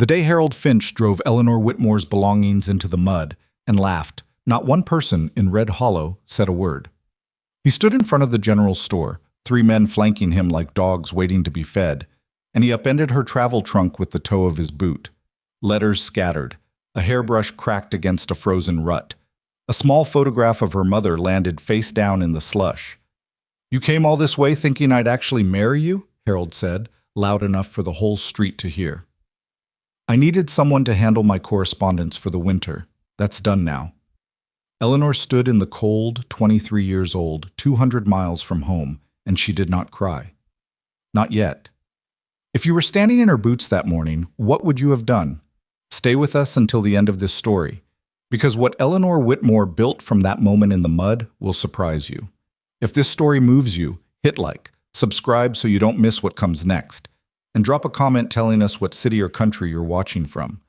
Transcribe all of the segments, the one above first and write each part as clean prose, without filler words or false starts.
The day Harold Finch drove Eleanor Whitmore's belongings into the mud and laughed, not one person in Red Hollow said a word. He stood in front of the general store, 3 men flanking him like dogs waiting to be fed, and he upended her travel trunk with the toe of his boot. Letters scattered. A hairbrush cracked against a frozen rut. A small photograph of her mother landed face down in the slush. "You came all this way thinking I'd actually marry you?" Harold said, loud enough for the whole street to hear. "I needed someone to handle my correspondence for the winter. That's done now." Eleanor stood in the cold, 23 years old, 200 miles from home, and she did not cry. Not yet. If you were standing in her boots that morning, what would you have done? Stay with us until the end of this story, because what Eleanor Whitmore built from that moment in the mud will surprise you. If this story moves you, hit like, subscribe so you don't miss what comes next, and drop a comment telling us what city or country you're watching from.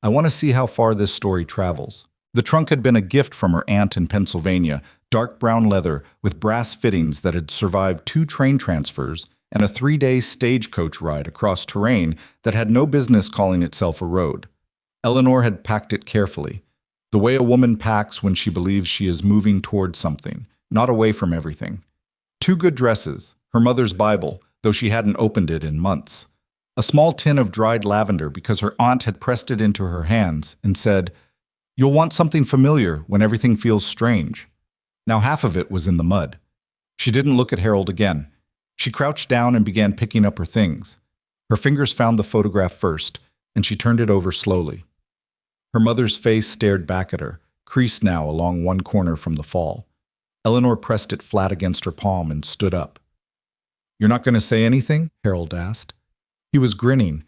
I want to see how far this story travels. The trunk had been a gift from her aunt in Pennsylvania, dark brown leather with brass fittings that had survived 2 train transfers and a 3-day stagecoach ride across terrain that had no business calling itself a road. Eleanor had packed it carefully, the way a woman packs when she believes she is moving toward something, not away from everything. 2 good dresses, her mother's Bible, though she hadn't opened it in months. A small tin of dried lavender because her aunt had pressed it into her hands and said, "You'll want something familiar when everything feels strange." Now half of it was in the mud. She didn't look at Harold again. She crouched down and began picking up her things. Her fingers found the photograph first, and she turned it over slowly. Her mother's face stared back at her, creased now along one corner from the fall. Eleanor pressed it flat against her palm and stood up. "You're not going to say anything?" Harold asked. He was grinning.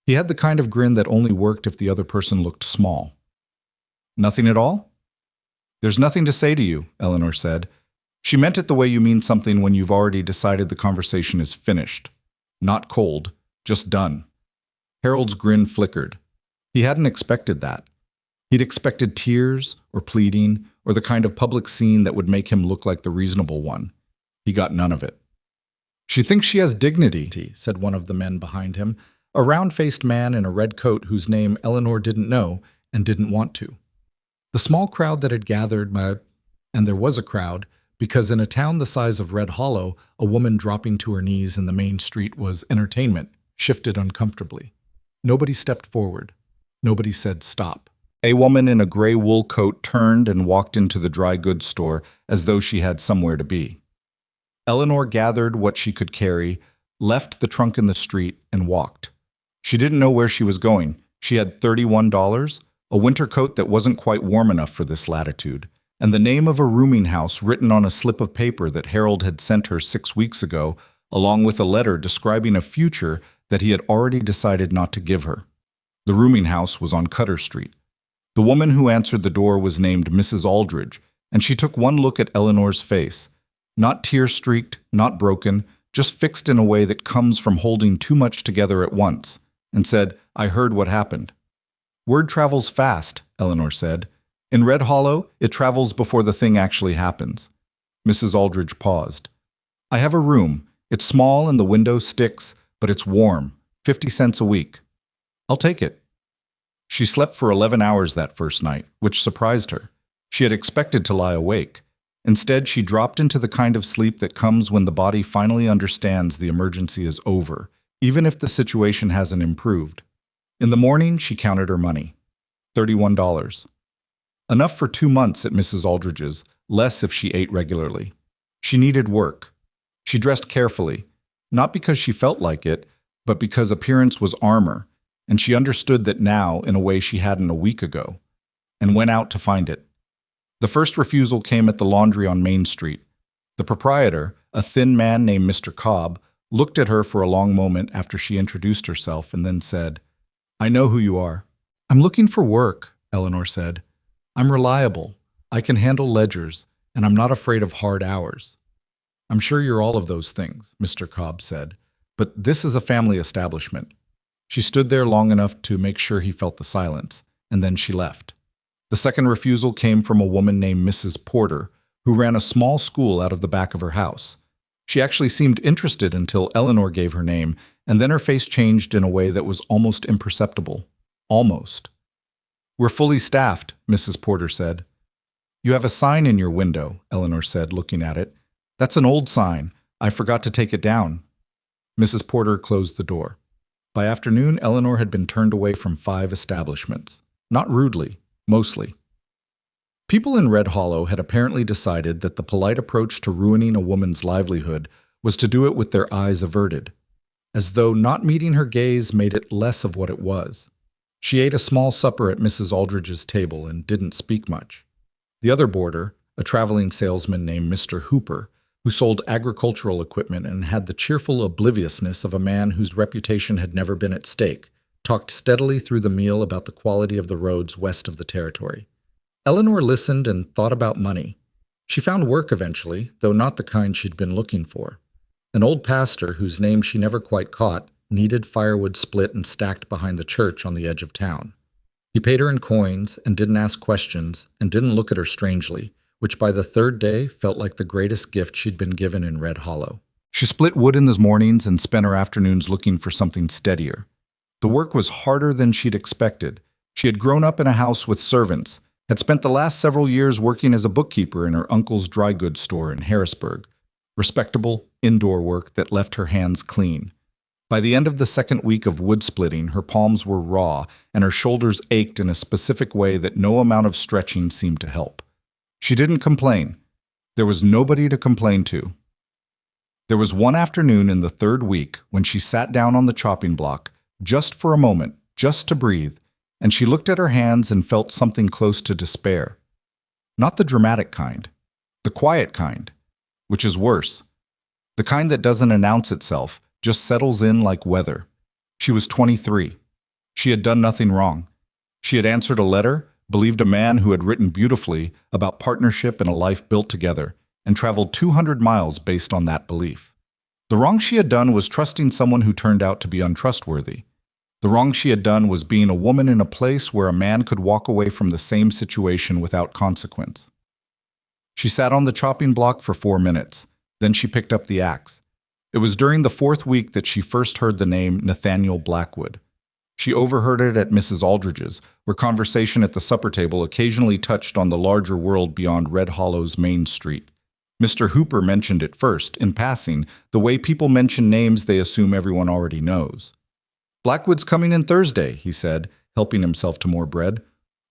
He had the kind of grin that only worked if the other person looked small. "Nothing at all?" "There's nothing to say to you," Eleanor said. She meant it the way you mean something when you've already decided the conversation is finished. Not cold, just done. Harold's grin flickered. He hadn't expected that. He'd expected tears or pleading or the kind of public scene that would make him look like the reasonable one. He got none of it. "She thinks she has dignity," said one of the men behind him, a round-faced man in a red coat whose name Eleanor didn't know and didn't want to. The small crowd that had gathered, and there was a crowd, because in a town the size of Red Hollow, a woman dropping to her knees in the main street was entertainment, shifted uncomfortably. Nobody stepped forward. Nobody said stop. A woman in a gray wool coat turned and walked into the dry goods store as though she had somewhere to be. Eleanor gathered what she could carry, left the trunk in the street, and walked. She didn't know where she was going. She had $31, a winter coat that wasn't quite warm enough for this latitude, and the name of a rooming house written on a slip of paper that Harold had sent her 6 weeks ago, along with a letter describing a future that he had already decided not to give her. The rooming house was on Cutter Street. The woman who answered the door was named Mrs. Aldridge, and she took one look at Eleanor's face. Not tear-streaked, not broken, just fixed in a way that comes from holding too much together at once, and said, "I heard what happened." "Word travels fast," Eleanor said. "In Red Hollow, it travels before the thing actually happens." Mrs. Aldridge paused. "I have a room. It's small and the window sticks, but it's warm. 50 cents a week. I'll take it." She slept for 11 hours that first night, which surprised her. She had expected to lie awake. Instead, she dropped into the kind of sleep that comes when the body finally understands the emergency is over, even if the situation hasn't improved. In the morning, she counted her money. $31. Enough for 2 months at Mrs. Aldridge's, less if she ate regularly. She needed work. She dressed carefully, not because she felt like it, but because appearance was armor, and she understood that now in a way she hadn't a week ago, and went out to find it. The first refusal came at the laundry on Main Street. The proprietor, a thin man named Mr. Cobb, looked at her for a long moment after she introduced herself and then said, "I know who you are." "I'm looking for work," Eleanor said. "I'm reliable. I can handle ledgers, and I'm not afraid of hard hours." "I'm sure you're all of those things," Mr. Cobb said, "but this is a family establishment." She stood there long enough to make sure he felt the silence, and then she left. The second refusal came from a woman named Mrs. Porter, who ran a small school out of the back of her house. She actually seemed interested until Eleanor gave her name, and then her face changed in a way that was almost imperceptible. Almost. "We're fully staffed," Mrs. Porter said. "You have a sign in your window," Eleanor said, looking at it. "That's an old sign. I forgot to take it down." Mrs. Porter closed the door. By afternoon, Eleanor had been turned away from 5 establishments. Not rudely, mostly. People in Red Hollow had apparently decided that the polite approach to ruining a woman's livelihood was to do it with their eyes averted, as though not meeting her gaze made it less of what it was. She ate a small supper at Mrs. Aldridge's table and didn't speak much. The other boarder, a traveling salesman named Mr. Hooper, who sold agricultural equipment and had the cheerful obliviousness of a man whose reputation had never been at stake, talked steadily through the meal about the quality of the roads west of the territory. Eleanor listened and thought about money. She found work eventually, though not the kind she'd been looking for. An old pastor, whose name she never quite caught, needed firewood split and stacked behind the church on the edge of town. He paid her in coins and didn't ask questions and didn't look at her strangely, which by the 3rd day felt like the greatest gift she'd been given in Red Hollow. She split wood in the mornings and spent her afternoons looking for something steadier. The work was harder than she'd expected. She had grown up in a house with servants, had spent the last several years working as a bookkeeper in her uncle's dry goods store in Harrisburg. Respectable, indoor work that left her hands clean. By the end of the 2nd week of wood splitting, her palms were raw and her shoulders ached in a specific way that no amount of stretching seemed to help. She didn't complain. There was nobody to complain to. There was one afternoon in the 3rd week when she sat down on the chopping block, just for a moment, just to breathe, and she looked at her hands and felt something close to despair. Not the dramatic kind, the quiet kind, which is worse. The kind that doesn't announce itself, just settles in like weather. She was 23. She had done nothing wrong. She had answered a letter, believed a man who had written beautifully about partnership and a life built together, and traveled 200 miles based on that belief. The wrong she had done was trusting someone who turned out to be untrustworthy. The wrong she had done was being a woman in a place where a man could walk away from the same situation without consequence. She sat on the chopping block for 4 minutes. Then she picked up the axe. It was during the 4th week that she first heard the name Nathaniel Blackwood. She overheard it at Mrs. Aldridge's, where conversation at the supper table occasionally touched on the larger world beyond Red Hollow's main street. Mr. Hooper mentioned it first, in passing, the way people mention names they assume everyone already knows. "Blackwood's coming in Thursday," he said, helping himself to more bread.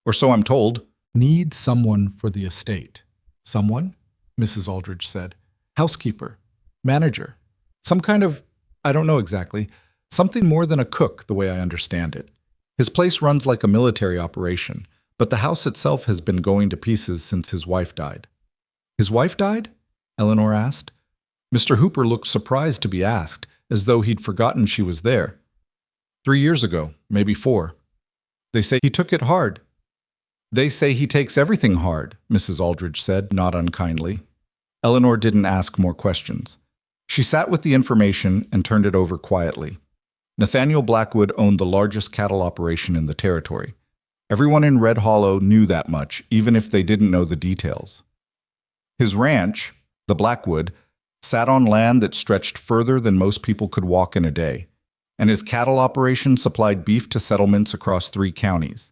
"Or so I'm told." "Need someone for the estate." "Someone?" Mrs. Aldridge said. "Housekeeper. Manager. Some kind of, I don't know exactly, something more than a cook, the way I understand it. His place runs like a military operation, but the house itself has been going to pieces since his wife died." "His wife died?" Eleanor asked. Mr. Hooper looked surprised to be asked, as though he'd forgotten she was there. 3 years ago, maybe 4. "They say he took it hard." "They say he takes everything hard," Mrs. Aldridge said, not unkindly. Eleanor didn't ask more questions. She sat with the information and turned it over quietly. Nathaniel Blackwood owned the largest cattle operation in the territory. Everyone in Red Hollow knew that much, even if they didn't know the details. His ranch, the Blackwood, sat on land that stretched further than most people could walk in a day, and his cattle operation supplied beef to settlements across 3 counties.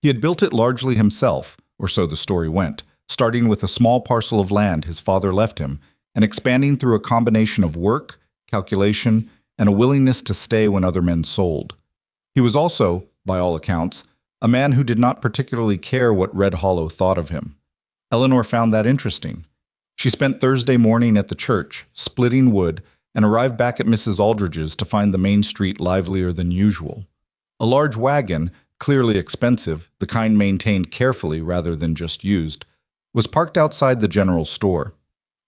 He had built it largely himself, or so the story went, starting with a small parcel of land his father left him, and expanding through a combination of work, calculation, and a willingness to stay when other men sold. He was also, by all accounts, a man who did not particularly care what Red Hollow thought of him. Eleanor found that interesting. She spent Thursday morning at the church, splitting wood, and arrived back at Mrs. Aldridge's to find the main street livelier than usual. A large wagon, clearly expensive, the kind maintained carefully rather than just used, was parked outside the general store.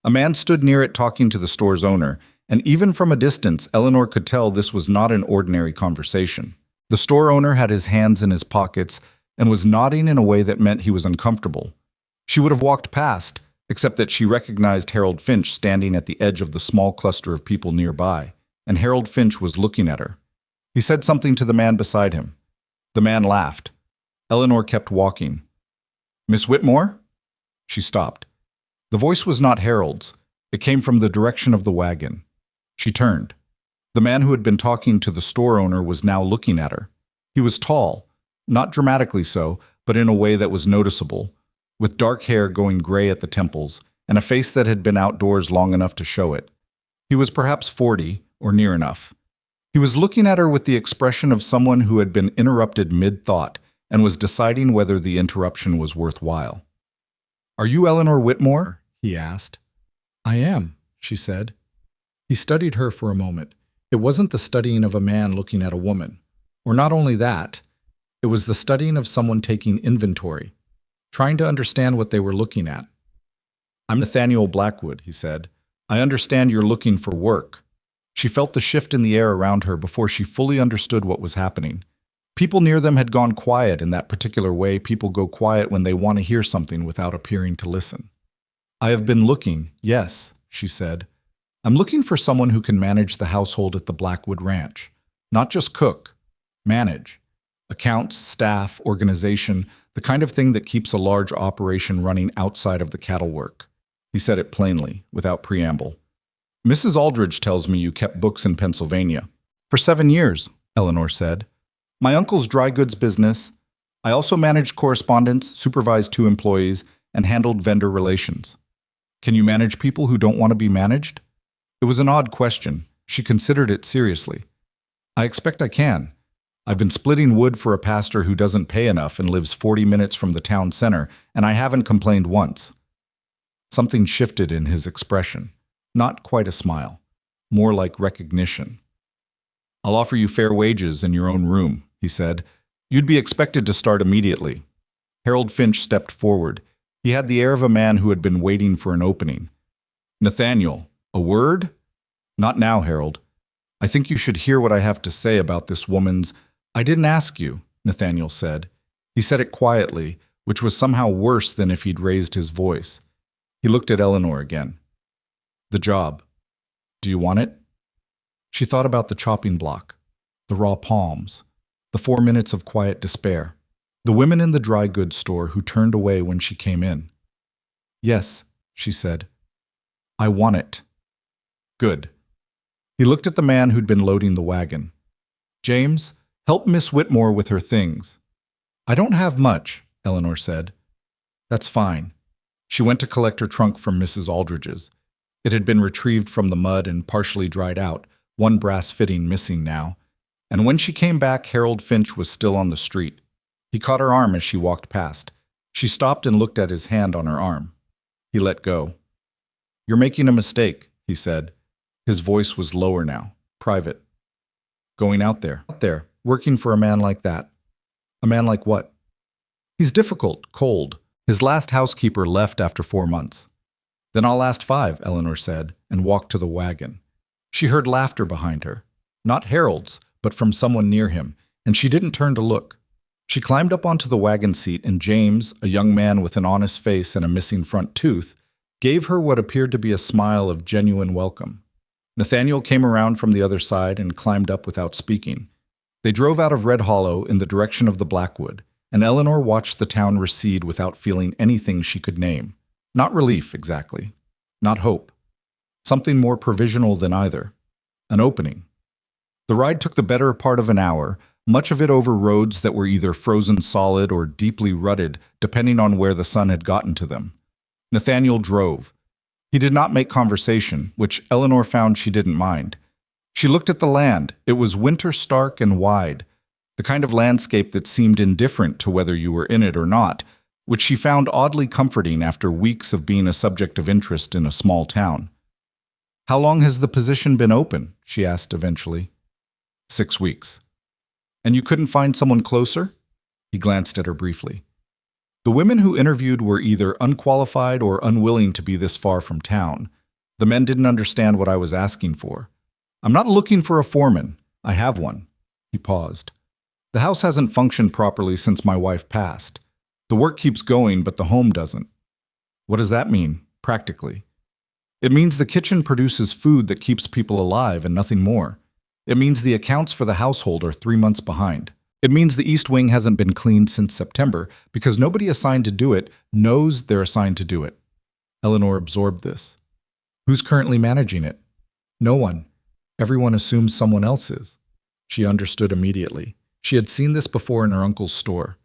A man stood near it talking to the store's owner, and even from a distance, Eleanor could tell this was not an ordinary conversation. The store owner had his hands in his pockets and was nodding in a way that meant he was uncomfortable. She would have walked past, except that she recognized Harold Finch standing at the edge of the small cluster of people nearby, and Harold Finch was looking at her. He said something to the man beside him. The man laughed. Eleanor kept walking. "Miss Whitmore?" She stopped. The voice was not Harold's. It came from the direction of the wagon. She turned. The man who had been talking to the store owner was now looking at her. He was tall, not dramatically so, but in a way that was noticeable, with dark hair going gray at the temples and a face that had been outdoors long enough to show it. He was perhaps 40, or near enough. He was looking at her with the expression of someone who had been interrupted mid-thought and was deciding whether the interruption was worthwhile. "Are you Eleanor Whitmore?" he asked. "I am," she said. He studied her for a moment. It wasn't the studying of a man looking at a woman. Or not only that, it was the studying of someone taking inventory, trying to understand what they were looking at. "I'm Nathaniel Blackwood," he said. "I understand you're looking for work." She felt the shift in the air around her before she fully understood what was happening. People near them had gone quiet in that particular way people go quiet when they want to hear something without appearing to listen. "I have been looking, yes," she said. "I'm looking for someone who can manage the household at the Blackwood Ranch. Not just cook, manage. Accounts, staff, organization, the kind of thing that keeps a large operation running outside of the cattle work." He said it plainly, without preamble. "Mrs. Aldridge tells me you kept books in Pennsylvania." "For 7 years," Eleanor said. "My uncle's dry goods business. I also managed correspondence, supervised 2 employees, and handled vendor relations." "Can you manage people who don't want to be managed?" It was an odd question. She considered it seriously. "I expect I can. I've been splitting wood for a pastor who doesn't pay enough and lives 40 minutes from the town center, and I haven't complained once." Something shifted in his expression. Not quite a smile. More like recognition. "I'll offer you fair wages in your own room," he said. "You'd be expected to start immediately." Harold Finch stepped forward. He had the air of a man who had been waiting for an opening. "Nathaniel, a word?" "Not now, Harold. I think you should hear what I have to say about this woman's—" "I didn't ask you," Nathaniel said. He said it quietly, which was somehow worse than if he'd raised his voice. He looked at Eleanor again. "The job. Do you want it?" She thought about the chopping block, the raw palms, the 4 minutes of quiet despair, the women in the dry goods store who turned away when she came in. "Yes," she said. "I want it." "Good." He looked at the man who'd been loading the wagon. "James, help Miss Whitmore with her things." "I don't have much," Eleanor said. "That's fine." She went to collect her trunk from Mrs. Aldridge's. It had been retrieved from the mud and partially dried out, one brass fitting missing now. And when she came back, Harold Finch was still on the street. He caught her arm as she walked past. She stopped and looked at his hand on her arm. He let go. "You're making a mistake," he said. His voice was lower now, private. "Going out there, working for a man like that." "A man like what?" "He's difficult, cold. His last housekeeper left after 4 months." "Then I'll last 5, Eleanor said, and walked to the wagon. She heard laughter behind her. Not Harold's, but from someone near him, and she didn't turn to look. She climbed up onto the wagon seat, and James, a young man with an honest face and a missing front tooth, gave her what appeared to be a smile of genuine welcome. Nathaniel came around from the other side and climbed up without speaking. They drove out of Red Hollow in the direction of the Blackwood, and Eleanor watched the town recede without feeling anything she could name. Not relief, exactly. Not hope. Something more provisional than either. An opening. The ride took the better part of an hour, much of it over roads that were either frozen solid or deeply rutted, depending on where the sun had gotten to them. Nathaniel drove. He did not make conversation, which Eleanor found she didn't mind. She looked at the land. It was winter stark and wide, the kind of landscape that seemed indifferent to whether you were in it or not, which she found oddly comforting after weeks of being a subject of interest in a small town. "How long has the position been open?" she asked eventually. 6 weeks. "And you couldn't find someone closer?" He glanced at her briefly. "The women who interviewed were either unqualified or unwilling to be this far from town. The men didn't understand what I was asking for. I'm not looking for a foreman. I have one." He paused. "The house hasn't functioned properly since my wife passed. The work keeps going, but the home doesn't." "What does that mean, practically?" "It means the kitchen produces food that keeps people alive and nothing more. It means the accounts for the household are 3 months behind. It means the East Wing hasn't been cleaned since September because nobody assigned to do it knows they're assigned to do it." Eleanor absorbed this. "Who's currently managing it?" "No one. Everyone assumes someone else is." She understood immediately. She had seen this before in her uncle's store.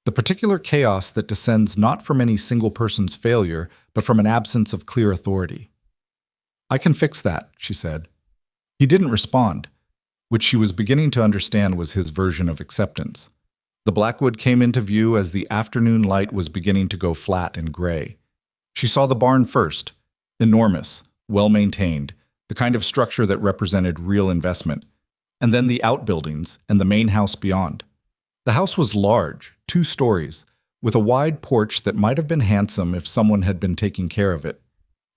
The particular chaos that descends not from any single person's failure, but from an absence of clear authority. "I can fix that," she said. He didn't respond, which she was beginning to understand was his version of acceptance. The Blackwood came into view as the afternoon light was beginning to go flat and gray. She saw the barn first, enormous, well-maintained, the kind of structure that represented real investment, and then the outbuildings and the main house beyond. The house was large, 2 stories, with a wide porch that might have been handsome if someone had been taking care of it.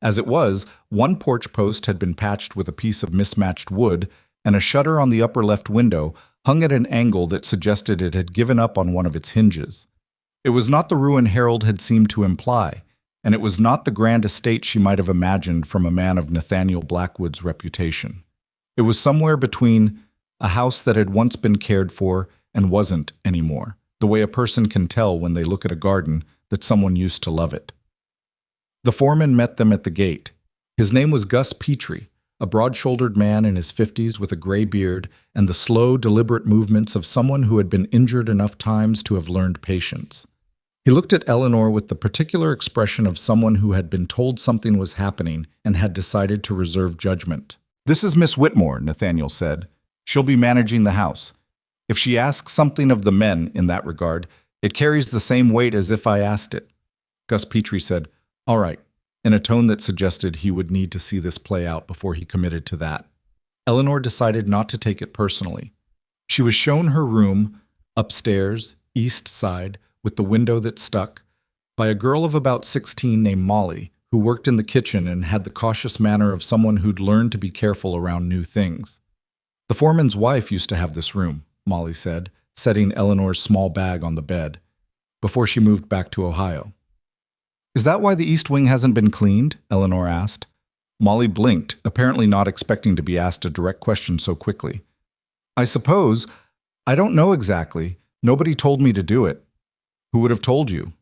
As it was, one porch post had been patched with a piece of mismatched wood, and a shutter on the upper left window hung at an angle that suggested it had given up on one of its hinges. It was not the ruin Harold had seemed to imply, and it was not the grand estate she might have imagined from a man of Nathaniel Blackwood's reputation. It was somewhere between a house that had once been cared for and wasn't anymore, the way a person can tell when they look at a garden that someone used to love it. The foreman met them at the gate. His name was Gus Petrie, a broad-shouldered man in his 50s with a gray beard and the slow, deliberate movements of someone who had been injured enough times to have learned patience. He looked at Eleanor with the particular expression of someone who had been told something was happening and had decided to reserve judgment. "This is Miss Whitmore," Nathaniel said. "She'll be managing the house. If she asks something of the men in that regard, it carries the same weight as if I asked it." Gus Petrie said, "All right," in a tone that suggested he would need to see this play out before he committed to that. Eleanor decided not to take it personally. She was shown her room, upstairs, east side, with the window that stuck, by a girl of about 16 named Molly, who worked in the kitchen and had the cautious manner of someone who'd learned to be careful around new things. "The foreman's wife used to have this room," Molly said, setting Eleanor's small bag on the bed, "before she moved back to Ohio." "Is that why the east wing hasn't been cleaned?" Eleanor asked. Molly blinked, apparently not expecting to be asked a direct question so quickly. "I suppose. I don't know exactly. Nobody told me to do it." "Who would have told you?"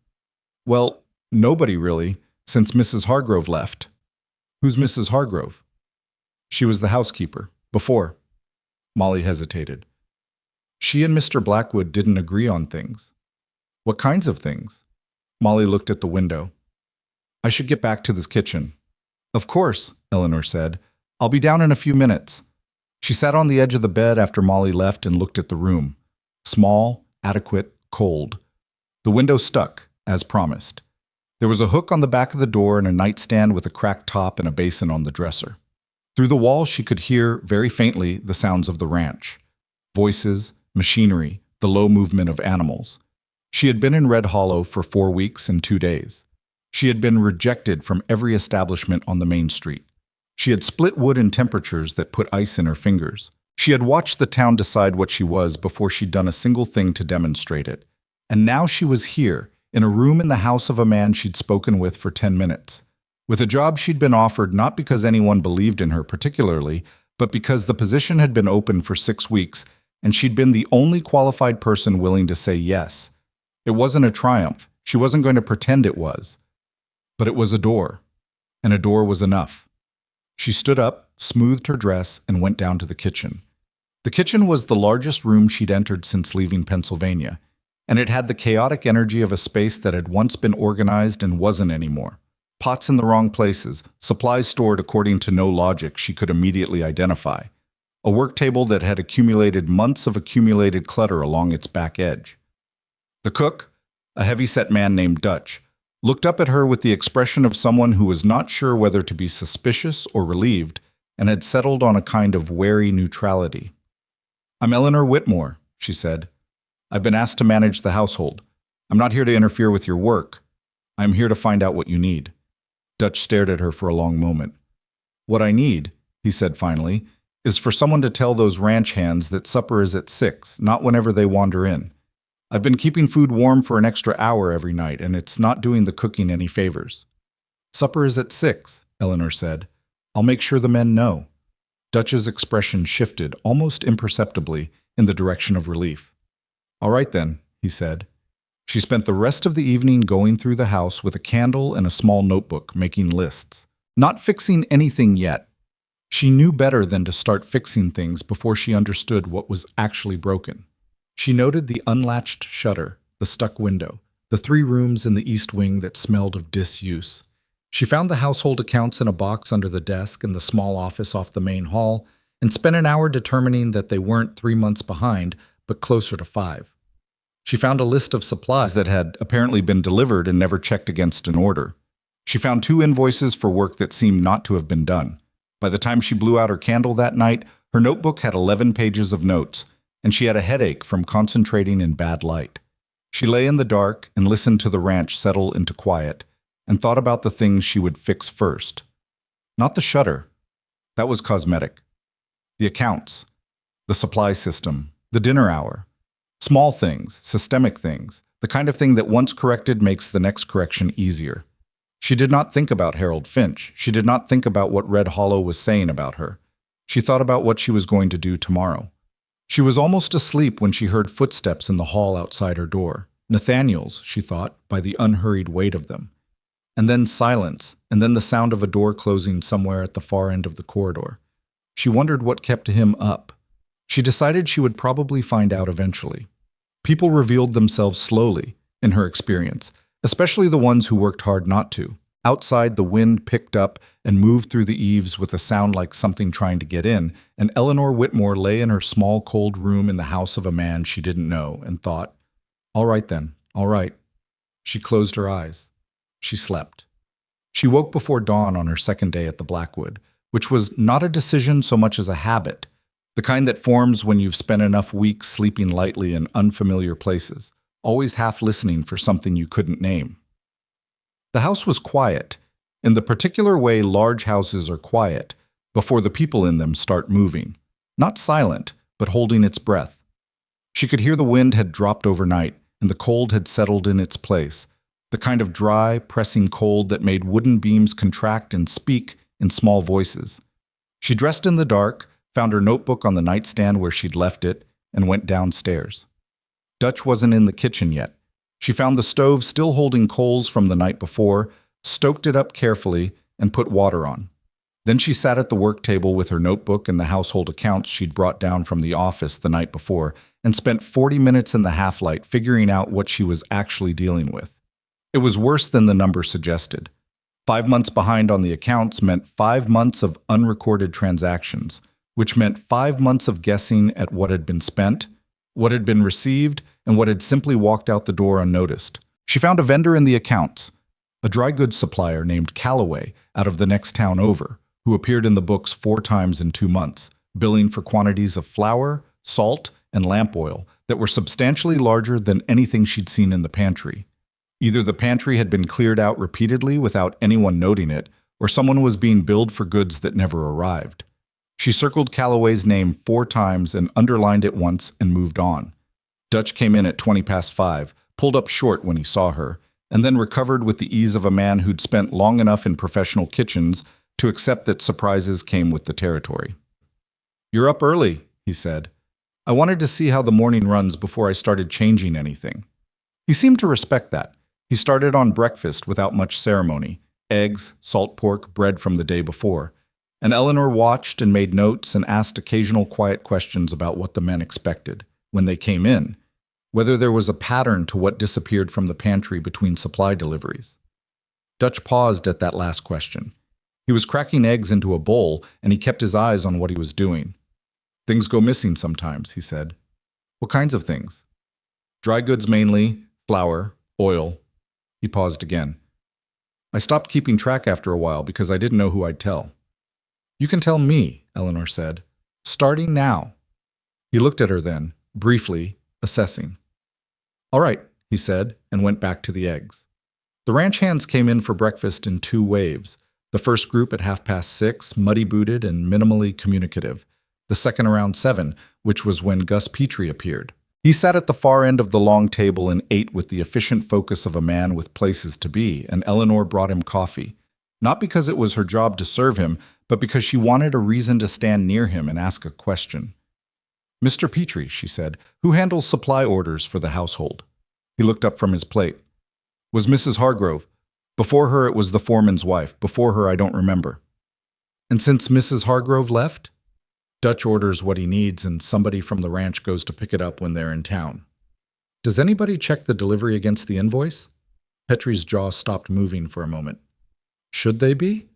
"Well, nobody really, since Mrs. Hargrove left." "Who's Mrs. Hargrove?" "She was the housekeeper. Before." Molly hesitated. "She and Mr. Blackwood didn't agree on things." "What kinds of things?" Molly looked at the window. "I should get back to this kitchen." "Of course," Eleanor said. "I'll be down in a few minutes." She sat on the edge of the bed after Molly left and looked at the room. Small, adequate, cold. The window stuck, as promised. There was a hook on the back of the door and a nightstand with a cracked top and a basin on the dresser. Through the wall she could hear, very faintly, the sounds of the ranch. Voices, machinery, the low movement of animals. She had been in Red Hollow for 4 weeks and 2 days. She had been rejected from every establishment on the main street. She had split wood in temperatures that put ice in her fingers. She had watched the town decide what she was before she'd done a single thing to demonstrate it. And now she was here, in a room in the house of a man she'd spoken with for 10 minutes, with a job she'd been offered not because anyone believed in her particularly, but because the position had been open for 6 weeks and she'd been the only qualified person willing to say yes. It wasn't a triumph. She wasn't going to pretend it was. But it was a door, and a door was enough. She stood up, smoothed her dress, and went down to the kitchen. The kitchen was the largest room she'd entered since leaving Pennsylvania, and it had the chaotic energy of a space that had once been organized and wasn't anymore. Pots in the wrong places, supplies stored according to no logic she could immediately identify. A work table that had accumulated months of accumulated clutter along its back edge. The cook, a heavy-set man named Dutch, looked up at her with the expression of someone who was not sure whether to be suspicious or relieved and had settled on a kind of wary neutrality. "I'm Eleanor Whitmore," she said. "I've been asked to manage the household. I'm not here to interfere with your work. I'm here to find out what you need." Dutch stared at her for a long moment. "What I need," he said finally, "is for someone to tell those ranch hands that supper is at 6, not whenever they wander in. I've been keeping food warm for an extra hour every night, and it's not doing the cooking any favors." "Supper is at 6, Eleanor said. "I'll make sure the men know." Dutch's expression shifted, almost imperceptibly, in the direction of relief. "All right then," he said. She spent the rest of the evening going through the house with a candle and a small notebook, making lists. Not fixing anything yet. She knew better than to start fixing things before she understood what was actually broken. She noted the unlatched shutter, the stuck window, the 3 rooms in the east wing that smelled of disuse. She found the household accounts in a box under the desk in the small office off the main hall and spent an hour determining that they weren't 3 months behind, but closer to 5. She found a list of supplies that had apparently been delivered and never checked against an order. She found 2 invoices for work that seemed not to have been done. By the time she blew out her candle that night, her notebook had 11 pages of notes, and she had a headache from concentrating in bad light. She lay in the dark and listened to the ranch settle into quiet, and thought about the things she would fix first. Not the shutter. That was cosmetic. The accounts, the supply system, the dinner hour. Small things, systemic things, the kind of thing that once corrected makes the next correction easier. She did not think about Harold Finch. She did not think about what Red Hollow was saying about her. She thought about what she was going to do tomorrow. She was almost asleep when she heard footsteps in the hall outside her door. Nathaniel's, she thought, by the unhurried weight of them. And then silence, and then the sound of a door closing somewhere at the far end of the corridor. She wondered what kept him up. She decided she would probably find out eventually. People revealed themselves slowly, in her experience, especially the ones who worked hard not to. Outside, the wind picked up and moved through the eaves with a sound like something trying to get in, and Eleanor Whitmore lay in her small, cold room in the house of a man she didn't know and thought, "All right then, all right." She closed her eyes. She slept. She woke before dawn on her second day at the Blackwood, which was not a decision so much as a habit, the kind that forms when you've spent enough weeks sleeping lightly in unfamiliar places, always half listening for something you couldn't name. The house was quiet, in the particular way large houses are quiet, before the people in them start moving. Not silent, but holding its breath. She could hear the wind had dropped overnight, and the cold had settled in its place, the kind of dry, pressing cold that made wooden beams contract and speak in small voices. She dressed in the dark, found her notebook on the nightstand where she'd left it, and went downstairs. Dutch wasn't in the kitchen yet. She found the stove still holding coals from the night before, stoked it up carefully, and put water on. Then she sat at the work table with her notebook and the household accounts she'd brought down from the office the night before, and spent 40 minutes in the half-light figuring out what she was actually dealing with. It was worse than the number suggested. 5 months behind on the accounts meant 5 months of unrecorded transactions, which meant 5 months of guessing at what had been spent, what had been received, and what had simply walked out the door unnoticed. She found a vendor in the accounts, a dry goods supplier named Callaway out of the next town over, who appeared in the books 4 times in 2 months, billing for quantities of flour, salt, and lamp oil that were substantially larger than anything she'd seen in the pantry. Either the pantry had been cleared out repeatedly without anyone noting it, or someone was being billed for goods that never arrived. She circled Callaway's name 4 times and underlined it once and moved on. Dutch came in at 20 past 5, pulled up short when he saw her, and then recovered with the ease of a man who'd spent long enough in professional kitchens to accept that surprises came with the territory. "You're up early," he said. "I wanted to see how the morning runs before I started changing anything." He seemed to respect that. He started on breakfast without much ceremony, eggs, salt pork, bread from the day before, and Eleanor watched and made notes and asked occasional quiet questions about what the men expected when they came in, whether there was a pattern to what disappeared from the pantry between supply deliveries. Dutch paused at that last question. He was cracking eggs into a bowl, and he kept his eyes on what he was doing. "Things go missing sometimes," he said. "What kinds of things?" "Dry goods mainly, flour, oil." He paused again. "I stopped keeping track after a while because I didn't know who I'd tell." "You can tell me," Eleanor said. "Starting now." He looked at her then, briefly, assessing. "All right," he said, and went back to the eggs. The ranch hands came in for breakfast in 2 waves. The first group at 6:30, muddy-booted and minimally communicative. The second around 7, which was when Gus Petrie appeared. He sat at the far end of the long table and ate with the efficient focus of a man with places to be, and Eleanor brought him coffee. Not because it was her job to serve him, but because she wanted a reason to stand near him and ask a question. "Mr. Petrie," she said, "who handles supply orders for the household?" He looked up from his plate. "Was Mrs. Hargrove. Before her it was the foreman's wife. Before her I don't remember." "And since Mrs. Hargrove left?" Dutch orders what he needs and somebody from the ranch goes to pick it up when they're in town. Does anybody check the delivery against the invoice? Petrie's jaw stopped moving for a moment. Should they be?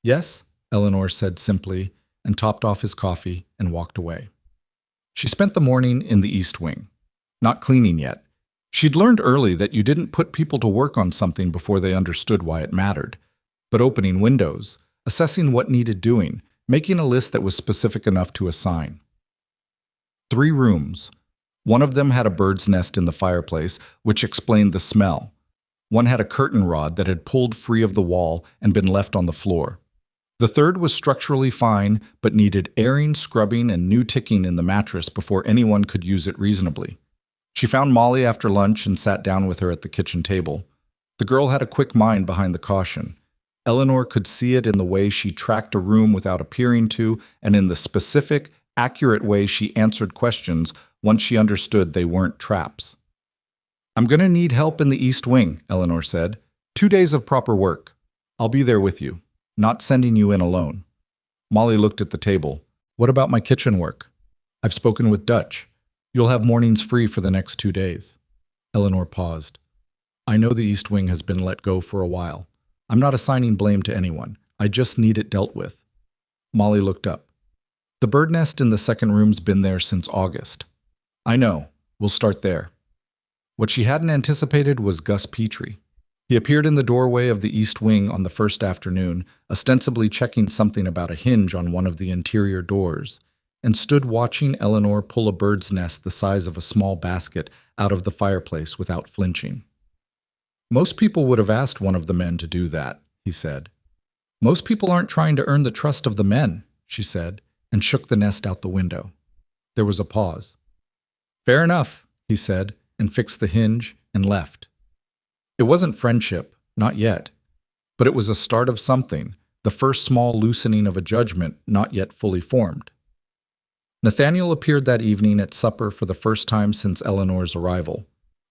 Yes, Eleanor said simply, and topped off his coffee and walked away. She spent the morning in the East Wing. Not cleaning yet. She'd learned early that you didn't put people to work on something before they understood why it mattered. But opening windows, assessing what needed doing, making a list that was specific enough to assign. 3 rooms. One of them had a bird's nest in the fireplace, which explained the smell. One had a curtain rod that had pulled free of the wall and been left on the floor. The third was structurally fine, but needed airing, scrubbing, and new ticking in the mattress before anyone could use it reasonably. She found Molly after lunch and sat down with her at the kitchen table. The girl had a quick mind behind the caution. Eleanor could see it in the way she tracked a room without appearing to, and in the specific, accurate way she answered questions once she understood they weren't traps. I'm going to need help in the East Wing, Eleanor said. 2 days of proper work. I'll be there with you, not sending you in alone. Molly looked at the table. What about my kitchen work? I've spoken with Dutch. You'll have mornings free for the next 2 days. Eleanor paused. I know the East Wing has been let go for a while. I'm not assigning blame to anyone. I just need it dealt with. Molly looked up. The bird nest in the second room's been there since August. I know. We'll start there. What she hadn't anticipated was Gus Petrie. He appeared in the doorway of the East Wing on the first afternoon, ostensibly checking something about a hinge on one of the interior doors, and stood watching Eleanor pull a bird's nest the size of a small basket out of the fireplace without flinching. Most people would have asked one of the men to do that, he said. Most people aren't trying to earn the trust of the men, she said, and shook the nest out the window. There was a pause. Fair enough, he said, and fixed the hinge and left. It wasn't friendship, not yet, but it was a start of something, the first small loosening of a judgment not yet fully formed. Nathaniel appeared that evening at supper for the first time since Eleanor's arrival.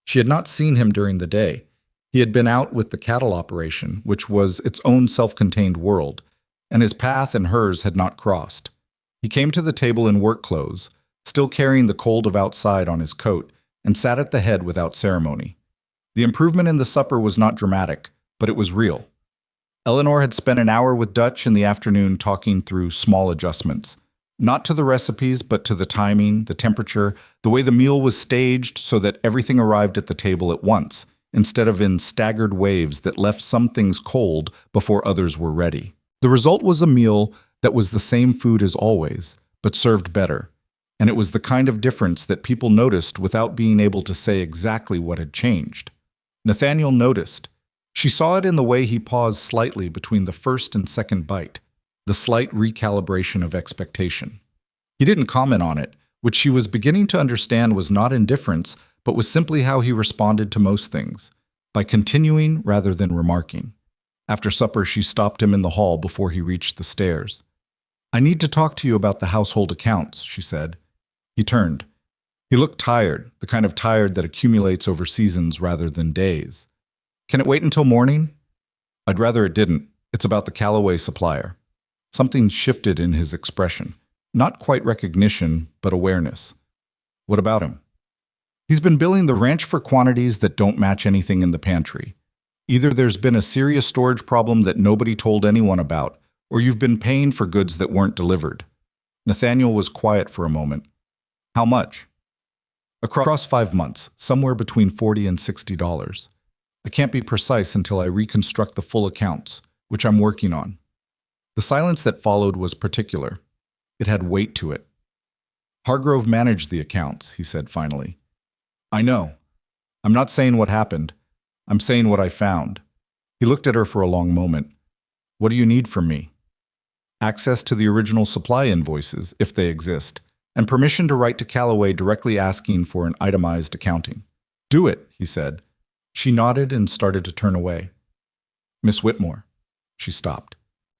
She had not seen him during the day. He had been out with the cattle operation, which was its own self-contained world, and his path and hers had not crossed. He came to the table in work clothes, still carrying the cold of outside on his coat, and sat at the head without ceremony. The improvement in the supper was not dramatic, but it was real. Eleanor had spent an hour with Dutch in the afternoon talking through small adjustments. Not to the recipes, but to the timing, the temperature, the way the meal was staged so that everything arrived at the table at once, instead of in staggered waves that left some things cold before others were ready. The result was a meal that was the same food as always, but served better. And it was the kind of difference that people noticed without being able to say exactly what had changed. Nathaniel noticed. She saw it in the way he paused slightly between the first and second bite, the slight recalibration of expectation. He didn't comment on it, which she was beginning to understand was not indifference, but was simply how he responded to most things, by continuing rather than remarking. After supper, she stopped him in the hall before he reached the stairs. I need to talk to you about the household accounts, she said. He turned. He looked tired, the kind of tired that accumulates over seasons rather than days. Can it wait until morning? I'd rather it didn't. It's about the Callaway supplier. Something shifted in his expression. Not quite recognition, but awareness. What about him? He's been billing the ranch for quantities that don't match anything in the pantry. Either there's been a serious storage problem that nobody told anyone about, or you've been paying for goods that weren't delivered. Nathaniel was quiet for a moment. How much? Across 5 months, somewhere between $40 and $60. I can't be precise until I reconstruct the full accounts, which I'm working on. The silence that followed was particular. It had weight to it. Hargrove managed the accounts, he said finally. I know. I'm not saying what happened. I'm saying what I found. He looked at her for a long moment. What do you need from me? Access to the original supply invoices, if they exist, and permission to write to Callaway directly asking for an itemized accounting. Do it, he said. She nodded and started to turn away. Miss Whitmore. She stopped.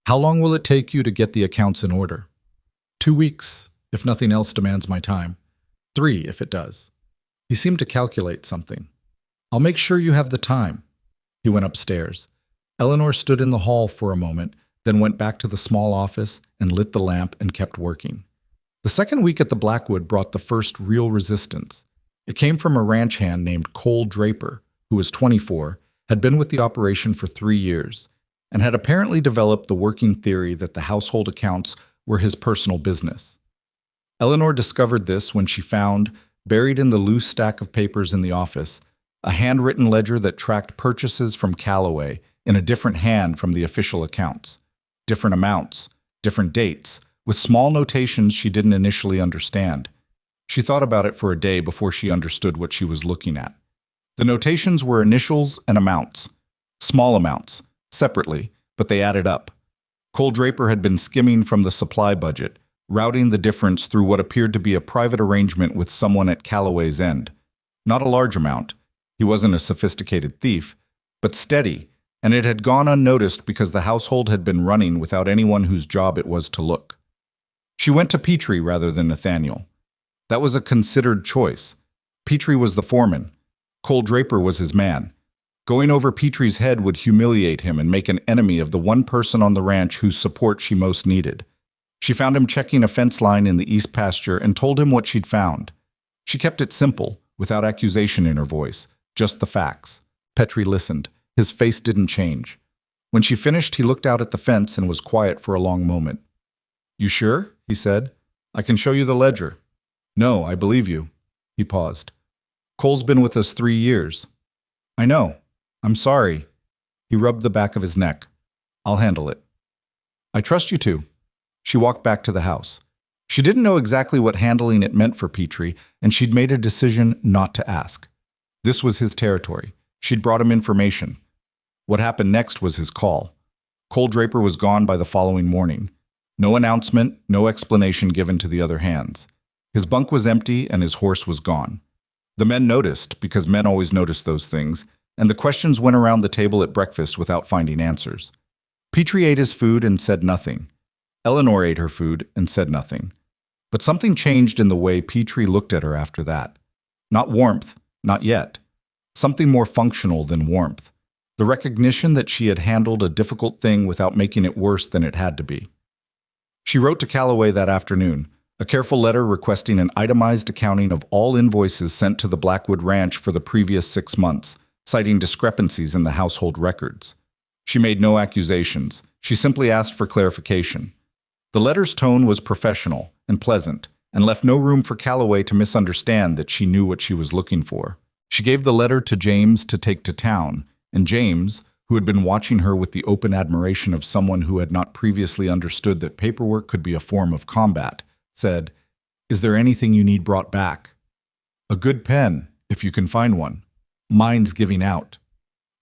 How long will it take you to get the accounts in order? 2 weeks, if nothing else demands my time. 3, if it does. He seemed to calculate something. I'll make sure you have the time. He went upstairs. Eleanor stood in the hall for a moment, then went back to the small office and lit the lamp and kept working. The second week at the Blackwood brought the first real resistance. It came from a ranch hand named Cole Draper, who was 24, had been with the operation for 3 years, and had apparently developed the working theory that the household accounts were his personal business. Eleanor discovered this when she found, buried in the loose stack of papers in the office, a handwritten ledger that tracked purchases from Callaway in a different hand from the official accounts. Different amounts, different dates, with small notations she didn't initially understand. She thought about it for a day before she understood what she was looking at. The notations were initials and amounts. Small amounts, separately, but they added up. Cole Draper had been skimming from the supply budget, routing the difference through what appeared to be a private arrangement with someone at Callaway's end. Not a large amount. He wasn't a sophisticated thief, but steady, and it had gone unnoticed because the household had been running without anyone whose job it was to look. She went to Petrie rather than Nathaniel. That was a considered choice. Petrie was the foreman. Cole Draper was his man. Going over Petrie's head would humiliate him and make an enemy of the one person on the ranch whose support she most needed. She found him checking a fence line in the east pasture and told him what she'd found. She kept it simple, without accusation in her voice, just the facts. Petrie listened. His face didn't change. When she finished, he looked out at the fence and was quiet for a long moment. "You sure?" he said. "I can show you the ledger." "No, I believe you." He paused. "Cole's been with us 3 years." "I know. I'm sorry." He rubbed the back of his neck. "I'll handle it." "I trust you to." She walked back to the house. She didn't know exactly what handling it meant for Petrie, and she'd made a decision not to ask. This was his territory. She'd brought him information. What happened next was his call. Cole Draper was gone by the following morning. No announcement, no explanation given to the other hands. His bunk was empty and his horse was gone. The men noticed, because men always notice those things, and the questions went around the table at breakfast without finding answers. Petrie ate his food and said nothing. Eleanor ate her food and said nothing. But something changed in the way Petrie looked at her after that. Not warmth, not yet. Something more functional than warmth. The recognition that she had handled a difficult thing without making it worse than it had to be. She wrote to Callaway that afternoon, a careful letter requesting an itemized accounting of all invoices sent to the Blackwood Ranch for the previous 6 months, citing discrepancies in the household records. She made no accusations. She simply asked for clarification. The letter's tone was professional and pleasant, and left no room for Callaway to misunderstand that she knew what she was looking for. She gave the letter to James to take to town, and James, who had been watching her with the open admiration of someone who had not previously understood that paperwork could be a form of combat, said, "Is there anything you need brought back?" "A good pen, if you can find one. Mine's giving out."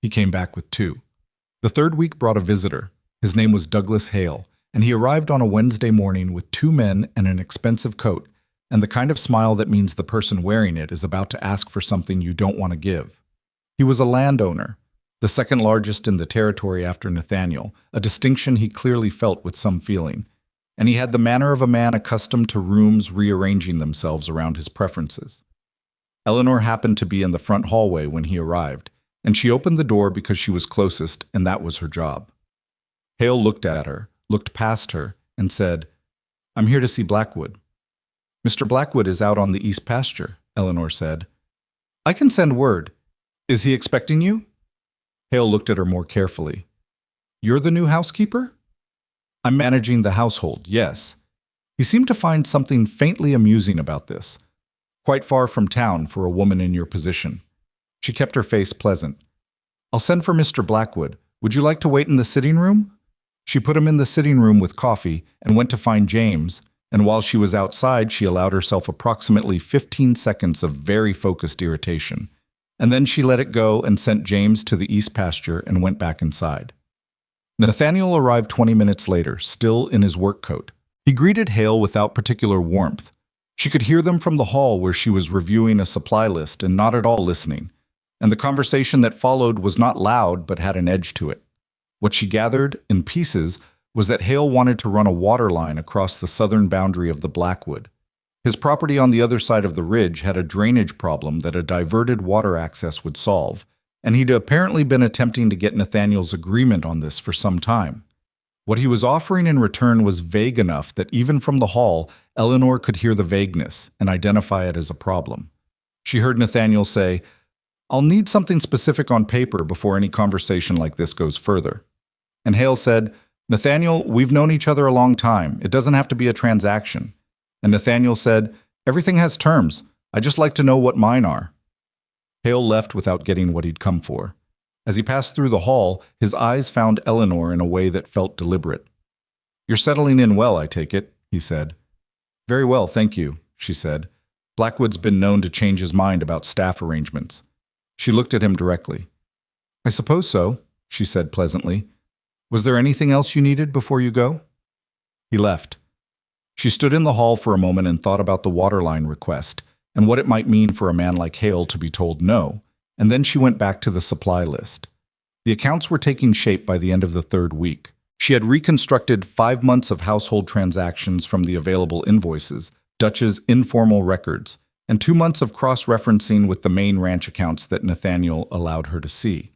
He came back with 2. The third week brought a visitor. His name was Douglas Hale, and he arrived on a Wednesday morning with 2 men and an expensive coat, and the kind of smile that means the person wearing it is about to ask for something you don't want to give. He was a landowner, the second largest in the territory after Nathaniel, a distinction he clearly felt with some feeling, and he had the manner of a man accustomed to rooms rearranging themselves around his preferences. Eleanor happened to be in the front hallway when he arrived, and she opened the door because she was closest, and that was her job. Hale looked at her, looked past her, and said, "I'm here to see Blackwood." "Mr. Blackwood is out on the east pasture," Eleanor said. "I can send word. Is he expecting you?" Hale looked at her more carefully. "You're the new housekeeper?" "I'm managing the household, yes." He seemed to find something faintly amusing about this. Quite far from town for a woman in your position. She kept her face pleasant. "I'll send for Mr. Blackwood. Would you like to wait in the sitting room?" She put him in the sitting room with coffee and went to find James, and while she was outside, she allowed herself approximately 15 seconds of very focused irritation. And then she let it go and sent James to the east pasture and went back inside. Nathaniel arrived 20 minutes later, still in his work coat. He greeted Hale without particular warmth. She could hear them from the hall where she was reviewing a supply list and not at all listening, and the conversation that followed was not loud but had an edge to it. What she gathered, in pieces, was that Hale wanted to run a water line across the southern boundary of the Blackwood. His property on the other side of the ridge had a drainage problem that a diverted water access would solve, and he'd apparently been attempting to get Nathaniel's agreement on this for some time. What he was offering in return was vague enough that even from the hall, Eleanor could hear the vagueness and identify it as a problem. She heard Nathaniel say, "I'll need something specific on paper before any conversation like this goes further." And Hale said, "Nathaniel, we've known each other a long time. It doesn't have to be a transaction." And Nathaniel said, "Everything has terms. I'd just like to know what mine are." Hale left without getting what he'd come for. As he passed through the hall, his eyes found Eleanor in a way that felt deliberate. "You're settling in well, I take it," he said. "Very well, thank you," she said. "Blackwood's been known to change his mind about staff arrangements." She looked at him directly. "I suppose so," she said pleasantly. "Was there anything else you needed before you go?" He left. She stood in the hall for a moment and thought about the waterline request and what it might mean for a man like Hale to be told no, and then she went back to the supply list. The accounts were taking shape by the end of the third week. She had reconstructed 5 months of household transactions from the available invoices, Dutch's informal records, and 2 months of cross-referencing with the main ranch accounts that Nathaniel allowed her to see.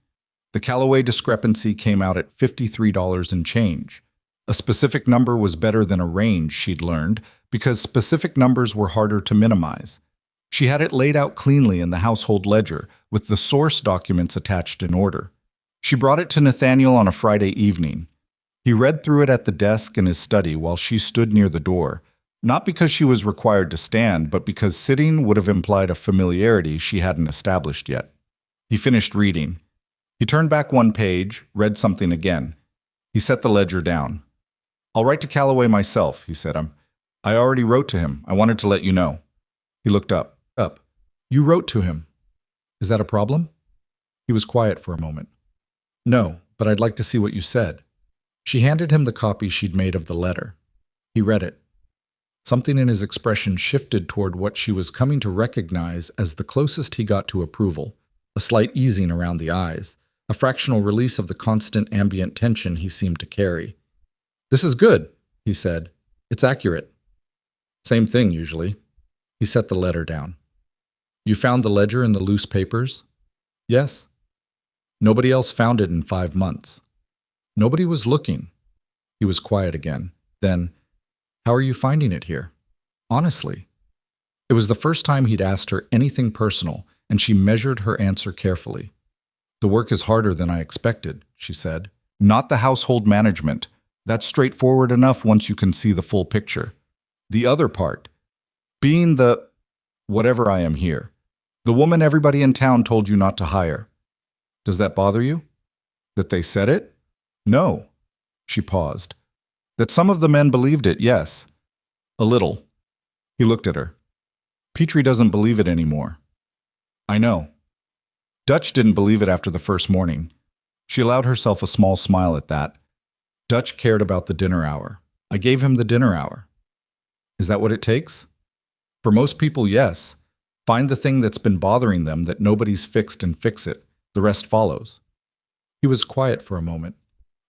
The Callaway discrepancy came out at $53 and change. A specific number was better than a range, she'd learned, because specific numbers were harder to minimize. She had it laid out cleanly in the household ledger, with the source documents attached in order. She brought it to Nathaniel on a Friday evening. He read through it at the desk in his study while she stood near the door, not because she was required to stand, but because sitting would have implied a familiarity she hadn't established yet. He finished reading. He turned back one page, read something again. He set the ledger down. "I'll write to Callaway myself," he said. "I already wrote to him. I wanted to let you know." He looked up. "You wrote to him. Is that a problem?" He was quiet for a moment. "No, but I'd like to see what you said." She handed him the copy she'd made of the letter. He read it. Something in his expression shifted toward what she was coming to recognize as the closest he got to approval, a slight easing around the eyes, a fractional release of the constant ambient tension he seemed to carry. "This is good," he said. "It's accurate." "Same thing, usually." He set the letter down. "You found the ledger in the loose papers?" "Yes." "Nobody else found it in 5 months." "Nobody was looking." He was quiet again. Then, "How are you finding it here? Honestly?" It was the first time he'd asked her anything personal, and she measured her answer carefully. "The work is harder than I expected," she said. "Not the household management. That's straightforward enough once you can see the full picture. The other part, being the whatever I am here. The woman everybody in town told you not to hire. Does that bother you? That they said it? No." She paused. "That some of the men believed it, yes. A little." He looked at her. "Petrie doesn't believe it anymore." "I know." Dutch didn't believe it after the first morning. She allowed herself a small smile at that. Dutch cared about the dinner hour. "I gave him the dinner hour." "Is that what it takes?" "For most people, yes. Find the thing that's been bothering them that nobody's fixed and fix it. The rest follows." He was quiet for a moment.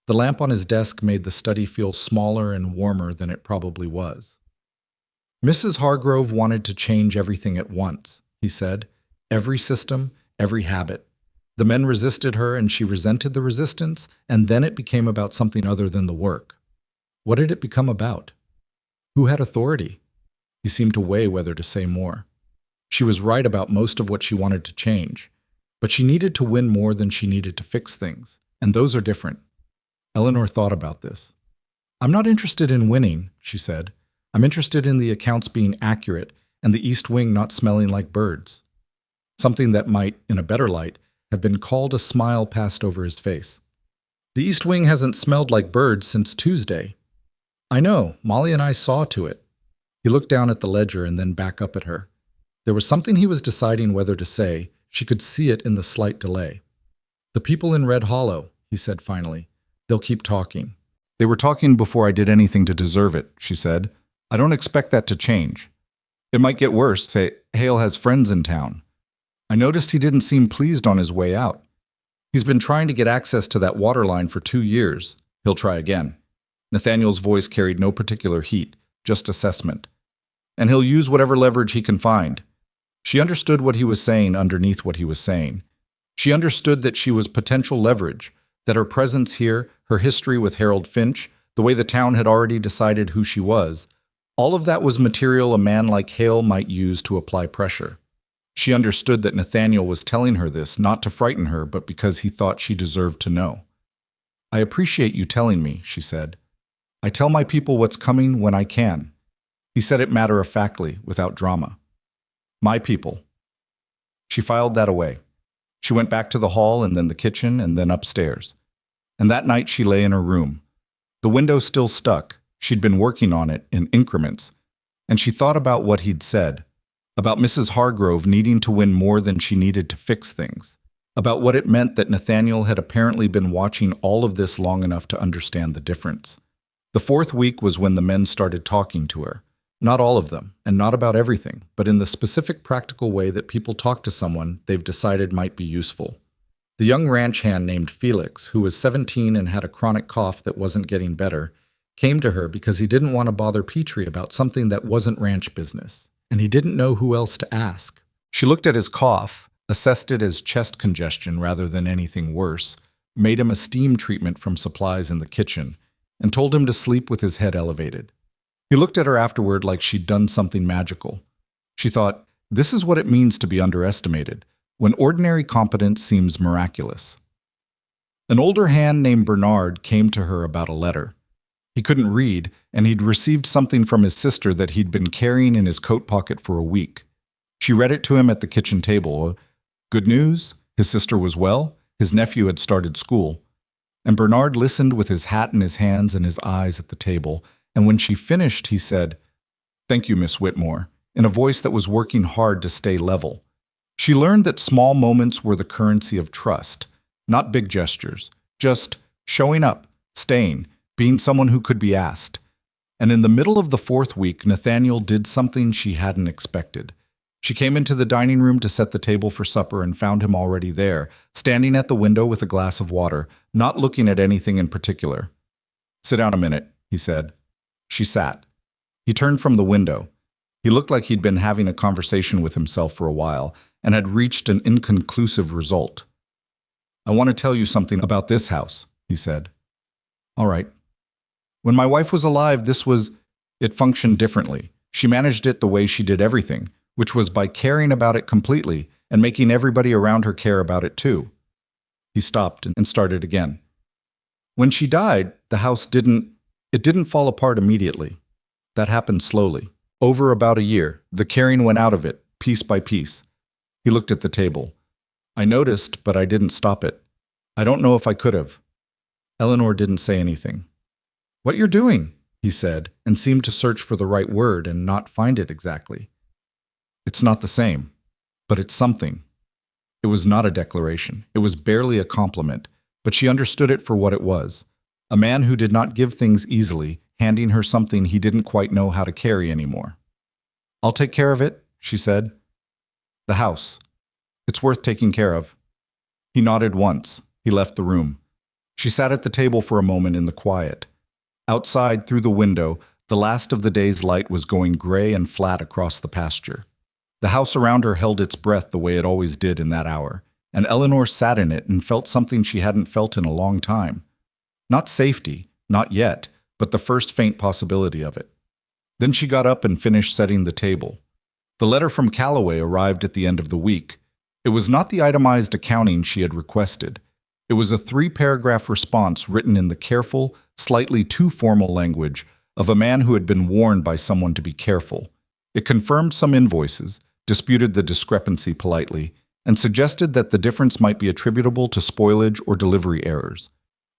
The lamp on his desk made the study feel smaller and warmer than it probably was. "Mrs. Hargrove wanted to change everything at once," he said. "Every system, every habit. The men resisted her and she resented the resistance, and then it became about something other than the work. What did it become about? Who had authority?" He seemed to weigh whether to say more. She was right about most of what she wanted to change, but she needed to win more than she needed to fix things, and those are different. Eleanor thought about this. "I'm not interested in winning," she said. "I'm interested in the accounts being accurate and the East Wing not smelling like birds." Something that might, in a better light, have been called a smile passed over his face. "The East Wing hasn't smelled like birds since Tuesday." "I know, Molly and I saw to it." He looked down at the ledger and then back up at her. There was something he was deciding whether to say. She could see it in the slight delay. "The people in Red Hollow," he said finally. "They'll keep talking." "They were talking before I did anything to deserve it," she said. "I don't expect that to change. It might get worse. Say, Hale has friends in town. I noticed he didn't seem pleased on his way out. He's been trying to get access to that water line for 2 years. He'll try again." Nathaniel's voice carried no particular heat, just assessment. "And he'll use whatever leverage he can find." She understood what he was saying underneath what he was saying. She understood that she was potential leverage, that her presence here, her history with Harold Finch, the way the town had already decided who she was, All of that was material a man like Hale might use to apply pressure. She understood that Nathaniel was telling her this not to frighten her, but because he thought she deserved to know. "I appreciate you telling me," she said. "I tell my people what's coming when I can." He said it matter-of-factly, without drama. "My people." She filed that away. She went back to the hall and then the kitchen and then upstairs. And that night she lay in her room. The window still stuck. She'd been working on it in increments. And she thought about what he'd said, about Mrs. Hargrove needing to win more than she needed to fix things, about what it meant that Nathaniel had apparently been watching all of this long enough to understand the difference. The fourth week was when the men started talking to her. Not all of them, and not about everything, but in the specific practical way that people talk to someone they've decided might be useful. The young ranch hand named Felix, who was 17 and had a chronic cough that wasn't getting better, came to her because he didn't want to bother Petrie about something that wasn't ranch business, and he didn't know who else to ask. She looked at his cough, assessed it as chest congestion rather than anything worse, made him a steam treatment from supplies in the kitchen, and told him to sleep with his head elevated. He looked at her afterward like she'd done something magical. She thought, this is what it means to be underestimated, when ordinary competence seems miraculous. An older hand named Bernard came to her about a letter. He couldn't read, and he'd received something from his sister that he'd been carrying in his coat pocket for a week. She read it to him at the kitchen table. Good news, his sister was well, his nephew had started school. And Bernard listened with his hat in his hands and his eyes at the table, and when she finished, he said, "Thank you, Miss Whitmore," in a voice that was working hard to stay level. She learned that small moments were the currency of trust, not big gestures, just showing up, staying, being someone who could be asked. And in the middle of the fourth week, Nathaniel did something she hadn't expected. She came into the dining room to set the table for supper and found him already there, standing at the window with a glass of water, not looking at anything in particular. "Sit down a minute," he said. She sat. He turned from the window. He looked like he'd been having a conversation with himself for a while and had reached an inconclusive result. "I want to tell you something about this house," he said. "All right. When my wife was alive, it functioned differently. She managed it the way she did everything, which was by caring about it completely and making everybody around her care about it too." He stopped and started again. "When she died, the house didn't fall apart immediately. That happened slowly. Over about a year, the caring went out of it, piece by piece." He looked at the table. "I noticed, but I didn't stop it. I don't know if I could have." Eleanor didn't say anything. "What you're doing," he said, and seemed to search for the right word and not find it exactly. "It's not the same, but it's something." It was not a declaration. It was barely a compliment, but she understood it for what it was. A man who did not give things easily, handing her something he didn't quite know how to carry anymore. "I'll take care of it," she said. "The house. It's worth taking care of." He nodded once. He left the room. She sat at the table for a moment in the quiet. Outside, through the window, the last of the day's light was going gray and flat across the pasture. The house around her held its breath the way it always did in that hour, and Eleanor sat in it and felt something she hadn't felt in a long time. Not safety, not yet, but the first faint possibility of it. Then she got up and finished setting the table. The letter from Calloway arrived at the end of the week. It was not the itemized accounting she had requested. It was a 3-paragraph response written in the careful, slightly too formal language of a man who had been warned by someone to be careful. It confirmed some invoices, disputed the discrepancy politely, and suggested that the difference might be attributable to spoilage or delivery errors.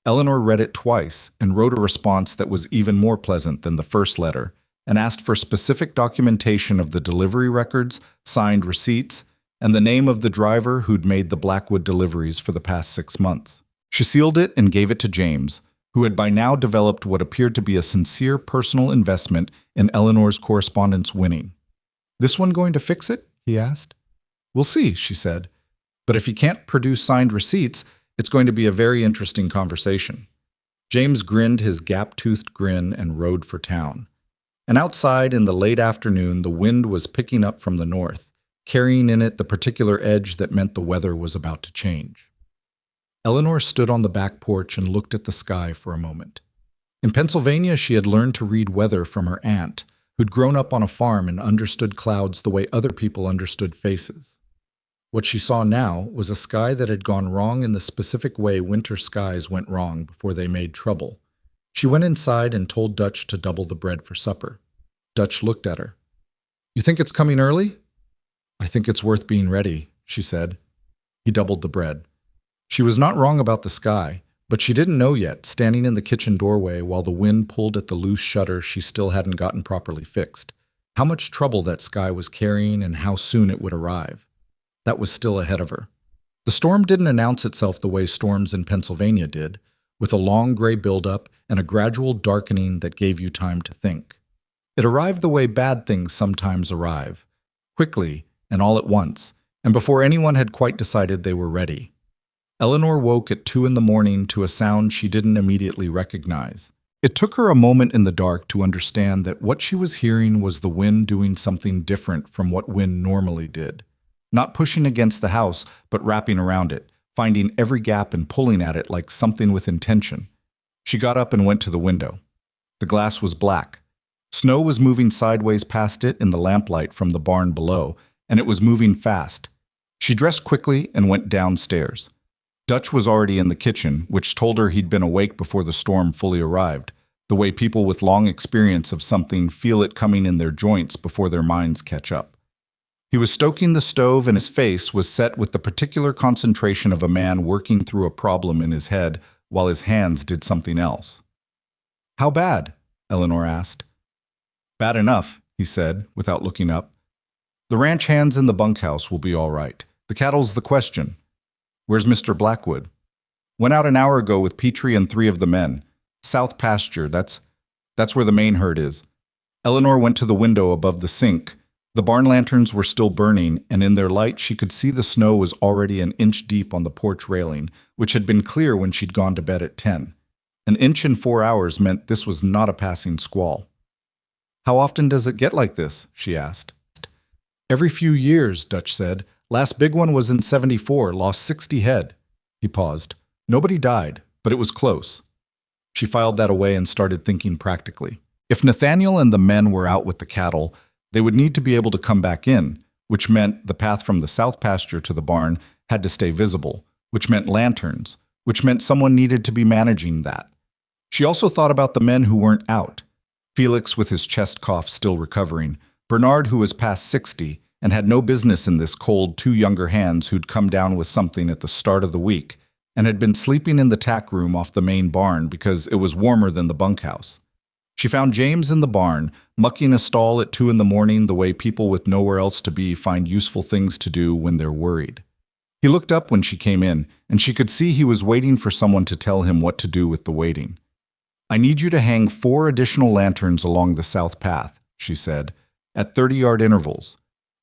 Eleanor read it twice and wrote a response that was even more pleasant than the first letter, and asked for specific documentation of the delivery records, signed receipts, and the name of the driver who'd made the Blackwood deliveries for the past 6 months. She sealed it and gave it to James, who had by now developed what appeared to be a sincere personal investment in Eleanor's correspondence winning. "This one going to fix it?" he asked. "We'll see," she said. "But if he can't produce signed receipts, it's going to be a very interesting conversation." James grinned his gap-toothed grin and rode for town. And outside in the late afternoon, the wind was picking up from the north, carrying in it the particular edge that meant the weather was about to change. Eleanor stood on the back porch and looked at the sky for a moment. In Pennsylvania, she had learned to read weather from her aunt, who'd grown up on a farm and understood clouds the way other people understood faces. What she saw now was a sky that had gone wrong in the specific way winter skies went wrong before they made trouble. She went inside and told Dutch to double the bread for supper. Dutch looked at her. "You think it's coming early?" "I think it's worth being ready," she said. He doubled the bread. She was not wrong about the sky, but she didn't know yet, standing in the kitchen doorway while the wind pulled at the loose shutter she still hadn't gotten properly fixed, how much trouble that sky was carrying and how soon it would arrive. That was still ahead of her. The storm didn't announce itself the way storms in Pennsylvania did, with a long gray buildup and a gradual darkening that gave you time to think. It arrived the way bad things sometimes arrive, quickly and all at once, and before anyone had quite decided they were ready. Eleanor woke at 2 a.m. to a sound she didn't immediately recognize. It took her a moment in the dark to understand that what she was hearing was the wind doing something different from what wind normally did. Not pushing against the house, but wrapping around it, finding every gap and pulling at it like something with intention. She got up and went to the window. The glass was black. Snow was moving sideways past it in the lamplight from the barn below, and it was moving fast. She dressed quickly and went downstairs. Dutch was already in the kitchen, which told her he'd been awake before the storm fully arrived, the way people with long experience of something feel it coming in their joints before their minds catch up. He was stoking the stove, and his face was set with the particular concentration of a man working through a problem in his head while his hands did something else. "How bad?" Eleanor asked. "Bad enough," he said, without looking up. "The ranch hands in the bunkhouse will be all right. The cattle's the question. Where's Mr. Blackwood?" "Went out an hour ago with Petrie and 3 of the men. South pasture, that's where the main herd is." Eleanor went to the window above the sink. The barn lanterns were still burning, and in their light she could see the snow was already an inch deep on the porch railing, which had been clear when she'd gone to bed at 10. An inch in 4 hours meant this was not a passing squall. "How often does it get like this?" she asked. "Every few years," Dutch said. "Last big one was in 74, lost 60 head. He paused. "Nobody died, but it was close." She filed that away and started thinking practically. If Nathaniel and the men were out with the cattle, they would need to be able to come back in, which meant the path from the south pasture to the barn had to stay visible, which meant lanterns, which meant someone needed to be managing that. She also thought about the men who weren't out. Felix with his chest cough still recovering, Bernard who was past 60 and had no business in this cold, 2 younger hands who'd come down with something at the start of the week and had been sleeping in the tack room off the main barn because it was warmer than the bunkhouse. She found James in the barn, mucking a stall at 2 a.m. the way people with nowhere else to be find useful things to do when they're worried. He looked up when she came in, and she could see he was waiting for someone to tell him what to do with the waiting. "I need you to hang 4 additional lanterns along the south path," she said, "at 30-yard intervals,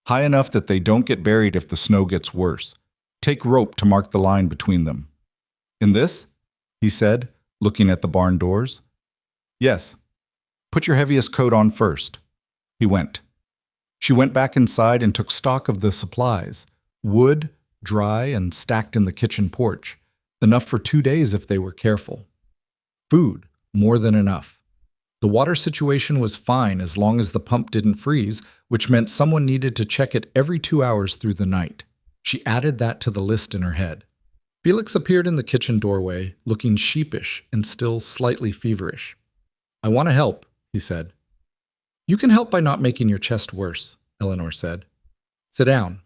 high enough that they don't get buried if the snow gets worse. Take rope to mark the line between them." "In this?" he said, looking at the barn doors. "Yes. Put your heaviest coat on first." He went. She went back inside and took stock of the supplies. Wood, dry and stacked in the kitchen porch. Enough for 2 days if they were careful. Food, more than enough. The water situation was fine as long as the pump didn't freeze, which meant someone needed to check it every 2 hours through the night. She added that to the list in her head. Felix appeared in the kitchen doorway, looking sheepish and still slightly feverish. "I want to help," he said. "You can help by not making your chest worse," Eleanor said. "Sit down.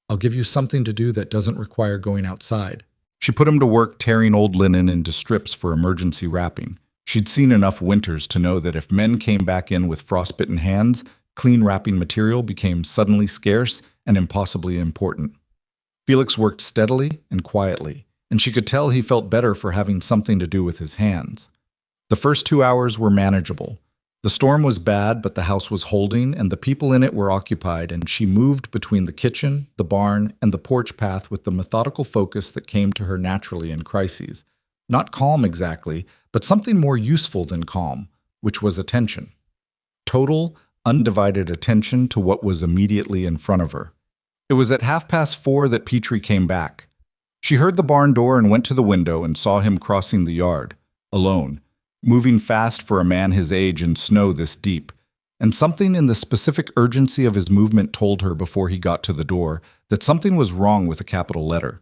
I'll give you something to do that doesn't require going outside." She put him to work tearing old linen into strips for emergency wrapping. She'd seen enough winters to know that if men came back in with frostbitten hands, clean wrapping material became suddenly scarce and impossibly important. Felix worked steadily and quietly, and she could tell he felt better for having something to do with his hands. The first 2 hours were manageable. The storm was bad, but the house was holding, and the people in it were occupied, and she moved between the kitchen, the barn, and the porch path with the methodical focus that came to her naturally in crises. Not calm exactly, but something more useful than calm, which was attention. Total, undivided attention to what was immediately in front of her. It was at 4:30 that Petrie came back. She heard the barn door and went to the window and saw him crossing the yard, alone, moving fast for a man his age in snow this deep, and something in the specific urgency of his movement told her before he got to the door that something was wrong with a capital letter.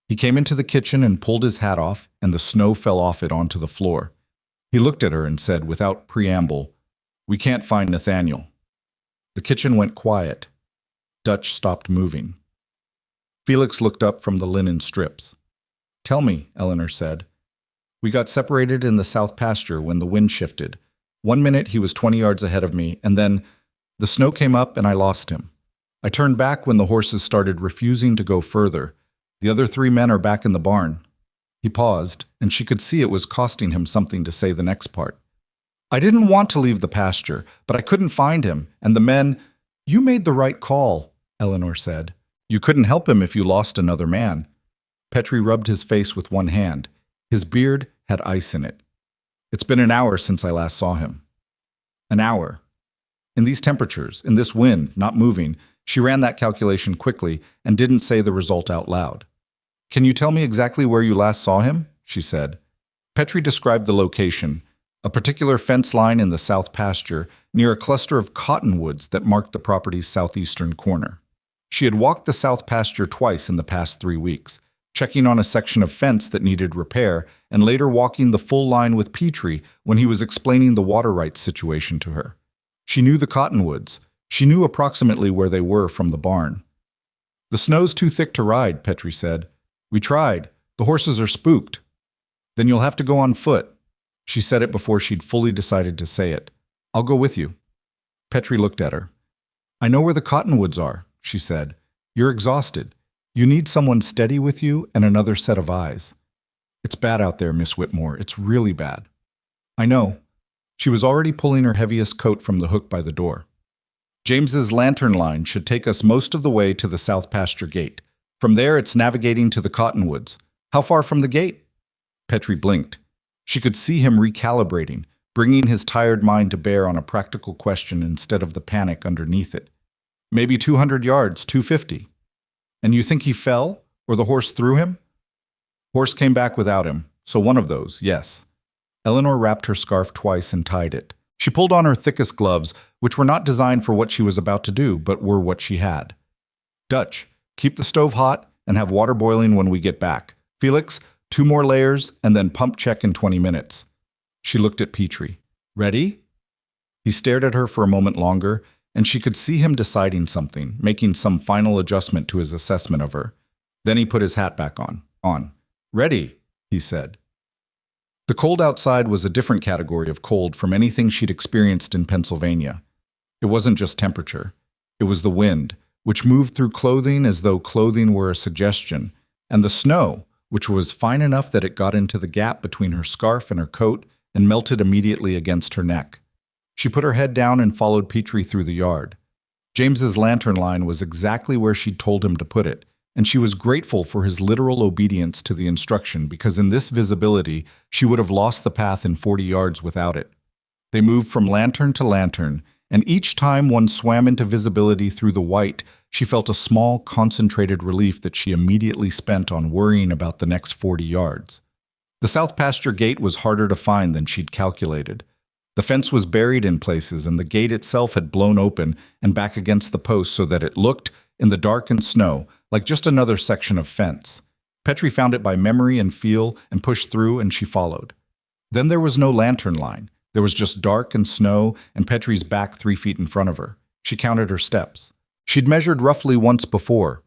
He came into the kitchen and pulled his hat off, and the snow fell off it onto the floor. He looked at her and said, without preamble, "We can't find Nathaniel." The kitchen went quiet. Dutch stopped moving. Felix looked up from the linen strips. "Tell me," Eleanor said. "We got separated in the south pasture when the wind shifted. 1 minute he was 20 yards ahead of me, and then the snow came up and I lost him. I turned back when the horses started refusing to go further. The other 3 men are back in the barn." He paused, and she could see it was costing him something to say the next part. "I didn't want to leave the pasture, but I couldn't find him, and the men—" "You made the right call," Eleanor said. "You couldn't help him if you lost another man." Petrie rubbed his face with one hand. His beard had ice in it. "It's been an hour since I last saw him." An hour. In these temperatures, in this wind, not moving, she ran that calculation quickly and didn't say the result out loud. "Can you tell me exactly where you last saw him?" she said. Petrie described the location, a particular fence line in the south pasture near a cluster of cottonwoods that marked the property's southeastern corner. She had walked the south pasture twice in the past 3 weeks, checking on a section of fence that needed repair, and later walking the full line with Petrie when he was explaining the water rights situation to her. She knew the cottonwoods. She knew approximately where they were from the barn. "The snow's too thick to ride," Petrie said. "We tried. The horses are spooked." "Then you'll have to go on foot." She said it before she'd fully decided to say it. "I'll go with you." Petrie looked at her. "I know where the cottonwoods are," she said. "You're exhausted. You need someone steady with you and another set of eyes." "It's bad out there, Miss Whitmore. It's really bad." "I know." She was already pulling her heaviest coat from the hook by the door. "James's lantern line should take us most of the way to the south pasture gate. From there, it's navigating to the cottonwoods. How far from the gate?" Petrie blinked. She could see him recalibrating, bringing his tired mind to bear on a practical question instead of the panic underneath it. "Maybe 200 yards, 250. "And you think he fell? Or the horse threw him?" "Horse came back without him, so one of those, yes." Eleanor wrapped her scarf twice and tied it. She pulled on her thickest gloves, which were not designed for what she was about to do, but were what she had. "Dutch, keep the stove hot and have water boiling when we get back. Felix, 2 more layers and then pump check in 20 minutes. She looked at Petrie. "Ready?" He stared at her for a moment longer, and she could see him deciding something, making some final adjustment to his assessment of her. Then he put his hat back on. "Ready," he said. The cold outside was a different category of cold from anything she'd experienced in Pennsylvania. It wasn't just temperature. It was the wind, which moved through clothing as though clothing were a suggestion, and the snow, which was fine enough that it got into the gap between her scarf and her coat and melted immediately against her neck. She put her head down and followed Petrie through the yard. James's lantern line was exactly where she'd told him to put it, and she was grateful for his literal obedience to the instruction because in this visibility, she would have lost the path in 40 yards without it. They moved from lantern to lantern, and each time one swam into visibility through the white, she felt a small, concentrated relief that she immediately spent on worrying about the next 40 yards. The south pasture gate was harder to find than she'd calculated. The fence was buried in places, and the gate itself had blown open and back against the post so that it looked, in the dark and snow, like just another section of fence. Petrie found it by memory and feel and pushed through, and she followed. Then there was no lantern line. There was just dark and snow, and Petrie's back 3 feet in front of her. She counted her steps. She'd measured roughly once before.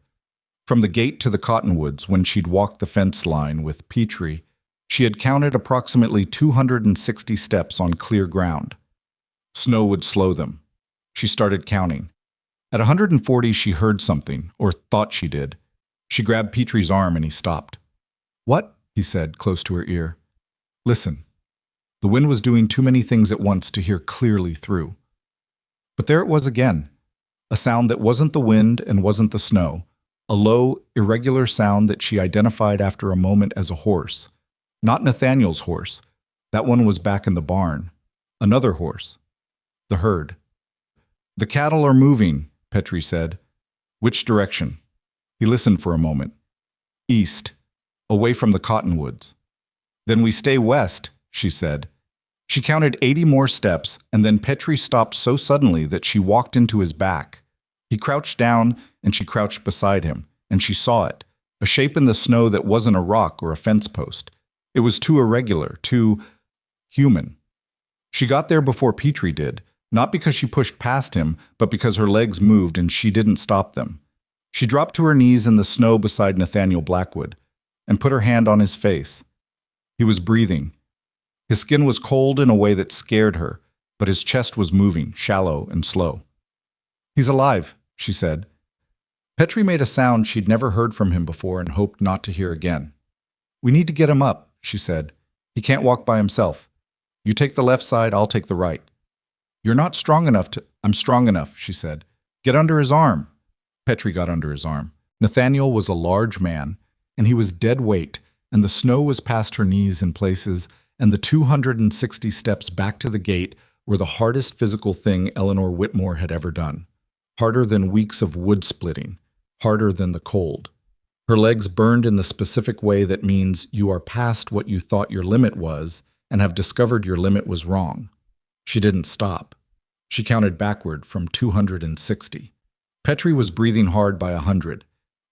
From the gate to the cottonwoods, when she'd walked the fence line with Petrie, she had counted approximately 260 steps on clear ground. Snow would slow them. She started counting. At 140, she heard something, or thought she did. She grabbed Petrie's arm and he stopped. "What?" he said, close to her ear. "Listen." The wind was doing too many things at once to hear clearly through. But there it was again, a sound that wasn't the wind and wasn't the snow, a low, irregular sound that she identified after a moment as a horse. Not Nathaniel's horse. That one was back in the barn. Another horse. The herd. "The cattle are moving," Petrie said. "Which direction?" He listened for a moment. "East, away from the cottonwoods." "Then we stay west," she said. She counted 80 more steps, and then Petrie stopped so suddenly that she walked into his back. He crouched down, and she crouched beside him, and she saw it, a shape in the snow that wasn't a rock or a fence post. It was too irregular, too human. She got there before Petrie did, not because she pushed past him, but because her legs moved and she didn't stop them. She dropped to her knees in the snow beside Nathaniel Blackwood and put her hand on his face. He was breathing. His skin was cold in a way that scared her, but his chest was moving, shallow and slow. "He's alive," she said. Petrie made a sound she'd never heard from him before and hoped not to hear again. "We need to get him up," she said. "He can't walk by himself. You take the left side, I'll take the right." "You're not strong enough to—" "I'm strong enough," she said. "Get under his arm." Petrie got under his arm. Nathaniel was a large man, and he was dead weight, and the snow was past her knees in places, and the 260 steps back to the gate were the hardest physical thing Eleanor Whitmore had ever done. Harder than weeks of wood splitting, harder than the cold. Her legs burned in the specific way that means you are past what you thought your limit was and have discovered your limit was wrong. She didn't stop. She counted backward from 260. Petrie was breathing hard by 100.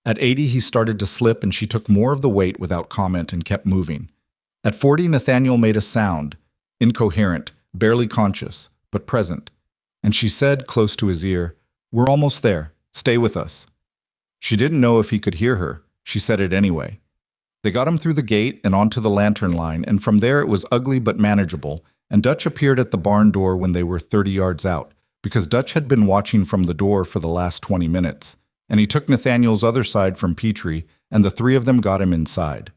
At 80, he started to slip and she took more of the weight without comment and kept moving. At 40, Nathaniel made a sound, incoherent, barely conscious, but present. And she said, close to his ear, "We're almost there. Stay with us." She didn't know if he could hear her. She said it anyway. They got him through the gate and onto the lantern line, and from there it was ugly but manageable, and Dutch appeared at the barn door when they were 30 yards out, because Dutch had been watching from the door for the last 20 minutes, and he took Nathaniel's other side from Petrie, and the three of them got him inside.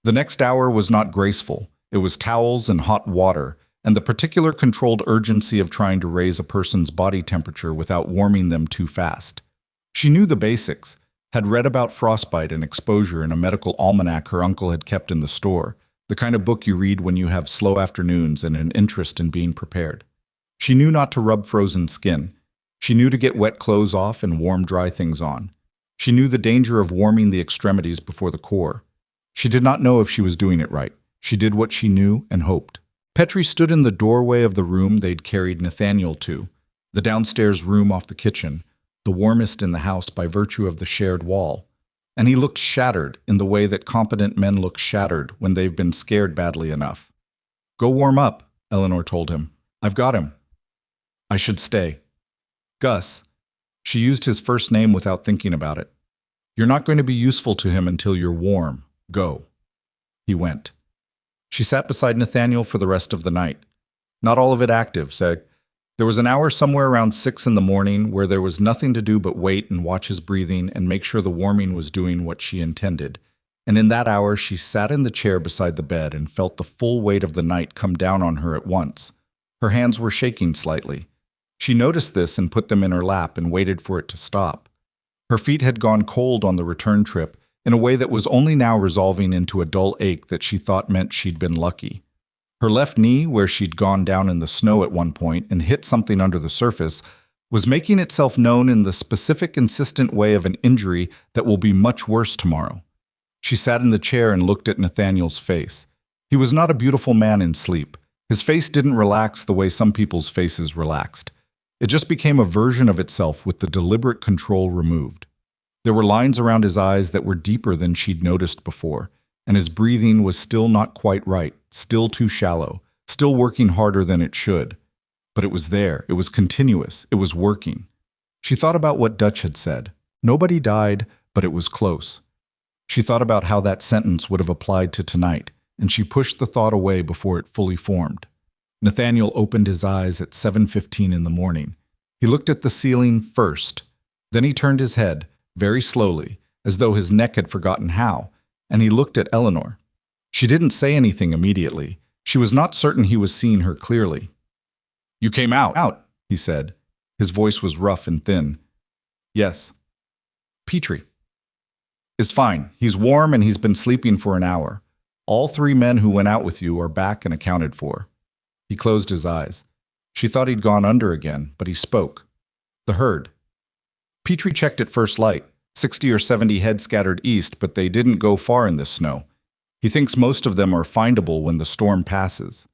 The next hour was not graceful. It was towels and hot water, and the particular controlled urgency of trying to raise a person's body temperature without warming them too fast. She knew the basics, had read about frostbite and exposure in a medical almanac her uncle had kept in the store, the kind of book you read when you have slow afternoons and an interest in being prepared. She knew not to rub frozen skin. She knew to get wet clothes off and warm, dry things on. She knew the danger of warming the extremities before the core. She did not know if she was doing it right. She did what she knew and hoped. Petrie stood in the doorway of the room they'd carried Nathaniel to, the downstairs room off the kitchen, the warmest in the house by virtue of the shared wall. And he looked shattered in the way that competent men look shattered when they've been scared badly enough. "Go warm up," Eleanor told him. "I've got him." "I should stay." "Gus." She used his first name without thinking about it. "You're not going to be useful to him until you're warm. Go." He went. She sat beside Nathaniel for the rest of the night. Not all of it active, said. There was an hour somewhere around 6 in the morning where there was nothing to do but wait and watch his breathing and make sure the warming was doing what she intended. And in that hour, she sat in the chair beside the bed and felt the full weight of the night come down on her at once. Her hands were shaking slightly. She noticed this and put them in her lap and waited for it to stop. Her feet had gone cold on the return trip in a way that was only now resolving into a dull ache that she thought meant she'd been lucky. Her left knee, where she'd gone down in the snow at one point and hit something under the surface, was making itself known in the specific, insistent way of an injury that will be much worse tomorrow. She sat in the chair and looked at Nathaniel's face. He was not a beautiful man in sleep. His face didn't relax the way some people's faces relaxed. It just became a version of itself with the deliberate control removed. There were lines around his eyes that were deeper than she'd noticed before, and his breathing was still not quite right, still too shallow, still working harder than it should. But it was there, it was continuous, it was working. She thought about what Dutch had said. Nobody died, but it was close. She thought about how that sentence would have applied to tonight, and she pushed the thought away before it fully formed. Nathaniel opened his eyes at 7:15 in the morning. He looked at the ceiling first. Then he turned his head, very slowly, as though his neck had forgotten how, and he looked at Eleanor. She didn't say anything immediately. She was not certain he was seeing her clearly. "You came out," he said. His voice was rough and thin. "Yes." "Petrie is fine. He's warm and he's been sleeping for an hour. All 3 men who went out with you are back and accounted for." He closed his eyes. She thought he'd gone under again, but he spoke. "The herd. Petrie checked at first light. 60 or 70 head scattered east, but they didn't go far in this snow. He thinks most of them are findable when the storm passes."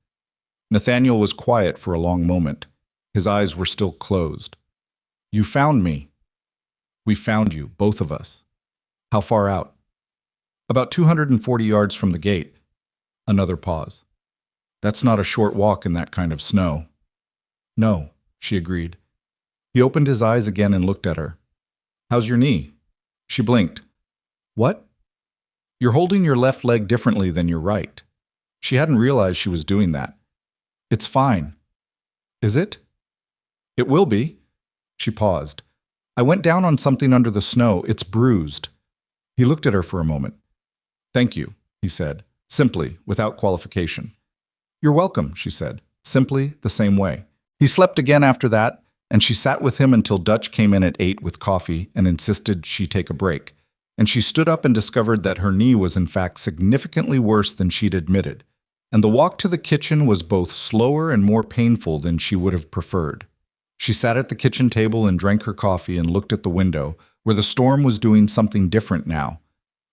Nathaniel was quiet for a long moment. His eyes were still closed. You found me. We found you, both of us. How far out? About 240 yards from the gate. Another pause. That's not a short walk in that kind of snow. No, she agreed. He opened his eyes again and looked at her. How's your knee? She blinked. What? You're holding your left leg differently than your right. She hadn't realized she was doing that. It's fine. Is it? It will be. She paused. I went down on something under the snow. It's bruised. He looked at her for a moment. Thank you, he said, simply, without qualification. You're welcome, she said, simply, the same way. He slept again after that, and she sat with him until Dutch came in at 8 with coffee and insisted she take a break. And she stood up and discovered that her knee was in fact significantly worse than she'd admitted, and the walk to the kitchen was both slower and more painful than she would have preferred. She sat at the kitchen table and drank her coffee and looked at the window, where the storm was doing something different now.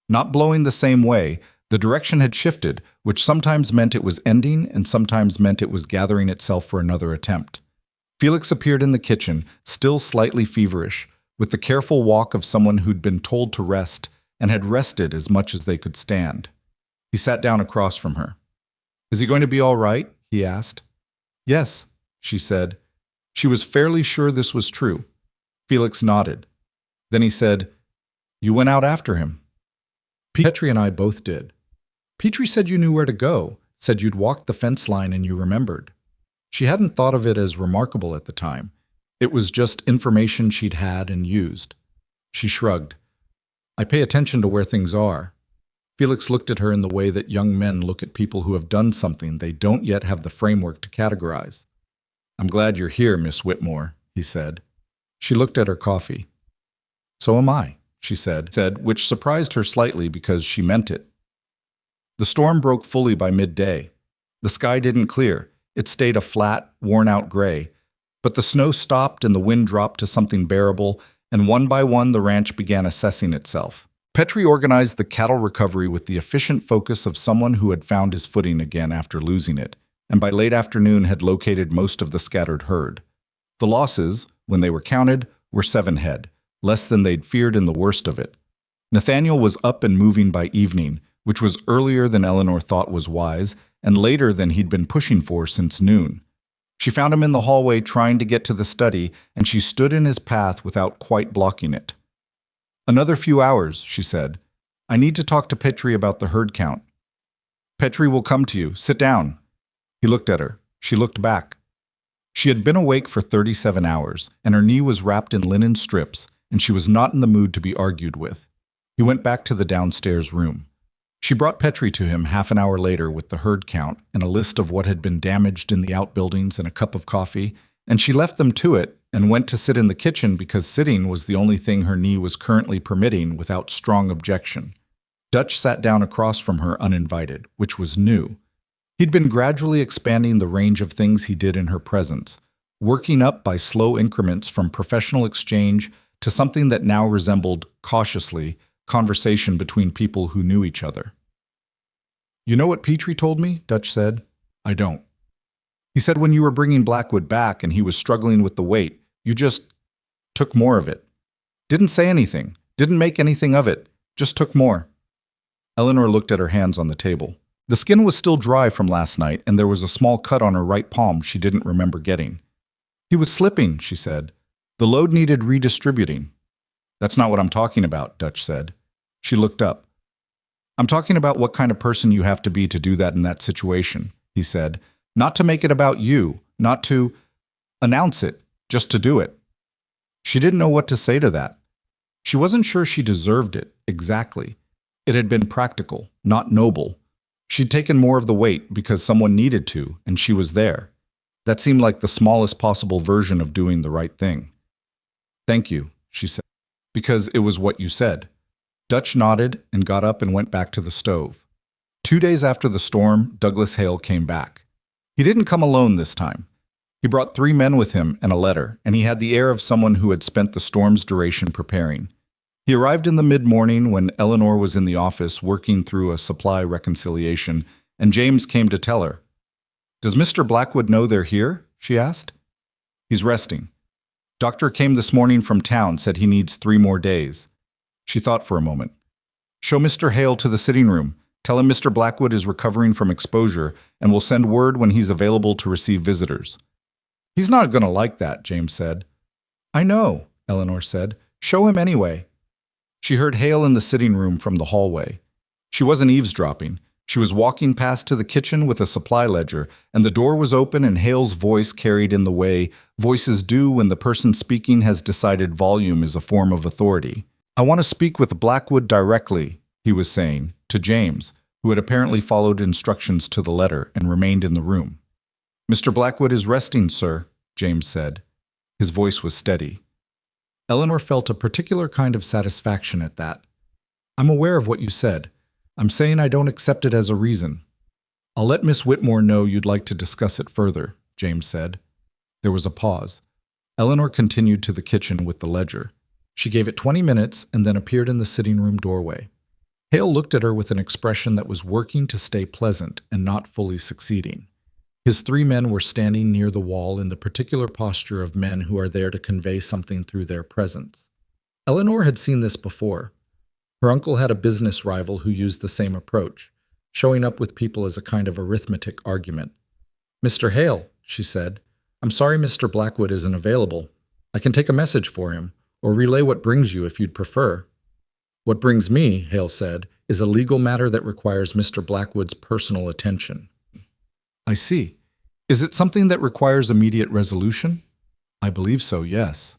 Not blowing the same way, the direction had shifted, which sometimes meant it was ending and sometimes meant it was gathering itself for another attempt. Felix appeared in the kitchen, still slightly feverish, with the careful walk of someone who'd been told to rest and had rested as much as they could stand. He sat down across from her. Is he going to be all right? He asked. Yes, she said. She was fairly sure this was true. Felix nodded. Then he said, You went out after him. Petrie and I both did. Petrie said you knew where to go, said you'd walked the fence line and you remembered. She hadn't thought of it as remarkable at the time. It was just information she'd had and used. She shrugged. I pay attention to where things are. Felix looked at her in the way that young men look at people who have done something they don't yet have the framework to categorize. I'm glad you're here, Miss Whitmore, he said. She looked at her coffee. So am I, she said, which surprised her slightly because she meant it. The storm broke fully by midday. The sky didn't clear. It stayed a flat, worn-out gray. But the snow stopped and the wind dropped to something bearable, and one by one the ranch began assessing itself. Petrie organized the cattle recovery with the efficient focus of someone who had found his footing again after losing it, and by late afternoon had located most of the scattered herd. The losses, when they were counted, were 7 head, less than they'd feared in the worst of it. Nathaniel was up and moving by evening, which was earlier than Eleanor thought was wise, and later than he'd been pushing for since noon. She found him in the hallway trying to get to the study, and she stood in his path without quite blocking it. Another few hours, she said. I need to talk to Petrie about the herd count. Petrie will come to you. Sit down. He looked at her. She looked back. She had been awake for 37 hours, and her knee was wrapped in linen strips, and she was not in the mood to be argued with. He went back to the downstairs room. She brought Petrie to him half an hour later with the herd count and a list of what had been damaged in the outbuildings and a cup of coffee, and she left them to it and went to sit in the kitchen because sitting was the only thing her knee was currently permitting without strong objection. Dutch sat down across from her uninvited, which was new. He'd been gradually expanding the range of things he did in her presence, working up by slow increments from professional exchange to something that now resembled, cautiously, conversation between people who knew each other. You know what Petrie told me? Dutch said. I don't. He said when you were bringing Blackwood back and he was struggling with the weight, you just took more of it. Didn't say anything, didn't make anything of it, just took more. Eleanor looked at her hands on the table. The skin was still dry from last night, and there was a small cut on her right palm she didn't remember getting. He was slipping, she said. The load needed redistributing. That's not what I'm talking about, Dutch said. She looked up. I'm talking about what kind of person you have to be to do that in that situation, he said. Not to make it about you, not to announce it, just to do it. She didn't know what to say to that. She wasn't sure she deserved it, exactly. It had been practical, not noble. She'd taken more of the weight because someone needed to, and she was there. That seemed like the smallest possible version of doing the right thing. Thank you, she said, because it was what you said. Dutch nodded and got up and went back to the stove. 2 days after the storm, Douglas Hale came back. He didn't come alone this time. He brought 3 men with him and a letter, and he had the air of someone who had spent the storm's duration preparing. He arrived in the mid-morning when Eleanor was in the office working through a supply reconciliation, and James came to tell her. Does Mr. Blackwood know they're here? She asked. He's resting. Doctor came this morning from town, said he needs 3 more days. She thought for a moment. Show Mr. Hale to the sitting room. Tell him Mr. Blackwood is recovering from exposure and will send word when he's available to receive visitors. He's not going to like that, James said. I know, Eleanor said. Show him anyway. She heard Hale in the sitting room from the hallway. She wasn't eavesdropping. She was walking past to the kitchen with a supply ledger, and the door was open and Hale's voice carried in the way voices do when the person speaking has decided volume is a form of authority. I want to speak with Blackwood directly, he was saying, to James, who had apparently followed instructions to the letter and remained in the room. Mr. Blackwood is resting, sir, James said. His voice was steady. Eleanor felt a particular kind of satisfaction at that. I'm aware of what you said. I'm saying I don't accept it as a reason. I'll let Miss Whitmore know you'd like to discuss it further, James said. There was a pause. Eleanor continued to the kitchen with the ledger. She gave it 20 minutes and then appeared in the sitting room doorway. Hale looked at her with an expression that was working to stay pleasant and not fully succeeding. His 3 men were standing near the wall in the particular posture of men who are there to convey something through their presence. Eleanor had seen this before. Her uncle had a business rival who used the same approach, showing up with people as a kind of arithmetic argument. Mr. Hale, she said, I'm sorry Mr. Blackwood isn't available. I can take a message for him, or relay what brings you if you'd prefer. What brings me, Hale said, is a legal matter that requires Mr. Blackwood's personal attention. I see. Is it something that requires immediate resolution? I believe so, yes.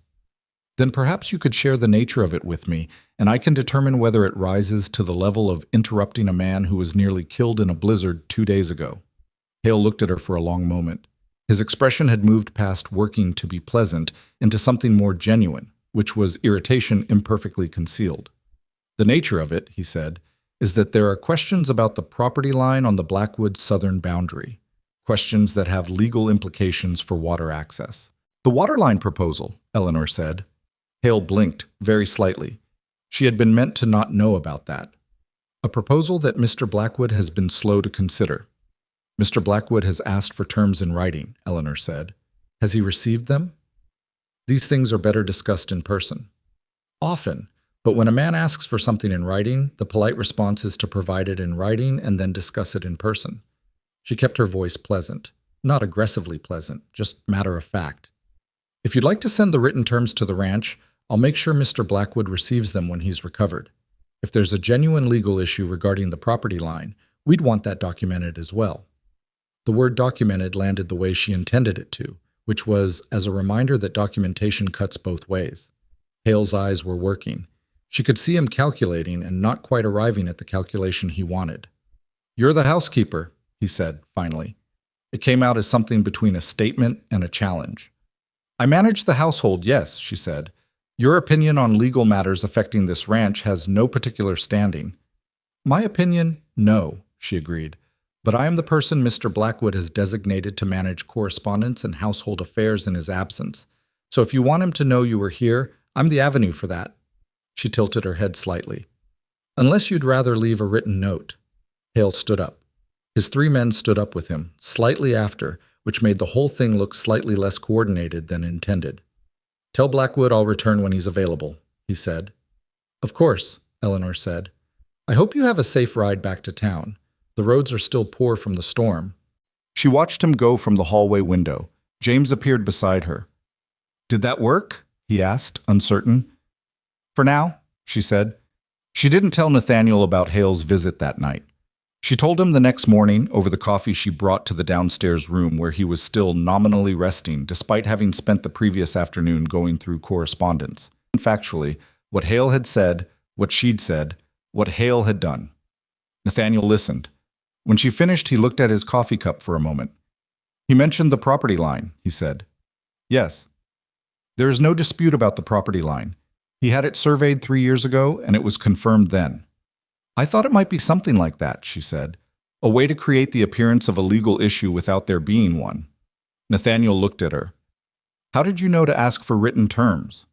Then perhaps you could share the nature of it with me, and I can determine whether it rises to the level of interrupting a man who was nearly killed in a blizzard 2 days ago. Hale looked at her for a long moment. His expression had moved past working to be pleasant into something more genuine, which was irritation imperfectly concealed. The nature of it, he said, is that there are questions about the property line on the Blackwood southern boundary, questions that have legal implications for water access. The waterline proposal, Eleanor said. Hale blinked, very slightly. She had been meant to not know about that. A proposal that Mr. Blackwood has been slow to consider. Mr. Blackwood has asked for terms in writing, Eleanor said. Has he received them? These things are better discussed in person. Often, but when a man asks for something in writing, the polite response is to provide it in writing and then discuss it in person. She kept her voice pleasant, not aggressively pleasant, just matter of fact. If you'd like to send the written terms to the ranch, I'll make sure Mr. Blackwood receives them when he's recovered. If there's a genuine legal issue regarding the property line, we'd want that documented as well. The word documented landed the way she intended it to, which was as a reminder that documentation cuts both ways. Hale's eyes were working. She could see him calculating and not quite arriving at the calculation he wanted. You're the housekeeper, he said, finally. It came out as something between a statement and a challenge. I manage the household, yes, she said. Your opinion on legal matters affecting this ranch has no particular standing. My opinion, no, she agreed. But I am the person Mr. Blackwood has designated to manage correspondence and household affairs in his absence. So if you want him to know you were here, I'm the avenue for that. She tilted her head slightly. Unless you'd rather leave a written note. Hale stood up. His 3 men stood up with him, slightly after, which made the whole thing look slightly less coordinated than intended. Tell Blackwood I'll return when he's available, he said. Of course, Eleanor said. I hope you have a safe ride back to town. The roads are still poor from the storm. She watched him go from the hallway window. James appeared beside her. Did that work? He asked, uncertain. For now, she said. She didn't tell Nathaniel about Hale's visit that night. She told him the next morning over the coffee she brought to the downstairs room where he was still nominally resting despite having spent the previous afternoon going through correspondence. Factually, what Hale had said, what she'd said, what Hale had done. Nathaniel listened. When she finished, he looked at his coffee cup for a moment. He mentioned the property line, he said. Yes. There is no dispute about the property line. He had it surveyed 3 years ago, and it was confirmed then. I thought it might be something like that, she said. A way to create the appearance of a legal issue without there being one. Nathaniel looked at her. How did you know to ask for written terms?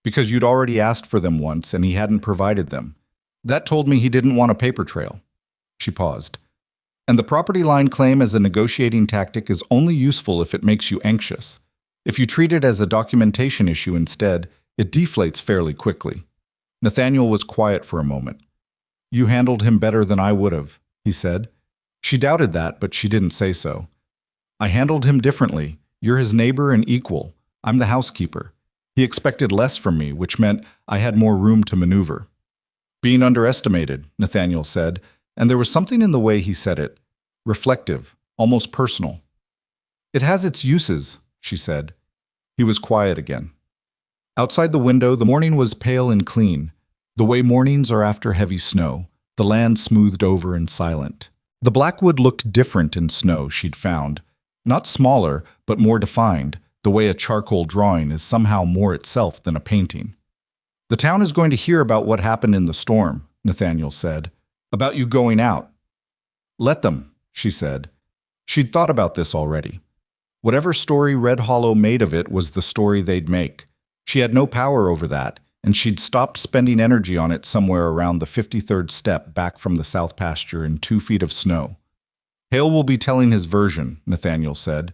Because you'd already asked for them once, and he hadn't provided them. That told me he didn't want a paper trail. She paused. And the property line claim as a negotiating tactic is only useful if it makes you anxious. If you treat it as a documentation issue instead, it deflates fairly quickly. Nathaniel was quiet for a moment. You handled him better than I would have, he said. She doubted that, but she didn't say so. I handled him differently. You're his neighbor and equal. I'm the housekeeper. He expected less from me, which meant I had more room to maneuver. Being underestimated, Nathaniel said, and there was something in the way he said it. Reflective, almost personal. It has its uses, she said. He was quiet again. Outside the window, the morning was pale and clean, the way mornings are after heavy snow, the land smoothed over and silent. The Blackwood looked different in snow, she'd found. Not smaller, but more defined, the way a charcoal drawing is somehow more itself than a painting. The town is going to hear about what happened in the storm, Nathaniel said. About you going out. Let them, she said. She'd thought about this already. Whatever story Red Hollow made of it was the story they'd make. She had no power over that, and she'd stopped spending energy on it somewhere around the 53rd step back from the south pasture in 2 feet of snow. Hale will be telling his version, Nathaniel said.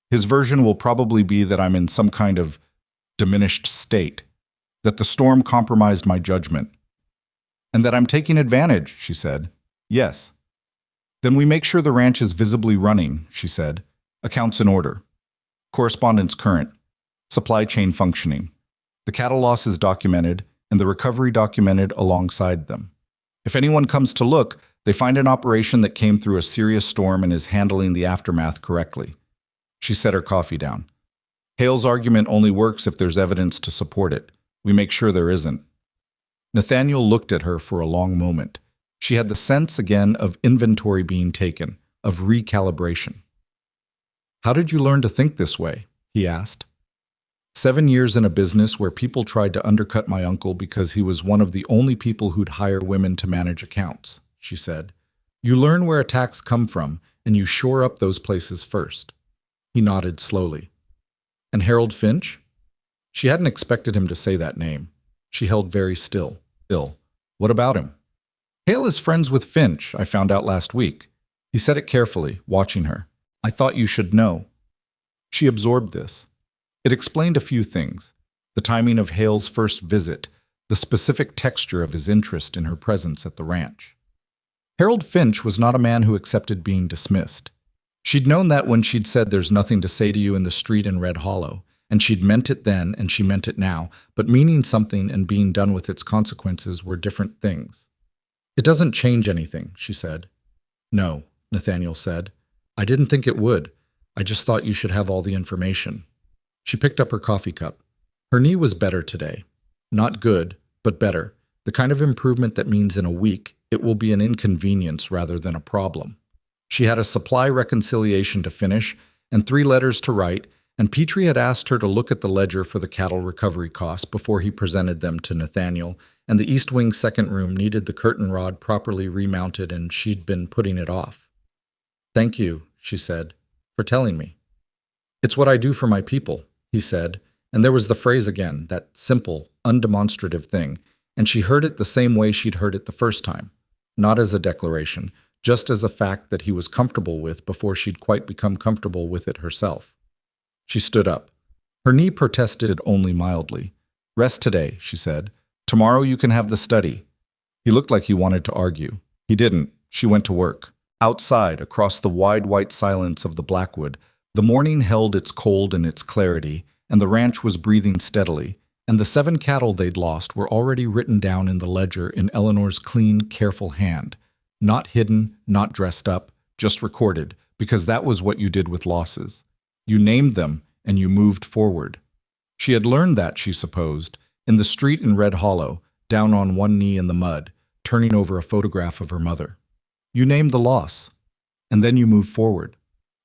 His version will probably be that I'm in some kind of diminished state, that the storm compromised my judgment. And that I'm taking advantage, she said. Yes. Then we make sure the ranch is visibly running, she said. Accounts in order. Correspondence current. Supply chain functioning. The cattle losses documented, and the recovery documented alongside them. If anyone comes to look, they find an operation that came through a serious storm and is handling the aftermath correctly. She set her coffee down. Hale's argument only works if there's evidence to support it. We make sure there isn't. Nathaniel looked at her for a long moment. She had the sense again of inventory being taken, of recalibration. How did you learn to think this way? He asked. 7 years in a business where people tried to undercut my uncle because he was one of the only people who'd hire women to manage accounts, she said. You learn where attacks come from, and you shore up those places first. He nodded slowly. And Harold Finch? She hadn't expected him to say that name. She held very still. Ill. What about him? Hale is friends with Finch, I found out last week. He said it carefully, watching her. I thought you should know. She absorbed this. It explained a few things. The timing of Hale's first visit, the specific texture of his interest in her presence at the ranch. Harold Finch was not a man who accepted being dismissed. She'd known that when she'd said there's nothing to say to you in the street in Red Hollow, and she'd meant it then and she meant it now, but meaning something and being done with its consequences were different things. It doesn't change anything, she said. No, Nathaniel said. I didn't think it would. I just thought you should have all the information. She picked up her coffee cup. Her knee was better today. Not good, but better. The kind of improvement that means in a week it will be an inconvenience rather than a problem. She had a supply reconciliation to finish and 3 letters to write, and Petrie had asked her to look at the ledger for the cattle recovery costs before he presented them to Nathaniel, and the East Wing second room needed the curtain rod properly remounted, and she'd been putting it off. Thank you, she said, for telling me. It's what I do for my people, he said, and there was the phrase again, that simple, undemonstrative thing, and she heard it the same way she'd heard it the first time, not as a declaration, just as a fact that he was comfortable with before she'd quite become comfortable with it herself. She stood up. Her knee protested only mildly. Rest today, she said. Tomorrow you can have the study. He looked like he wanted to argue. He didn't. She went to work. Outside, across the wide white silence of the Blackwood, the morning held its cold and its clarity, and the ranch was breathing steadily, and the 7 cattle they'd lost were already written down in the ledger in Eleanor's clean, careful hand. Not hidden, not dressed up, just recorded, because that was what you did with losses. You named them, and you moved forward. She had learned that, she supposed, in the street in Red Hollow, down on one knee in the mud, turning over a photograph of her mother. You named the loss, and then you moved forward.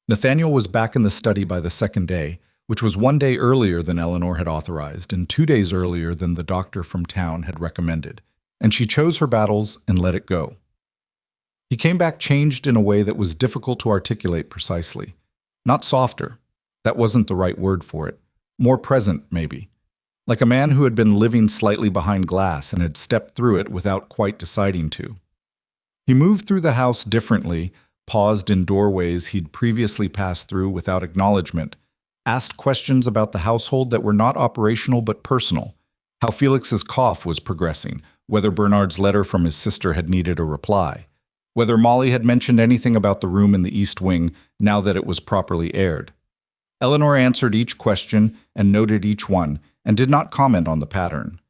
Nathaniel was back in the study by the second day, which was 1 day earlier than Eleanor had authorized and 2 days earlier than the doctor from town had recommended, and she chose her battles and let it go. He came back changed in a way that was difficult to articulate precisely. Not softer. That wasn't the right word for it. More present, maybe. Like a man who had been living slightly behind glass and had stepped through it without quite deciding to. He moved through the house differently, paused in doorways he'd previously passed through without acknowledgement, asked questions about the household that were not operational but personal, how Felix's cough was progressing, whether Bernard's letter from his sister had needed a reply, whether Molly had mentioned anything about the room in the East Wing now that it was properly aired. Eleanor answered each question and noted each one, and did not comment on the pattern.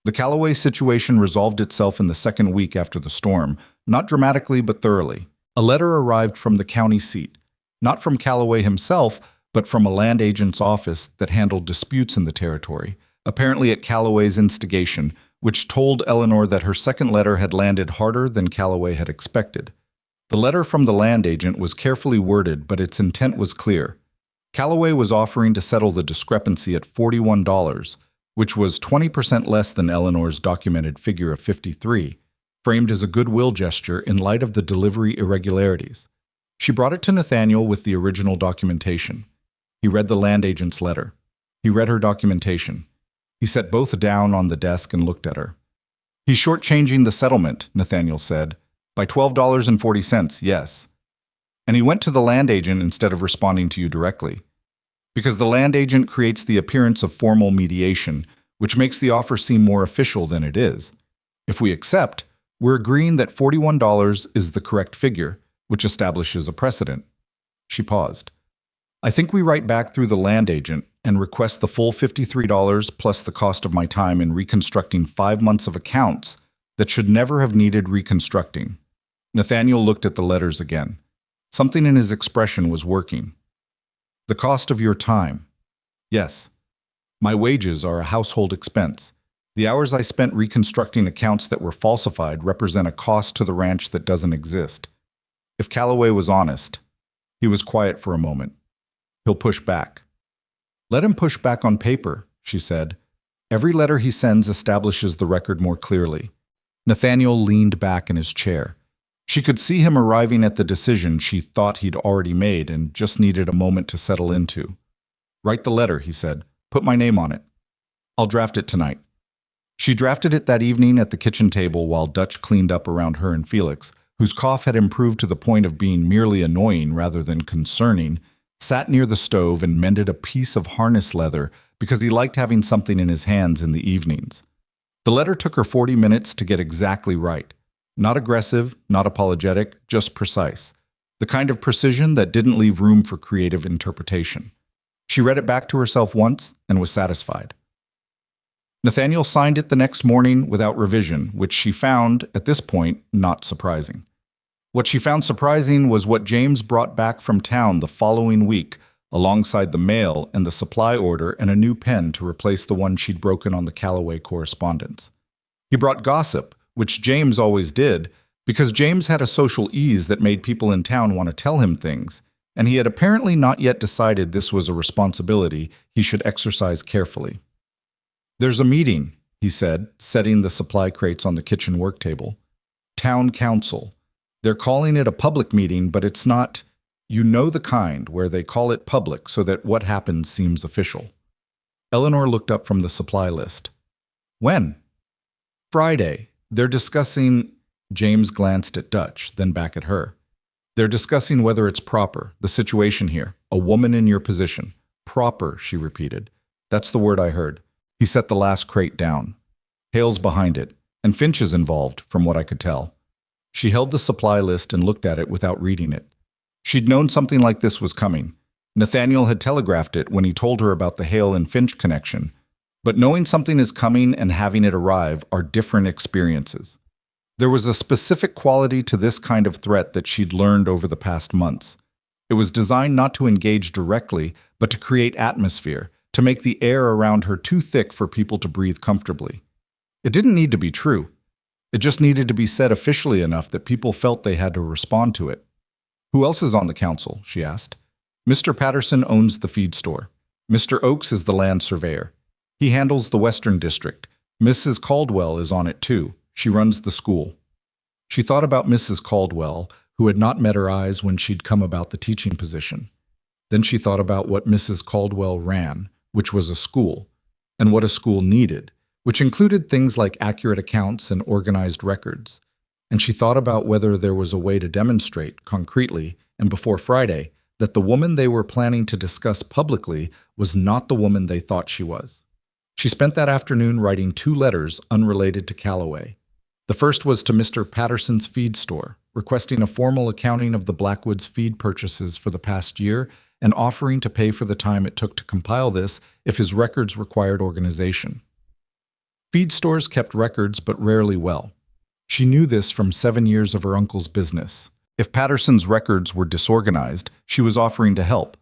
The Calloway situation resolved itself in the second week after the storm, not dramatically but thoroughly. A letter arrived from the county seat, not from Calloway himself, but from a land agent's office that handled disputes in the territory, apparently at Calloway's instigation, which told Eleanor that her second letter had landed harder than Calloway had expected. The letter from the land agent was carefully worded, but its intent was clear. Calloway was offering to settle the discrepancy at $41, which was 20% less than Eleanor's documented figure of $53, framed as a goodwill gesture in light of the delivery irregularities. She brought it to Nathaniel with the original documentation. He read the land agent's letter. He read her documentation. He set both down on the desk and looked at her. "He's shortchanging the settlement," Nathaniel said. "By $12.40, yes. And he went to the land agent instead of responding to you directly. Because the land agent creates the appearance of formal mediation, which makes the offer seem more official than it is. If we accept, we're agreeing that $41 is the correct figure, which establishes a precedent." She paused. "I think we write back through the land agent and request the full $53 plus the cost of my time in reconstructing 5 months of accounts that should never have needed reconstructing." Nathaniel looked at the letters again. Something in his expression was working. "The cost of your time. Yes. My wages are a household expense. The hours I spent reconstructing accounts that were falsified represent a cost to the ranch that doesn't exist. If Calloway was honest." He was quiet for a moment. "He'll push back." "Let him push back on paper," she said. "Every letter he sends establishes the record more clearly." Nathaniel leaned back in his chair. She could see him arriving at the decision she thought he'd already made and just needed a moment to settle into. "Write the letter," he said. "Put my name on it. I'll draft it tonight." She drafted it that evening at the kitchen table while Dutch cleaned up around her and Felix, whose cough had improved to the point of being merely annoying rather than concerning, sat near the stove and mended a piece of harness leather because he liked having something in his hands in the evenings. The letter took her 40 minutes to get exactly right. Not aggressive, not apologetic, just precise. The kind of precision that didn't leave room for creative interpretation. She read it back to herself once and was satisfied. Nathaniel signed it the next morning without revision, which she found, at this point, not surprising. What she found surprising was what James brought back from town the following week, alongside the mail and the supply order and a new pen to replace the one she'd broken on the Calloway correspondence. He brought gossip, which James always did, because James had a social ease that made people in town want to tell him things, and he had apparently not yet decided this was a responsibility he should exercise carefully. "There's a meeting," he said, setting the supply crates on the kitchen work table. "Town council. They're calling it a public meeting, but it's not, you know, the kind where they call it public so that what happens seems official." Eleanor looked up from the supply list. "When?" "Friday. They're discussing—" James glanced at Dutch, then back at her. "They're discussing whether it's proper, the situation here, a woman in your position. Proper," she repeated. "That's the word I heard." He set the last crate down. "Hale's behind it, and Finch is involved, from what I could tell." She held the supply list and looked at it without reading it. She'd known something like this was coming. Nathaniel had telegraphed it when he told her about the Hale and Finch connection. But knowing something is coming and having it arrive are different experiences. There was a specific quality to this kind of threat that she'd learned over the past months. It was designed not to engage directly, but to create atmosphere, to make the air around her too thick for people to breathe comfortably. It didn't need to be true. It just needed to be said officially enough that people felt they had to respond to it. "Who else is on the council?" she asked. "Mr. Patterson owns the feed store. Mr. Oakes is the land surveyor. He handles the Western District. Mrs. Caldwell is on it too. She runs the school." She thought about Mrs. Caldwell, who had not met her eyes when she'd come about the teaching position. Then she thought about what Mrs. Caldwell ran, which was a school, and what a school needed, which included things like accurate accounts and organized records. and she thought about whether there was a way to demonstrate, concretely, and before Friday, that the woman they were planning to discuss publicly was not the woman they thought she was. She spent that afternoon writing 2 letters unrelated to Calloway. The first was to Mr. Patterson's feed store, requesting a formal accounting of the Blackwoods' feed purchases for the past year and offering to pay for the time it took to compile this if his records required organization. Feed stores kept records, but rarely well. She knew this from 7 years of her uncle's business. If Patterson's records were disorganized, she was offering to help.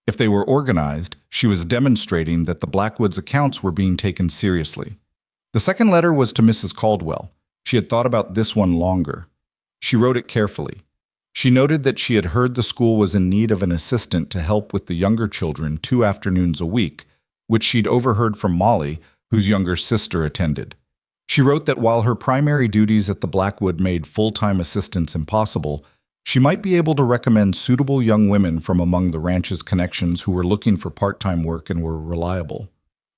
If they were organized, she was demonstrating that the Blackwoods' accounts were being taken seriously. The second letter was to Mrs. Caldwell. She had thought about this one longer. She wrote it carefully. She noted that she had heard the school was in need of an assistant to help with the younger children 2 afternoons a week, which she'd overheard from Molly, whose younger sister attended. She wrote that while her primary duties at the Blackwood made full-time assistance impossible, she might be able to recommend suitable young women from among the ranch's connections who were looking for part-time work and were reliable.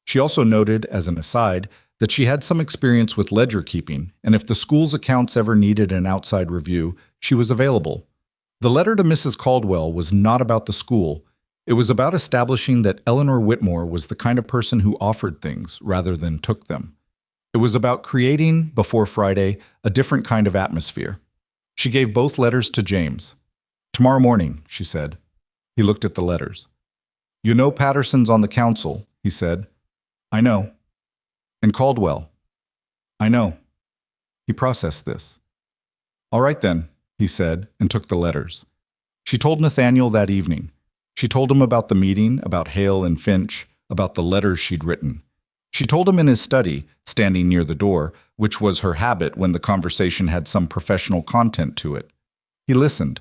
She also noted, as an aside, that she had some experience with ledger keeping, and if the school's accounts ever needed an outside review, she was available. The letter to Mrs. Caldwell was not about the school. It was about establishing that Eleanor Whitmore was the kind of person who offered things rather than took them. It was about creating, before Friday, a different kind of atmosphere. She gave both letters to James. "Tomorrow morning," she said. He looked at the letters. "You know Patterson's on the council," he said. "I know." "And Caldwell." "I know." He processed this. "All right then," he said, and took the letters. She told Nathaniel that evening. She told him about the meeting, about Hale and Finch, about the letters she'd written. She told him in his study, standing near the door, which was her habit when the conversation had some professional content to it. He listened.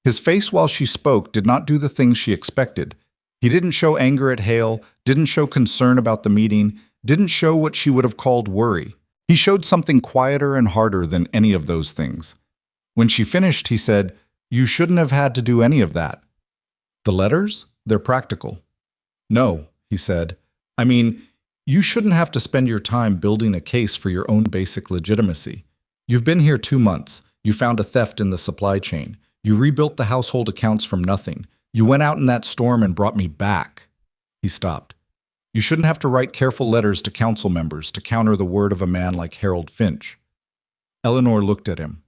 His face while she spoke did not do the things she expected. He didn't show anger at Hale, didn't show concern about the meeting, didn't show what she would have called worry. He showed something quieter and harder than any of those things. When she finished, he said, "You shouldn't have had to do any of that." "The letters? They're practical." "No," he said. "I mean, you shouldn't have to spend your time building a case for your own basic legitimacy. You've been here 2 months. You found a theft in the supply chain. You rebuilt the household accounts from nothing. You went out in that storm and brought me back." He stopped. "You shouldn't have to write careful letters to council members to counter the word of a man like Harold Finch." Eleanor looked at him.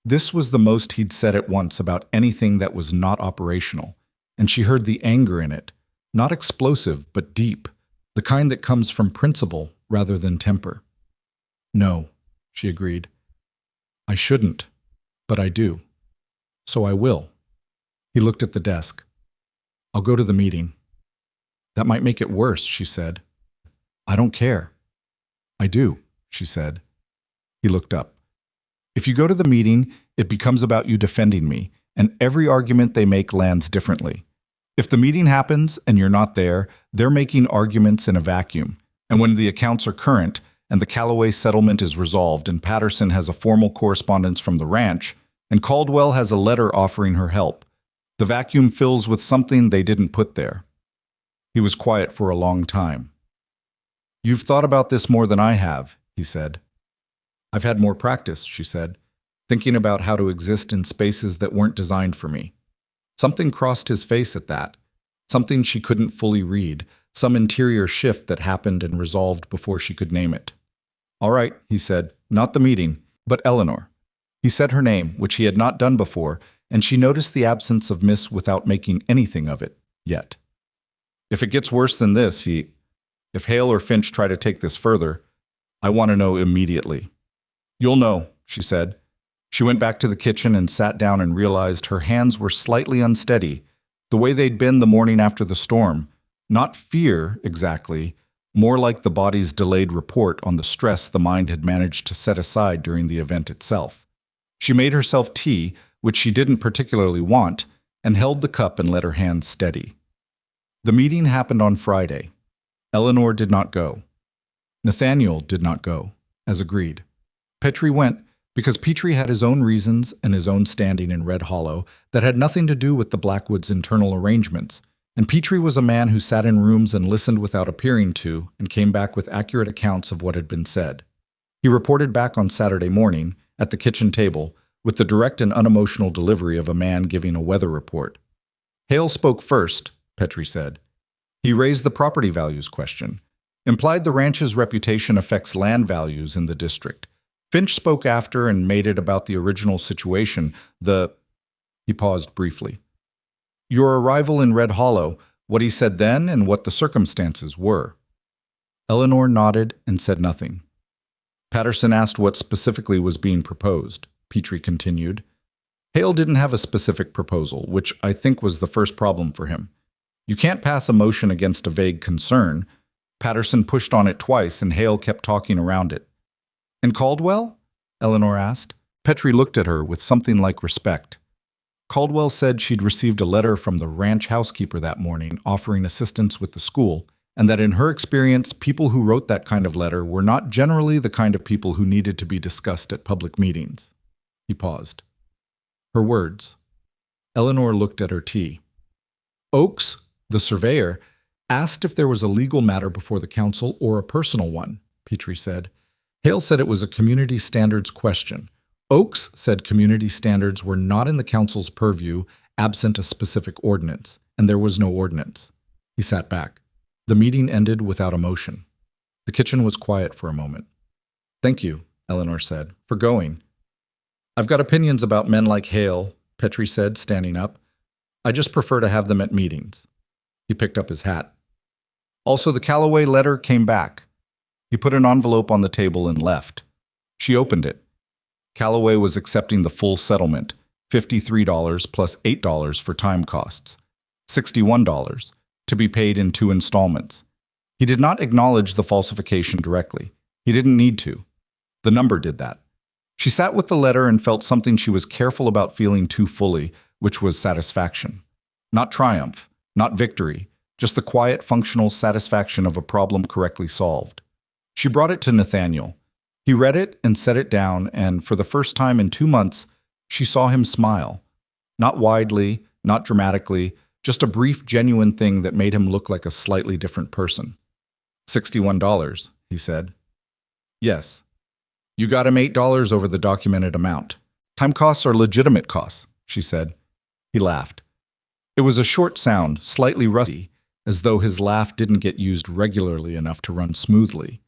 This was the most he'd said at once about anything that was not operational, and she heard the anger in it, not explosive but deep, the kind that comes from principle rather than temper. "No," she agreed. "I shouldn't, but I do. So I will." He looked at the desk. "I'll go to the meeting." "That might make it worse," she said. "I don't care." "I do," she said. He looked up. "If you go to the meeting, it becomes about you defending me, and every argument they make lands differently. If the meeting happens and you're not there, they're making arguments in a vacuum. And when the accounts are current and the Calloway settlement is resolved and Patterson has a formal correspondence from the ranch and Caldwell has a letter offering her help, the vacuum fills with something they didn't put there." He was quiet for a long time. "You've thought about this more than I have," he said. "I've had more practice," she said, "thinking about how to exist in spaces that weren't designed for me." Something crossed his face at that, something she couldn't fully read, some interior shift that happened and resolved before she could name it. "All right," he said, "not the meeting, but Eleanor." He said her name, which he had not done before, and she noticed the absence of Miss without making anything of it, yet. "If it gets worse than this, if Hale or Finch try to take this further, I want to know immediately." "You'll know," she said. She went back to the kitchen and sat down and realized her hands were slightly unsteady, the way they'd been the morning after the storm. Not fear, exactly, more like the body's delayed report on the stress the mind had managed to set aside during the event itself. She made herself tea, which she didn't particularly want, and held the cup and let her hands steady. The meeting happened on Friday. Eleanor did not go. Nathaniel did not go, as agreed. Petrie went because Petrie had his own reasons and his own standing in Red Hollow that had nothing to do with the Blackwoods' internal arrangements, and Petrie was a man who sat in rooms and listened without appearing to and came back with accurate accounts of what had been said. He reported back on Saturday morning, at the kitchen table, with the direct and unemotional delivery of a man giving a weather report. Hale spoke first, Petrie said. He raised the property values question, implied the ranch's reputation affects land values in the district. Finch spoke after and made it about the original situation, He paused briefly. Your arrival in Red Hollow, what he said then and what the circumstances were. Eleanor nodded and said nothing. Patterson asked what specifically was being proposed, Petrie continued. Hale didn't have a specific proposal, which I think was the first problem for him. You can't pass a motion against a vague concern. Patterson pushed on it twice and Hale kept talking around it. And Caldwell? Eleanor asked. Petrie looked at her with something like respect. Caldwell said she'd received a letter from the ranch housekeeper that morning offering assistance with the school, and that in her experience, people who wrote that kind of letter were not generally the kind of people who needed to be discussed at public meetings. He paused. Her words. Eleanor looked at her tea. Oakes, the surveyor, asked if there was a legal matter before the council or a personal one, Petrie said. Hale said it was a community standards question. Oakes said community standards were not in the council's purview absent a specific ordinance, and there was no ordinance. He sat back. The meeting ended without a motion. The kitchen was quiet for a moment. Thank you, Eleanor said, for going. I've got opinions about men like Hale, Petrie said, standing up. I just prefer to have them at meetings. He picked up his hat. Also, the Calloway letter came back. He put an envelope on the table and left. She opened it. Calloway was accepting the full settlement, $53 plus $8 for time costs, $61, to be paid in 2 installments. He did not acknowledge the falsification directly. He didn't need to. The number did that. She sat with the letter and felt something she was careful about feeling too fully, which was satisfaction. Not triumph, not victory, just the quiet, functional satisfaction of a problem correctly solved. She brought it to Nathaniel. He read it and set it down, and for the first time in 2 months, she saw him smile. Not widely, not dramatically, just a brief, genuine thing that made him look like a slightly different person. $61, he said. Yes. You got him $8 over the documented amount. Time costs are legitimate costs, she said. He laughed. It was a short sound, slightly rusty, as though his laugh didn't get used regularly enough to run smoothly.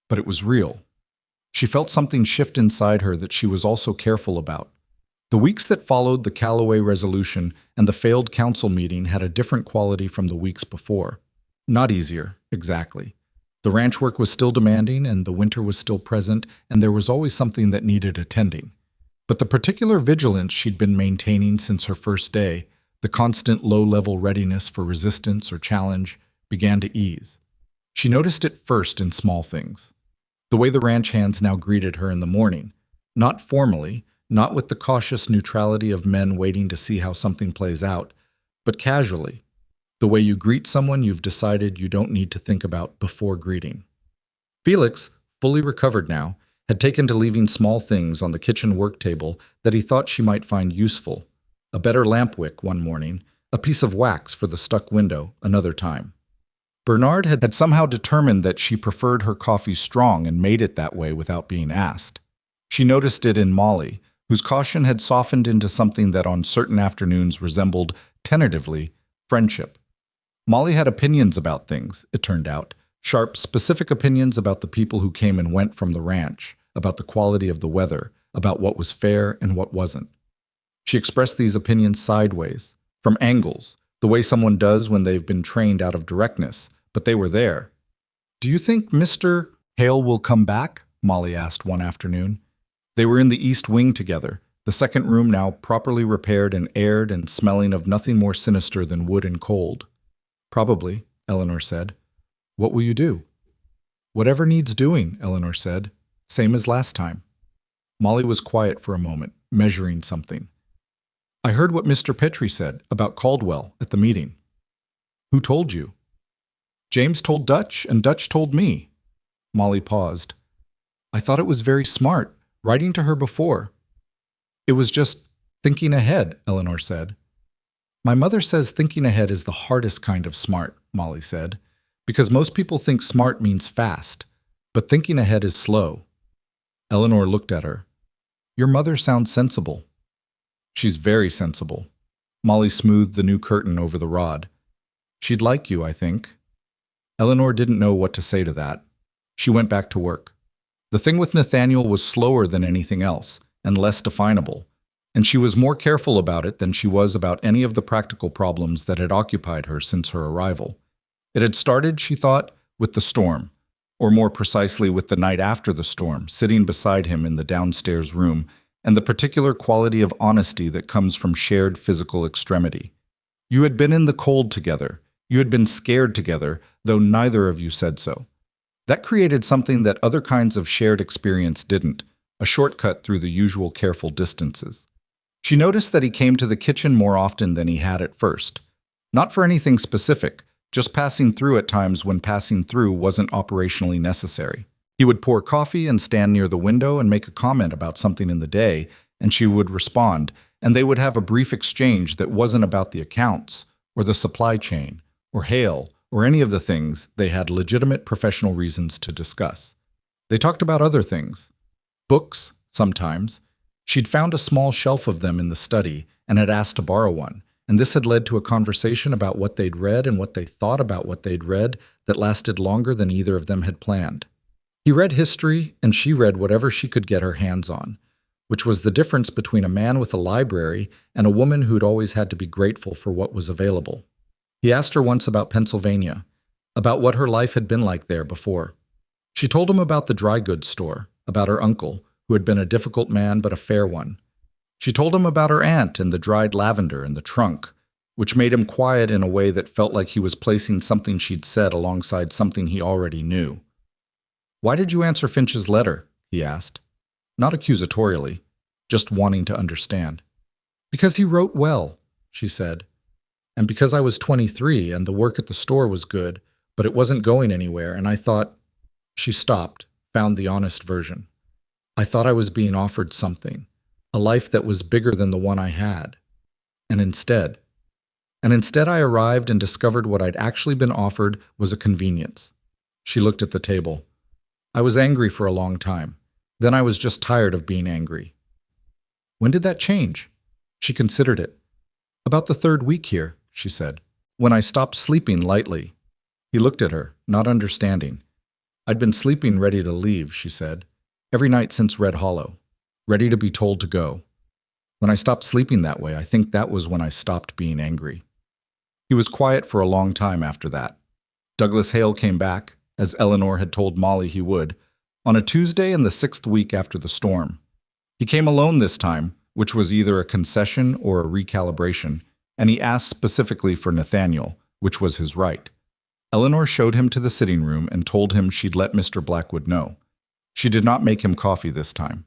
But it was real. She felt something shift inside her that she was also careful about. The weeks that followed the Calloway resolution and the failed council meeting had a different quality from the weeks before. Not easier, exactly. The ranch work was still demanding, and the winter was still present, and there was always something that needed attending. But the particular vigilance she'd been maintaining since her first day, the constant low-level readiness for resistance or challenge, began to ease. She noticed it first in small things. The way the ranch hands now greeted her in the morning, not formally, not with the cautious neutrality of men waiting to see how something plays out, but casually, the way you greet someone you've decided you don't need to think about before greeting. Felix, fully recovered now, had taken to leaving small things on the kitchen work table that he thought she might find useful. A better lamp wick one morning, a piece of wax for the stuck window another time. Bernard had somehow determined that she preferred her coffee strong and made it that way without being asked. She noticed it in Molly, whose caution had softened into something that on certain afternoons resembled, tentatively, friendship. Molly had opinions about things, it turned out, sharp, specific opinions about the people who came and went from the ranch, about the quality of the weather, about what was fair and what wasn't. She expressed these opinions sideways, from angles, the way someone does when they've been trained out of directness, but they were there. "Do you think Mr. Hale will come back?" Molly asked one afternoon. They were in the east wing together, the second room now properly repaired and aired and smelling of nothing more sinister than wood and cold. "Probably," Eleanor said. "What will you do?" "Whatever needs doing," Eleanor said. "Same as last time." Molly was quiet for a moment, measuring something. "I heard what Mr. Petrie said about Caldwell at the meeting." "Who told you?" "James told Dutch, and Dutch told me." Molly paused. "I thought it was very smart, writing to her before." "It was just thinking ahead," Eleanor said. "My mother says thinking ahead is the hardest kind of smart," Molly said, "because most people think smart means fast, but thinking ahead is slow." Eleanor looked at her. Your mother sounds sensible. She's very sensible. Molly smoothed the new curtain over the rod. She'd like you, I think. Eleanor didn't know what to say to that. She went back to work. The thing with Nathaniel was slower than anything else, and less definable, and she was more careful about it than she was about any of the practical problems that had occupied her since her arrival. It had started, she thought, with the storm, or more precisely with the night after the storm, sitting beside him in the downstairs room, and the particular quality of honesty that comes from shared physical extremity. You had been in the cold together. You had been scared together, though neither of you said so. That created something that other kinds of shared experience didn't, a shortcut through the usual careful distances. She noticed that he came to the kitchen more often than he had at first. Not for anything specific, just passing through at times when passing through wasn't operationally necessary. He would pour coffee and stand near the window and make a comment about something in the day, and she would respond, and they would have a brief exchange that wasn't about the accounts, or the supply chain, or hail, or any of the things they had legitimate professional reasons to discuss. They talked about other things. Books, sometimes. She'd found a small shelf of them in the study and had asked to borrow one, and this had led to a conversation about what they'd read and what they thought about what they'd read that lasted longer than either of them had planned. He read history, and she read whatever she could get her hands on, which was the difference between a man with a library and a woman who'd always had to be grateful for what was available. He asked her once about Pennsylvania, about what her life had been like there before. She told him about the dry goods store, about her uncle, who had been a difficult man but a fair one. She told him about her aunt and the dried lavender in the trunk, which made him quiet in a way that felt like he was placing something she'd said alongside something he already knew. "Why did you answer Finch's letter?" he asked. Not accusatorially, just wanting to understand. "Because he wrote well," she said. "And because I was 23 and the work at the store was good, but it wasn't going anywhere, and I thought—" She stopped, found the honest version. "I thought I was being offered something, a life that was bigger than the one I had. And instead I arrived and discovered what I'd actually been offered was a convenience." She looked at the table. "I was angry for a long time. Then I was just tired of being angry." "When did that change?" She considered it. "About the 3rd week here," she said, "when I stopped sleeping lightly." He looked at her, not understanding. "I'd been sleeping ready to leave," she said, "every night since Red Hollow, ready to be told to go. When I stopped sleeping that way, I think that was when I stopped being angry." He was quiet for a long time after that. Douglas Hale came back, as Eleanor had told Molly he would, on a Tuesday in the 6th week after the storm. He came alone this time, which was either a concession or a recalibration, and he asked specifically for Nathaniel, which was his right. Eleanor showed him to the sitting room and told him she'd let Mr. Blackwood know. She did not make him coffee this time.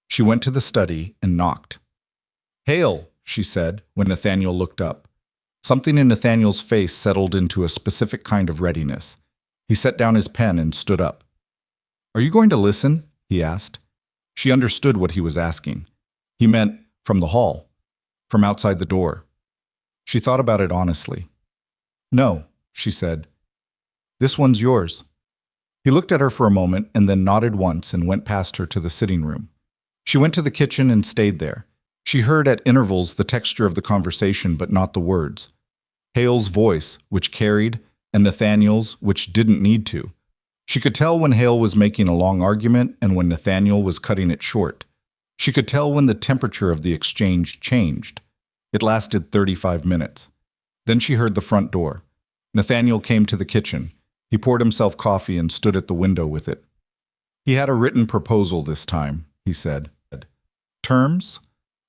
She went to the study and knocked. "Hale," she said, when Nathaniel looked up. Something in Nathaniel's face settled into a specific kind of readiness. He set down his pen and stood up. "Are you going to listen?" he asked. She understood what he was asking. He meant from the hall, from outside the door. She thought about it honestly. "No," she said. "This one's yours." He looked at her for a moment and then nodded once and went past her to the sitting room. She went to the kitchen and stayed there. She heard at intervals the texture of the conversation but not the words. Hale's voice, which carried, and Nathaniel's, which didn't need to. She could tell when Hale was making a long argument and when Nathaniel was cutting it short. She could tell when the temperature of the exchange changed. It lasted 35 minutes. Then she heard the front door. Nathaniel came to the kitchen. He poured himself coffee and stood at the window with it. He had a written proposal this time, he said. "Terms?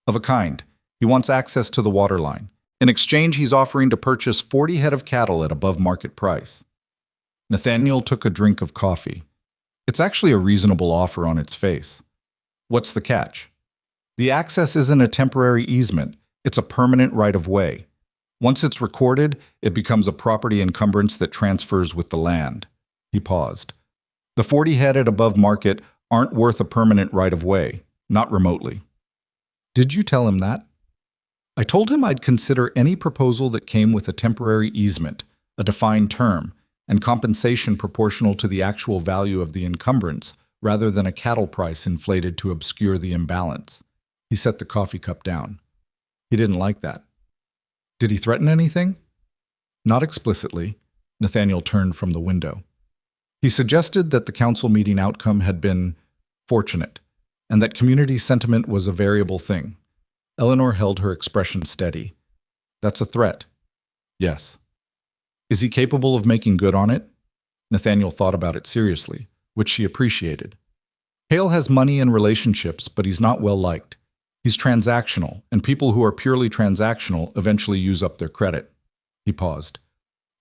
Of a kind. He wants access to the water line. In exchange, he's offering to purchase 40 head of cattle at above market price." Nathaniel took a drink of coffee. "It's actually a reasonable offer on its face. What's the catch? The access isn't a temporary easement. It's a permanent right-of-way. Once it's recorded, it becomes a property encumbrance that transfers with the land." He paused. "The 40 head at above market aren't worth a permanent right-of-way, not remotely." "Did you tell him that?" "I told him I'd consider any proposal that came with a temporary easement, a defined term, and compensation proportional to the actual value of the encumbrance, rather than a cattle price inflated to obscure the imbalance. He set the coffee cup down. He didn't like that. Did he threaten anything? Not explicitly. Nathaniel turned from the window. He suggested that the council meeting outcome had been fortunate, and that community sentiment was a variable thing. Eleanor held her expression steady. That's a threat. Yes. Is he capable of making good on it? Nathaniel thought about it seriously, which she appreciated. Hale has money and relationships, but he's not well liked. He's transactional, and people who are purely transactional eventually use up their credit. He paused.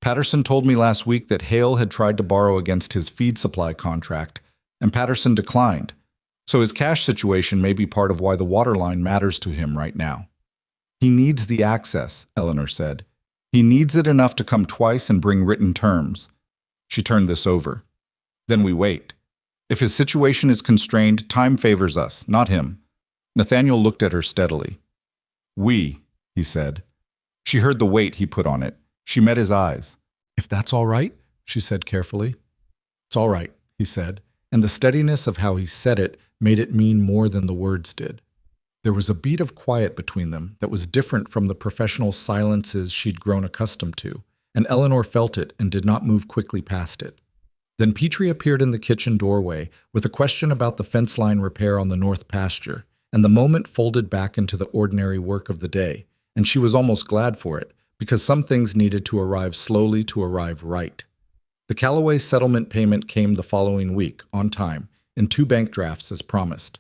Patterson told me last week that Hale had tried to borrow against his feed supply contract, and Patterson declined. So his cash situation may be part of why the water line matters to him right now. He needs the access, Eleanor said. He needs it enough to come twice and bring written terms. She turned this over. Then we wait. If his situation is constrained, time favors us, not him. Nathaniel looked at her steadily. We, he said. She heard the weight he put on it. She met his eyes. If that's all right, she said carefully. It's all right, he said, and the steadiness of how he said it made it mean more than the words did. There was a beat of quiet between them that was different from the professional silences she'd grown accustomed to, and Eleanor felt it and did not move quickly past it. Then Petrie appeared in the kitchen doorway with a question about the fence line repair on the north pasture, and the moment folded back into the ordinary work of the day, and she was almost glad for it, because some things needed to arrive slowly to arrive right. The Callaway settlement payment came the following week, on time, in 2 bank drafts as promised.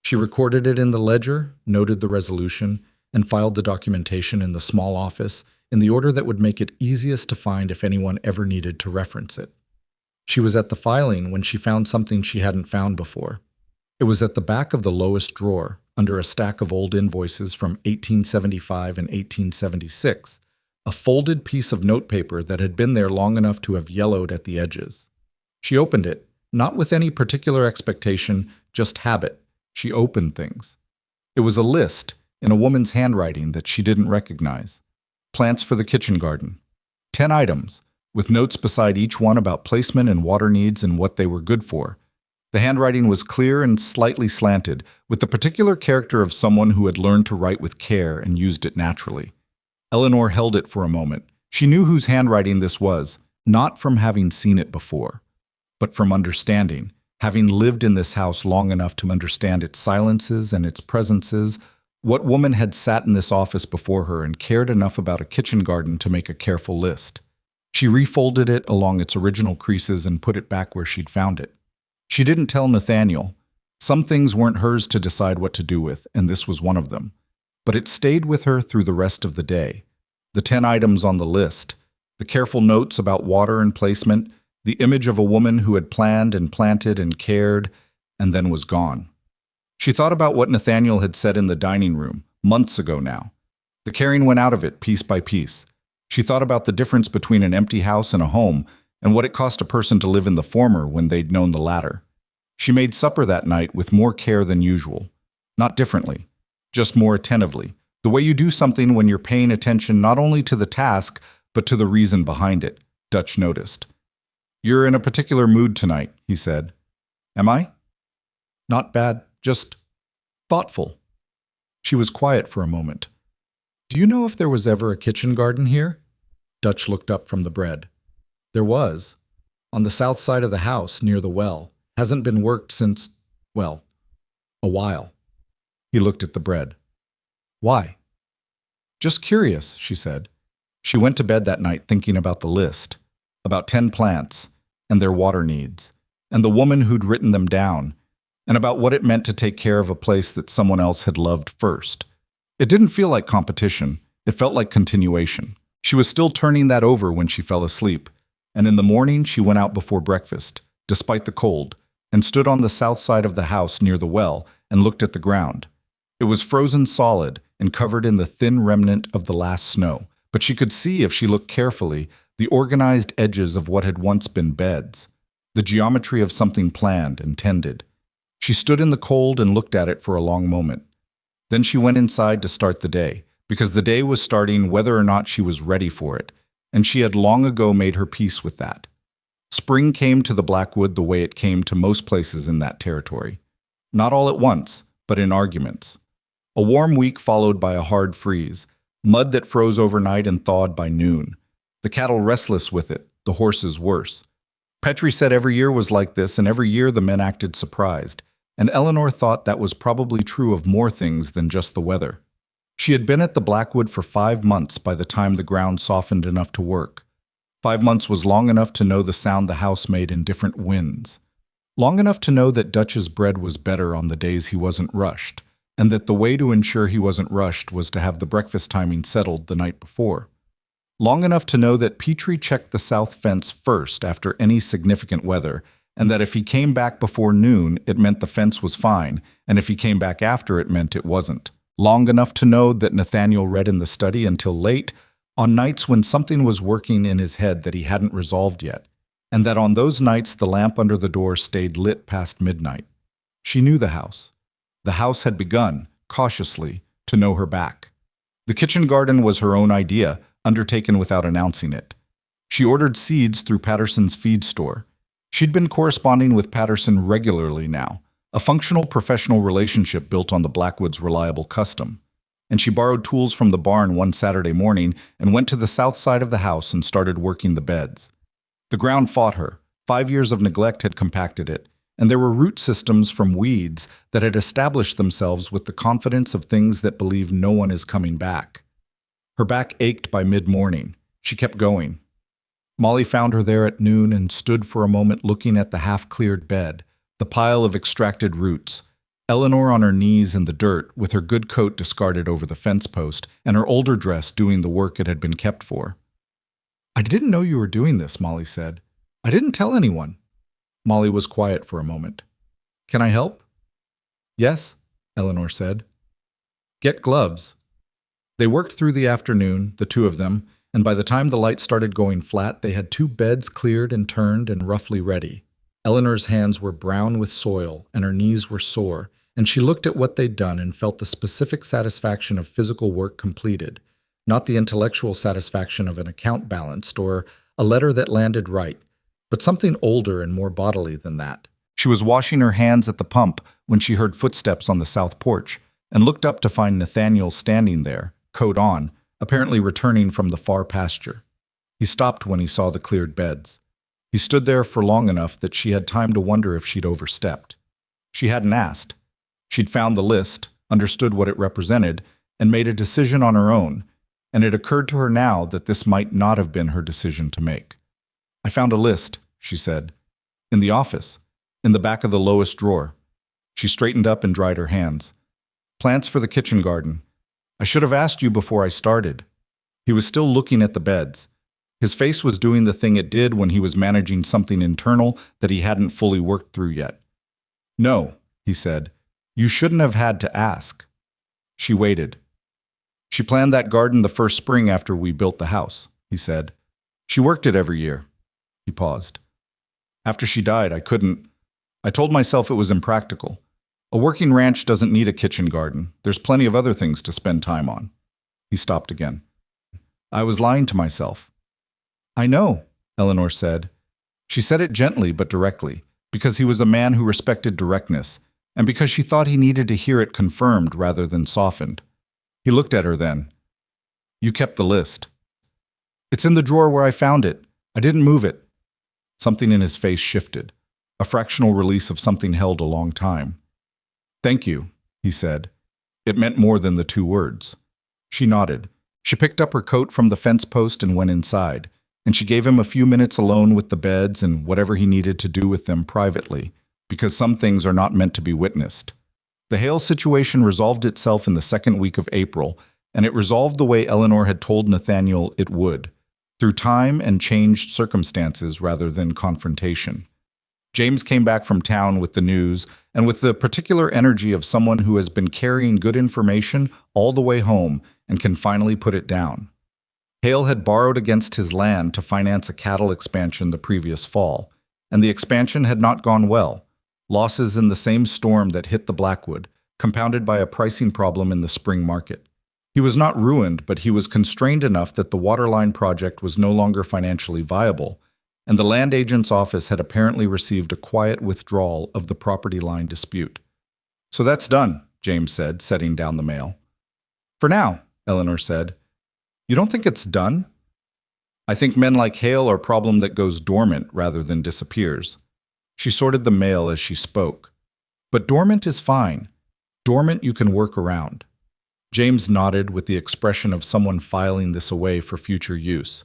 She recorded it in the ledger, noted the resolution, and filed the documentation in the small office in the order that would make it easiest to find if anyone ever needed to reference it. She was at the filing when she found something she hadn't found before. It was at the back of the lowest drawer, under a stack of old invoices from 1875 and 1876, a folded piece of notepaper that had been there long enough to have yellowed at the edges. She opened it, not with any particular expectation, just habit. She opened things. It was a list, in a woman's handwriting that she didn't recognize. Plants for the kitchen garden. 10 items, with notes beside each one about placement and water needs and what they were good for. The handwriting was clear and slightly slanted, with the particular character of someone who had learned to write with care and used it naturally. Eleanor held it for a moment. She knew whose handwriting this was, not from having seen it before, but from understanding, having lived in this house long enough to understand its silences and its presences. What woman had sat in this office before her and cared enough about a kitchen garden to make a careful list? She refolded it along its original creases and put it back where she'd found it. She didn't tell Nathaniel. Some things weren't hers to decide what to do with, and this was one of them. But it stayed with her through the rest of the day. The 10 items on the list, the careful notes about water and placement, the image of a woman who had planned and planted and cared, and then was gone. She thought about what Nathaniel had said in the dining room, months ago now. The caring went out of it piece by piece. She thought about the difference between an empty house and a home, and what it cost a person to live in the former when they'd known the latter. She made supper that night with more care than usual. Not differently, just more attentively, the way you do something when you're paying attention not only to the task, but to the reason behind it, Dutch noticed. You're in a particular mood tonight, he said. Am I? Not bad, just thoughtful. She was quiet for a moment. Do you know if there was ever a kitchen garden here? Dutch looked up from the bread. There was. On the south side of the house, near the well. Hasn't been worked since, well, a while. He looked at the bread. Why? Just curious, she said. She went to bed that night thinking about the list, about 10 plants, and their water needs, and the woman who'd written them down, and about what it meant to take care of a place that someone else had loved first. It didn't feel like competition. It felt like continuation. She was still turning that over when she fell asleep, and in the morning she went out before breakfast, despite the cold, and stood on the south side of the house near the well and looked at the ground. It was frozen solid and covered in the thin remnant of the last snow, but she could see, if she looked carefully, the organized edges of what had once been beds, the geometry of something planned and tended. She stood in the cold and looked at it for a long moment. Then she went inside to start the day, because the day was starting whether or not she was ready for it, and she had long ago made her peace with that. Spring came to the Blackwood the way it came to most places in that territory. Not all at once, but in arguments. A warm week followed by a hard freeze, mud that froze overnight and thawed by noon. The cattle restless with it, the horses worse. Petrie said every year was like this, and every year the men acted surprised, and Eleanor thought that was probably true of more things than just the weather. She had been at the Blackwood for 5 months by the time the ground softened enough to work. 5 months was long enough to know the sound the house made in different winds. Long enough to know that Dutch's bread was better on the days he wasn't rushed, and that the way to ensure he wasn't rushed was to have the breakfast timing settled the night before. Long enough to know that Petrie checked the south fence first after any significant weather, and that if he came back before noon, it meant the fence was fine, and if he came back after, it meant it wasn't. Long enough to know that Nathaniel read in the study until late, on nights when something was working in his head that he hadn't resolved yet, and that on those nights the lamp under the door stayed lit past midnight. She knew the house. The house had begun, cautiously, to know her back. The kitchen garden was her own idea, undertaken without announcing it. She ordered seeds through Patterson's feed store. She'd been corresponding with Patterson regularly now, a functional professional relationship built on the Blackwood's reliable custom. And she borrowed tools from the barn one Saturday morning and went to the south side of the house and started working the beds. The ground fought her. 5 years of neglect had compacted it, and there were root systems from weeds that had established themselves with the confidence of things that believe no one is coming back. Her back ached by mid-morning. She kept going. Molly found her there at noon and stood for a moment looking at the half-cleared bed, the pile of extracted roots, Eleanor on her knees in the dirt with her good coat discarded over the fence post and her older dress doing the work it had been kept for. "I didn't know you were doing this," Molly said. "I didn't tell anyone." Molly was quiet for a moment. "Can I help?" "Yes," Eleanor said. "Get gloves." They worked through the afternoon, the two of them, and by the time the light started going flat, they had 2 beds cleared and turned and roughly ready. Eleanor's hands were brown with soil, and her knees were sore, and she looked at what they'd done and felt the specific satisfaction of physical work completed, not the intellectual satisfaction of an account balanced or a letter that landed right, but something older and more bodily than that. She was washing her hands at the pump when she heard footsteps on the south porch and looked up to find Nathaniel standing there, coat on, apparently returning from the far pasture. He stopped when he saw the cleared beds. He stood there for long enough that she had time to wonder if she'd overstepped. She hadn't asked. She'd found the list, understood what it represented, and made a decision on her own, and it occurred to her now that this might not have been her decision to make. "I found a list," she said. "In the office, in the back of the lowest drawer." She straightened up and dried her hands. "Plants for the kitchen garden. I should have asked you before I started." He was still looking at the beds. His face was doing the thing it did when he was managing something internal that he hadn't fully worked through yet. "No," he said. "You shouldn't have had to ask." She waited. "She planned that garden the first spring after we built the house," he said. "She worked it every year." He paused. "After she died, I couldn't. I told myself it was impractical. A working ranch doesn't need a kitchen garden. There's plenty of other things to spend time on." He stopped again. "I was lying to myself." "I know," Eleanor said. She said it gently but directly, because he was a man who respected directness, and because she thought he needed to hear it confirmed rather than softened. He looked at her then. "You kept the list." "It's in the drawer where I found it. I didn't move it." Something in his face shifted, a fractional release of something held a long time. "Thank you," he said. It meant more than the 2 words. She nodded. She picked up her coat from the fence post and went inside, and she gave him a few minutes alone with the beds and whatever he needed to do with them privately, because some things are not meant to be witnessed. The Hale situation resolved itself in the 2nd week of April, and it resolved the way Eleanor had told Nathaniel it would, through time and changed circumstances rather than confrontation. James came back from town with the news, and with the particular energy of someone who has been carrying good information all the way home and can finally put it down. Hale had borrowed against his land to finance a cattle expansion the previous fall, and the expansion had not gone well. Losses in the same storm that hit the Blackwood, compounded by a pricing problem in the spring market. He was not ruined, but he was constrained enough that the waterline project was no longer financially viable, and the land agent's office had apparently received a quiet withdrawal of the property line dispute. "So that's done," James said, setting down the mail. For now, Eleanor said. You don't think it's done? I think men like Hale are a problem that goes dormant rather than disappears. She sorted the mail as she spoke. But dormant is fine. Dormant you can work around. James nodded with the expression of someone filing this away for future use.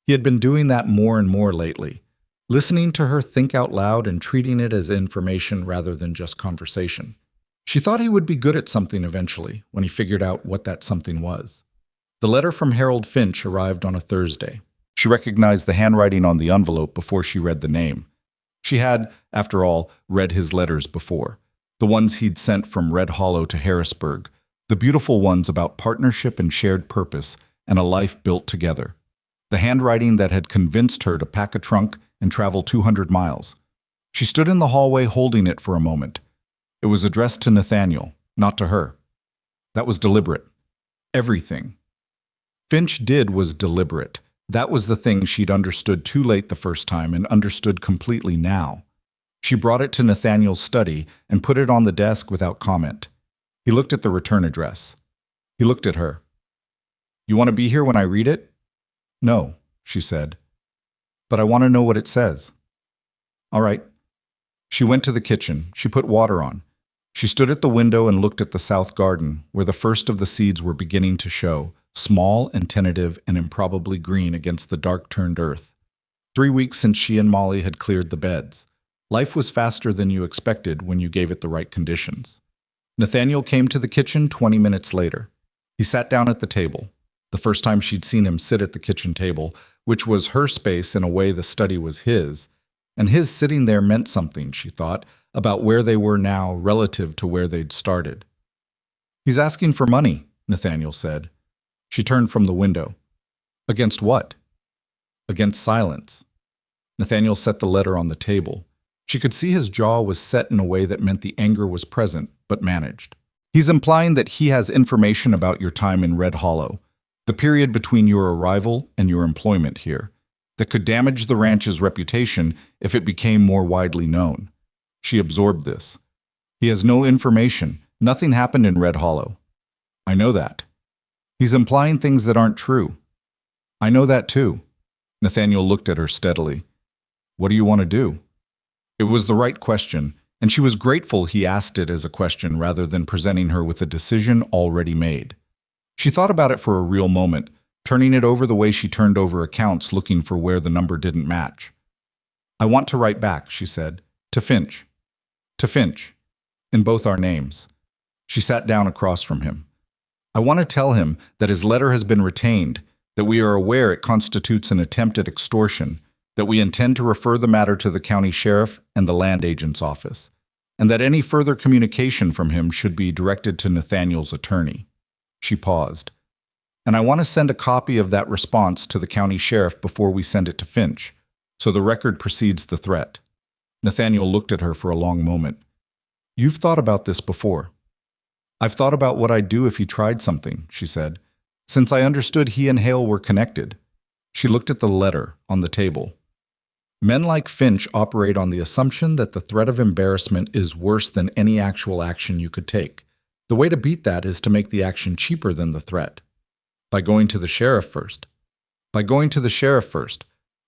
He had been doing that more and more lately, listening to her think out loud and treating it as information rather than just conversation. She thought he would be good at something eventually, when he figured out what that something was. The letter from Harold Finch arrived on a Thursday. She recognized the handwriting on the envelope before she read the name. She had, after all, read his letters before, the ones he'd sent from Red Hollow to Harrisburg, the beautiful ones about partnership and shared purpose and a life built together. The handwriting that had convinced her to pack a trunk and travel 200 miles. She stood in the hallway holding it for a moment. It was addressed to Nathaniel, not to her. That was deliberate. Everything Finch did was deliberate. That was the thing she'd understood too late the first time and understood completely now. She brought it to Nathaniel's study and put it on the desk without comment. He looked at the return address. He looked at her. You want to be here when I read it? No, she said. But I want to know what it says. All right. She went to the kitchen. She put water on. She stood at the window and looked at the south garden, where the first of the seeds were beginning to show, small and tentative and improbably green against the dark-turned earth. 3 weeks since she and Molly had cleared the beds. Life was faster than you expected when you gave it the right conditions. Nathaniel came to the kitchen 20 minutes later. He sat down at the table, the first time she'd seen him sit at the kitchen table, which was her space in a way the study was his, and his sitting there meant something, she thought, about where they were now relative to where they'd started. He's asking for money, Nathaniel said. She turned from the window. Against what? Against silence. Nathaniel set the letter on the table. She could see his jaw was set in a way that meant the anger was present, but managed. He's implying that he has information about your time in Red Hollow, the period between your arrival and your employment here, that could damage the ranch's reputation if it became more widely known. She absorbed this. He has no information. Nothing happened in Red Hollow. I know that. He's implying things that aren't true. I know that too. Nathaniel looked at her steadily. What do you want to do? It was the right question, and she was grateful he asked it as a question rather than presenting her with a decision already made. She thought about it for a real moment, turning it over the way she turned over accounts looking for where the number didn't match. I want to write back, she said, to Finch. To Finch. In both our names. She sat down across from him. I want to tell him that his letter has been retained, that we are aware it constitutes an attempt at extortion, that we intend to refer the matter to the county sheriff and the land agent's office, and that any further communication from him should be directed to Nathaniel's attorney. She paused. And I want to send a copy of that response to the county sheriff before we send it to Finch, so the record precedes the threat. Nathaniel looked at her for a long moment. You've thought about this before. I've thought about what I'd do if he tried something, she said, since I understood he and Hale were connected. She looked at the letter on the table. Men like Finch operate on the assumption that the threat of embarrassment is worse than any actual action you could take. The way to beat that is to make the action cheaper than the threat. By going to the sheriff first.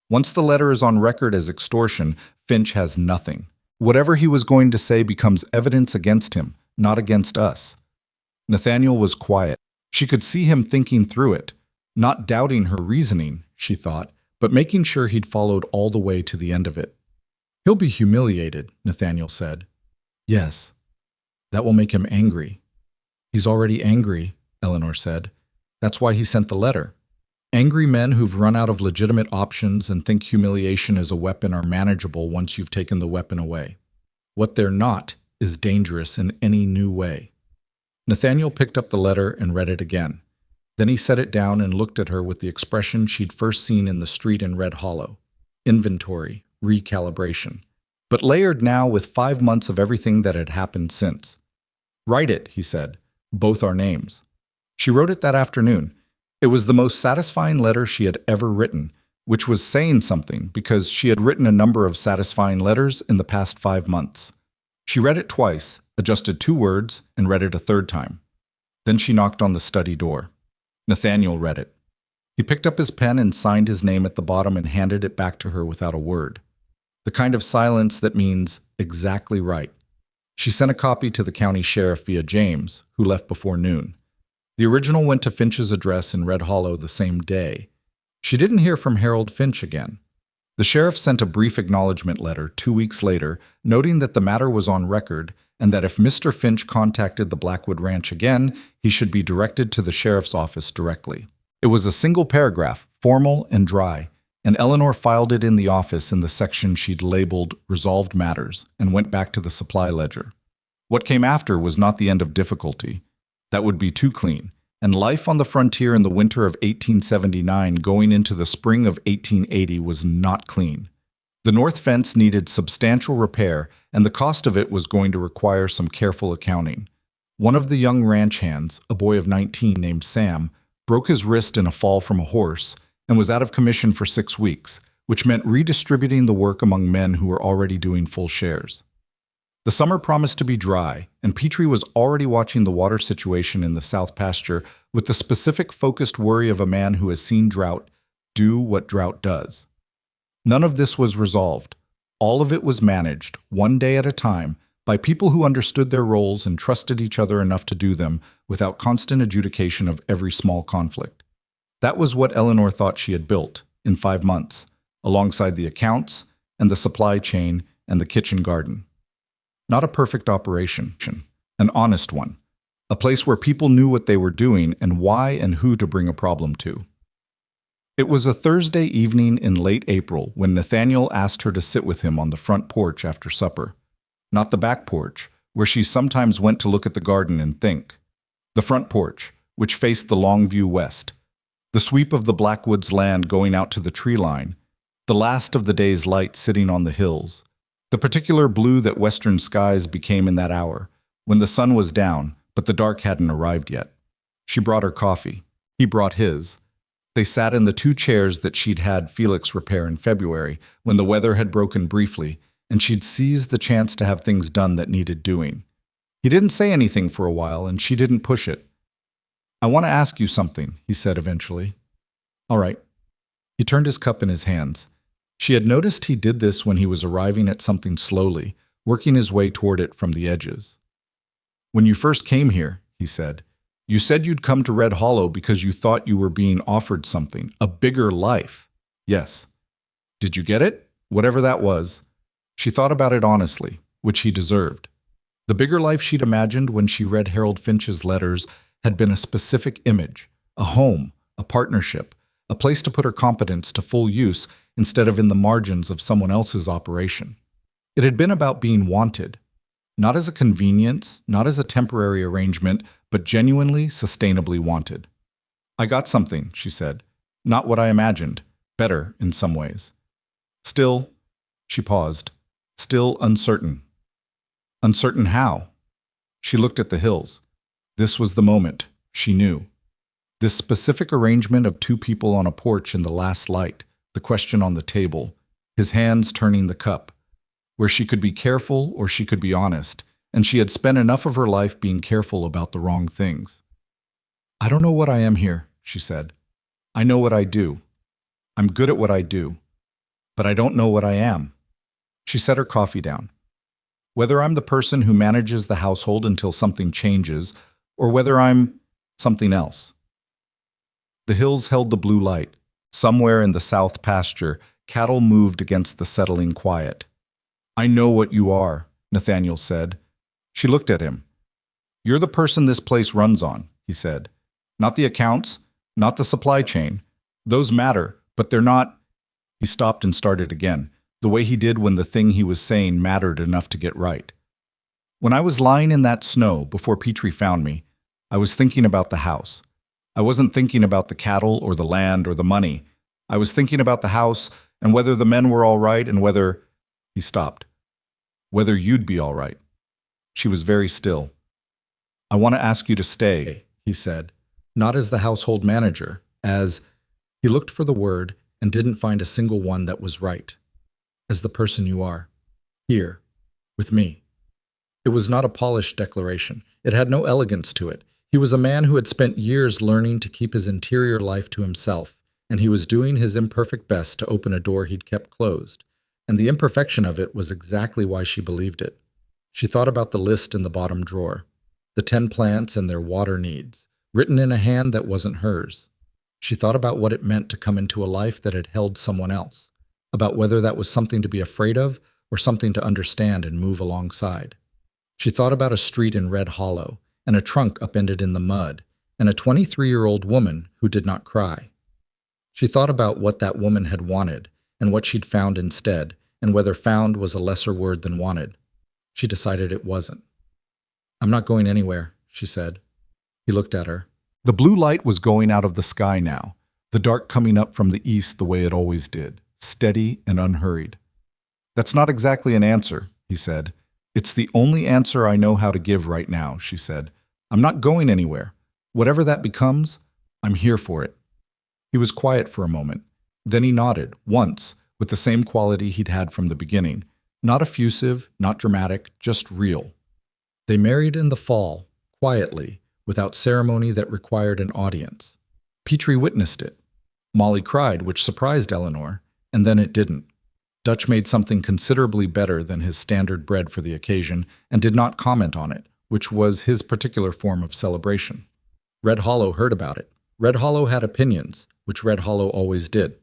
Once the letter is on record as extortion, Finch has nothing. Whatever he was going to say becomes evidence against him, not against us. Nathaniel was quiet. She could see him thinking through it, not doubting her reasoning, she thought, but making sure he'd followed all the way to the end of it. He'll be humiliated, Nathaniel said. Yes. That will make him angry. He's already angry, Eleanor said. That's why he sent the letter. Angry men who've run out of legitimate options and think humiliation as a weapon are manageable once you've taken the weapon away. What they're not is dangerous in any new way. Nathaniel picked up the letter and read it again. Then he set it down and looked at her with the expression she'd first seen in the street in Red Hollow. Inventory, recalibration. But layered now with 5 months of everything that had happened since. Write it, he said. Both our names. She wrote it that afternoon. It was the most satisfying letter she had ever written, which was saying something because she had written a number of satisfying letters in the past 5 months. She read it twice, adjusted 2 words, and read it a third time. Then she knocked on the study door. Nathaniel read it. He picked up his pen and signed his name at the bottom and handed it back to her without a word. The kind of silence that means exactly right. She sent a copy to the county sheriff via James, who left before noon. The original went to Finch's address in Red Hollow the same day. She didn't hear from Harold Finch again. The sheriff sent a brief acknowledgement letter 2 weeks later, noting that the matter was on record and that if Mr. Finch contacted the Blackwood Ranch again, he should be directed to the sheriff's office directly. It was a single paragraph, formal and dry, and Eleanor filed it in the office in the section she'd labeled Resolved Matters and went back to the supply ledger. What came after was not the end of difficulty. That would be too clean, and life on the frontier in the winter of 1879 going into the spring of 1880 was not clean. The north fence needed substantial repair, and the cost of it was going to require some careful accounting. One of the young ranch hands, a boy of 19 named Sam, broke his wrist in a fall from a horse and was out of commission for 6 weeks, which meant redistributing the work among men who were already doing full shares. The summer promised to be dry, and Petrie was already watching the water situation in the south pasture with the specific focused worry of a man who has seen drought do what drought does. None of this was resolved. All of it was managed, one day at a time, by people who understood their roles and trusted each other enough to do them without constant adjudication of every small conflict. That was what Eleanor thought she had built in 5 months, alongside the accounts and the supply chain and the kitchen garden. Not a perfect operation, an honest one, a place where people knew what they were doing and why and who to bring a problem to. It was a Thursday evening in late April when Nathaniel asked her to sit with him on the front porch after supper. Not the back porch, where she sometimes went to look at the garden and think. The front porch, which faced the long view west. The sweep of the Blackwoods land going out to the tree line. The last of the day's light sitting on the hills. The particular blue that western skies became in that hour, when the sun was down, but the dark hadn't arrived yet. She brought her coffee. He brought his. They sat in the 2 chairs that she'd had Felix repair in February, when the weather had broken briefly, and she'd seized the chance to have things done that needed doing. He didn't say anything for a while, and she didn't push it. "I want to ask you something," he said eventually. "All right." He turned his cup in his hands. She had noticed he did this when he was arriving at something slowly, working his way toward it from the edges. "When you first came here," he said you'd come to Red Hollow because you thought you were being offered something, a bigger life." "Yes." "Did you get it? Whatever that was." She thought about it honestly, which he deserved. The bigger life she'd imagined when she read Harold Finch's letters had been a specific image, a home, a partnership, a place to put her competence to full use instead of in the margins of someone else's operation. It had been about being wanted, not as a convenience, not as a temporary arrangement, but genuinely, sustainably wanted. "I got something," she said. "Not what I imagined. Better, in some ways. Still," she paused, "still uncertain." "Uncertain how?" She looked at the hills. This was the moment, she knew. This specific arrangement of 2 people on a porch in the last light, the question on the table, his hands turning the cup, where she could be careful or she could be honest, and she had spent enough of her life being careful about the wrong things. "I don't know what I am here," she said. "I know what I do. I'm good at what I do. But I don't know what I am." She set her coffee down. "Whether I'm the person who manages the household until something changes, or whether I'm something else." The hills held the blue light. Somewhere in the south pasture, cattle moved against the settling quiet. "I know what you are," Nathaniel said. She looked at him. "You're the person this place runs on," he said. "Not the accounts, not the supply chain. Those matter, but they're not—" He stopped and started again, the way he did when the thing he was saying mattered enough to get right. "When I was lying in that snow before Petrie found me, I was thinking about the house. I wasn't thinking about the cattle or the land or the money. I was thinking about the house and whether the men were all right and whether—" He stopped. "Whether you'd be all right." She was very still. "I want to ask you to stay," he said, not as the household manager, as— He looked for the word and didn't find a single one that was right. "As the person you are. Here. With me." It was not a polished declaration. It had no elegance to it. He was a man who had spent years learning to keep his interior life to himself, and he was doing his imperfect best to open a door he'd kept closed. And the imperfection of it was exactly why she believed it. She thought about the list in the bottom drawer, the 10 plants and their water needs, written in a hand that wasn't hers. She thought about what it meant to come into a life that had held someone else, about whether that was something to be afraid of or something to understand and move alongside. She thought about a street in Red Hollow, and a trunk upended in the mud, and a 23-year-old woman who did not cry. She thought about what that woman had wanted, and what she'd found instead, and whether found was a lesser word than wanted. She decided it wasn't. "I'm not going anywhere," she said. He looked at her. The blue light was going out of the sky now, the dark coming up from the east the way it always did, steady and unhurried. "That's not exactly an answer," he said. "It's the only answer I know how to give right now," she said. "I'm not going anywhere. Whatever that becomes, I'm here for it." He was quiet for a moment. Then he nodded, once, with the same quality he'd had from the beginning. Not effusive, not dramatic, just real. They married in the fall, quietly, without ceremony that required an audience. Petrie witnessed it. Molly cried, which surprised Eleanor, and then it didn't. Dutch made something considerably better than his standard bread for the occasion and did not comment on it, which was his particular form of celebration. Red Hollow heard about it. Red Hollow had opinions, which Red Hollow always did.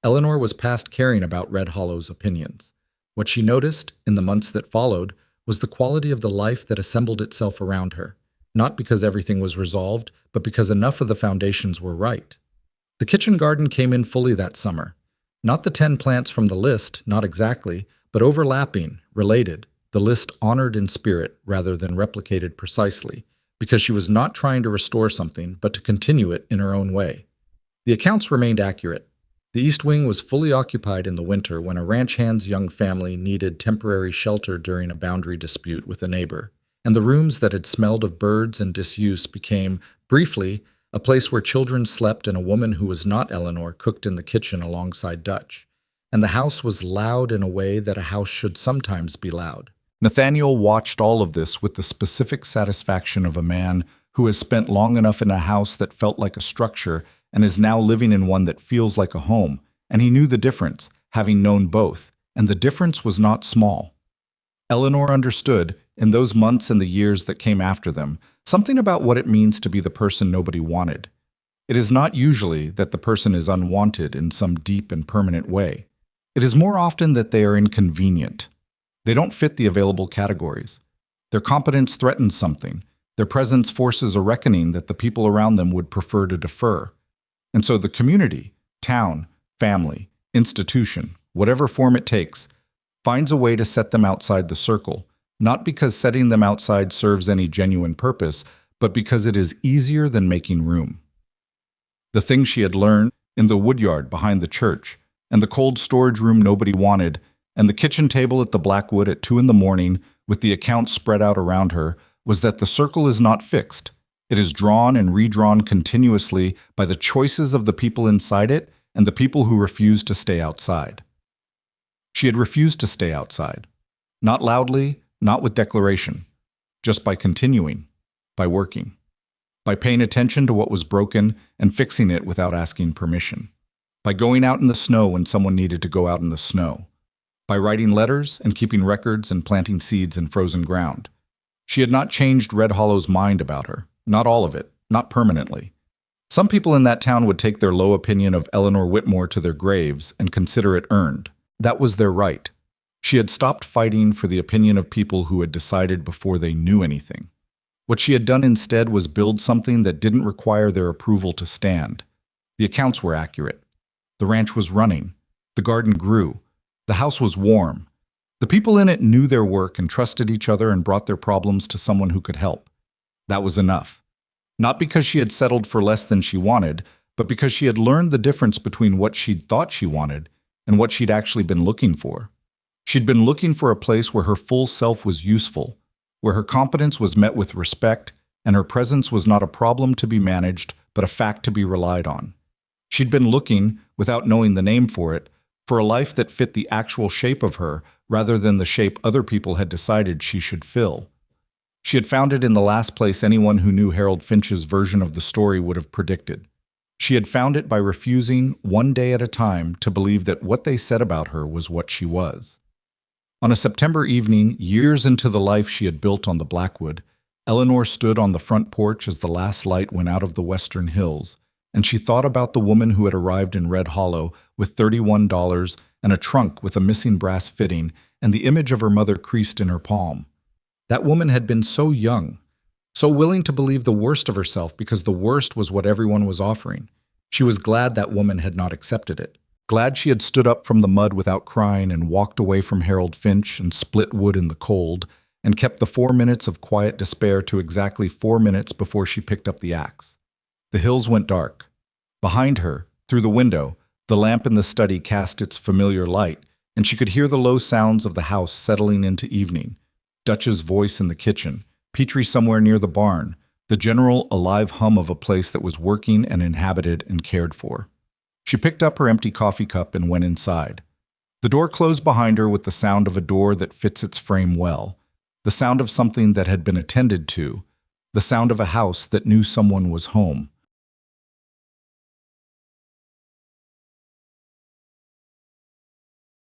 Eleanor was past caring about Red Hollow's opinions. What she noticed, in the months that followed, was the quality of the life that assembled itself around her, not because everything was resolved, but because enough of the foundations were right. The kitchen garden came in fully that summer. Not the 10 plants from the list, not exactly, but overlapping, related, the list honored in spirit rather than replicated precisely, because she was not trying to restore something, but to continue it in her own way. The accounts remained accurate. The East Wing was fully occupied in the winter when a ranch hand's young family needed temporary shelter during a boundary dispute with a neighbor, and the rooms that had smelled of birds and disuse became, briefly, a place where children slept and a woman who was not Eleanor cooked in the kitchen alongside Dutch. And the house was loud in a way that a house should sometimes be loud. Nathaniel watched all of this with the specific satisfaction of a man who has spent long enough in a house that felt like a structure and is now living in one that feels like a home, and he knew the difference, having known both, and the difference was not small. Eleanor understood, in those months and the years that came after them, something about what it means to be the person nobody wanted. It is not usually that the person is unwanted in some deep and permanent way. It is more often that they are inconvenient. They don't fit the available categories. Their competence threatens something. Their presence forces a reckoning that the people around them would prefer to defer. And so the community, town, family, institution, whatever form it takes, finds a way to set them outside the circle, not because setting them outside serves any genuine purpose, but because it is easier than making room. The things she had learned in the woodyard behind the church, and the cold storage room nobody wanted, and the kitchen table at the Blackwood at 2 a.m. with the accounts spread out around her, was that the circle is not fixed. It is drawn and redrawn continuously by the choices of the people inside it and the people who refuse to stay outside. She had refused to stay outside. Not loudly, not with declaration. Just by continuing, by working, by paying attention to what was broken and fixing it without asking permission, by going out in the snow when someone needed to go out in the snow, by writing letters and keeping records and planting seeds in frozen ground. She had not changed Red Hollow's mind about her. Not all of it, not permanently. Some people in that town would take their low opinion of Eleanor Whitmore to their graves and consider it earned. That was their right. She had stopped fighting for the opinion of people who had decided before they knew anything. What she had done instead was build something that didn't require their approval to stand. The accounts were accurate. The ranch was running. The garden grew. The house was warm. The people in it knew their work and trusted each other and brought their problems to someone who could help. That was enough. Not because she had settled for less than she wanted, but because she had learned the difference between what she'd thought she wanted and what she'd actually been looking for. She'd been looking for a place where her full self was useful, where her competence was met with respect, and her presence was not a problem to be managed, but a fact to be relied on. She'd been looking, without knowing the name for it, for a life that fit the actual shape of her rather than the shape other people had decided she should fill. She had found it in the last place anyone who knew Harold Finch's version of the story would have predicted. She had found it by refusing, one day at a time, to believe that what they said about her was what she was. On a September evening, years into the life she had built on the Blackwood, Eleanor stood on the front porch as the last light went out of the western hills, and she thought about the woman who had arrived in Red Hollow with $31 and a trunk with a missing brass fitting and the image of her mother creased in her palm. That woman had been so young, so willing to believe the worst of herself because the worst was what everyone was offering. She was glad that woman had not accepted it. Glad she had stood up from the mud without crying and walked away from Harold Finch and split wood in the cold and kept the 4 minutes of quiet despair to exactly 4 minutes before she picked up the axe. The hills went dark. Behind her, through the window, the lamp in the study cast its familiar light, and she could hear the low sounds of the house settling into evening. Dutch's voice in the kitchen, Petrie somewhere near the barn, the general alive hum of a place that was working and inhabited and cared for. She picked up her empty coffee cup and went inside. The door closed behind her with the sound of a door that fits its frame well, the sound of something that had been attended to, the sound of a house that knew someone was home.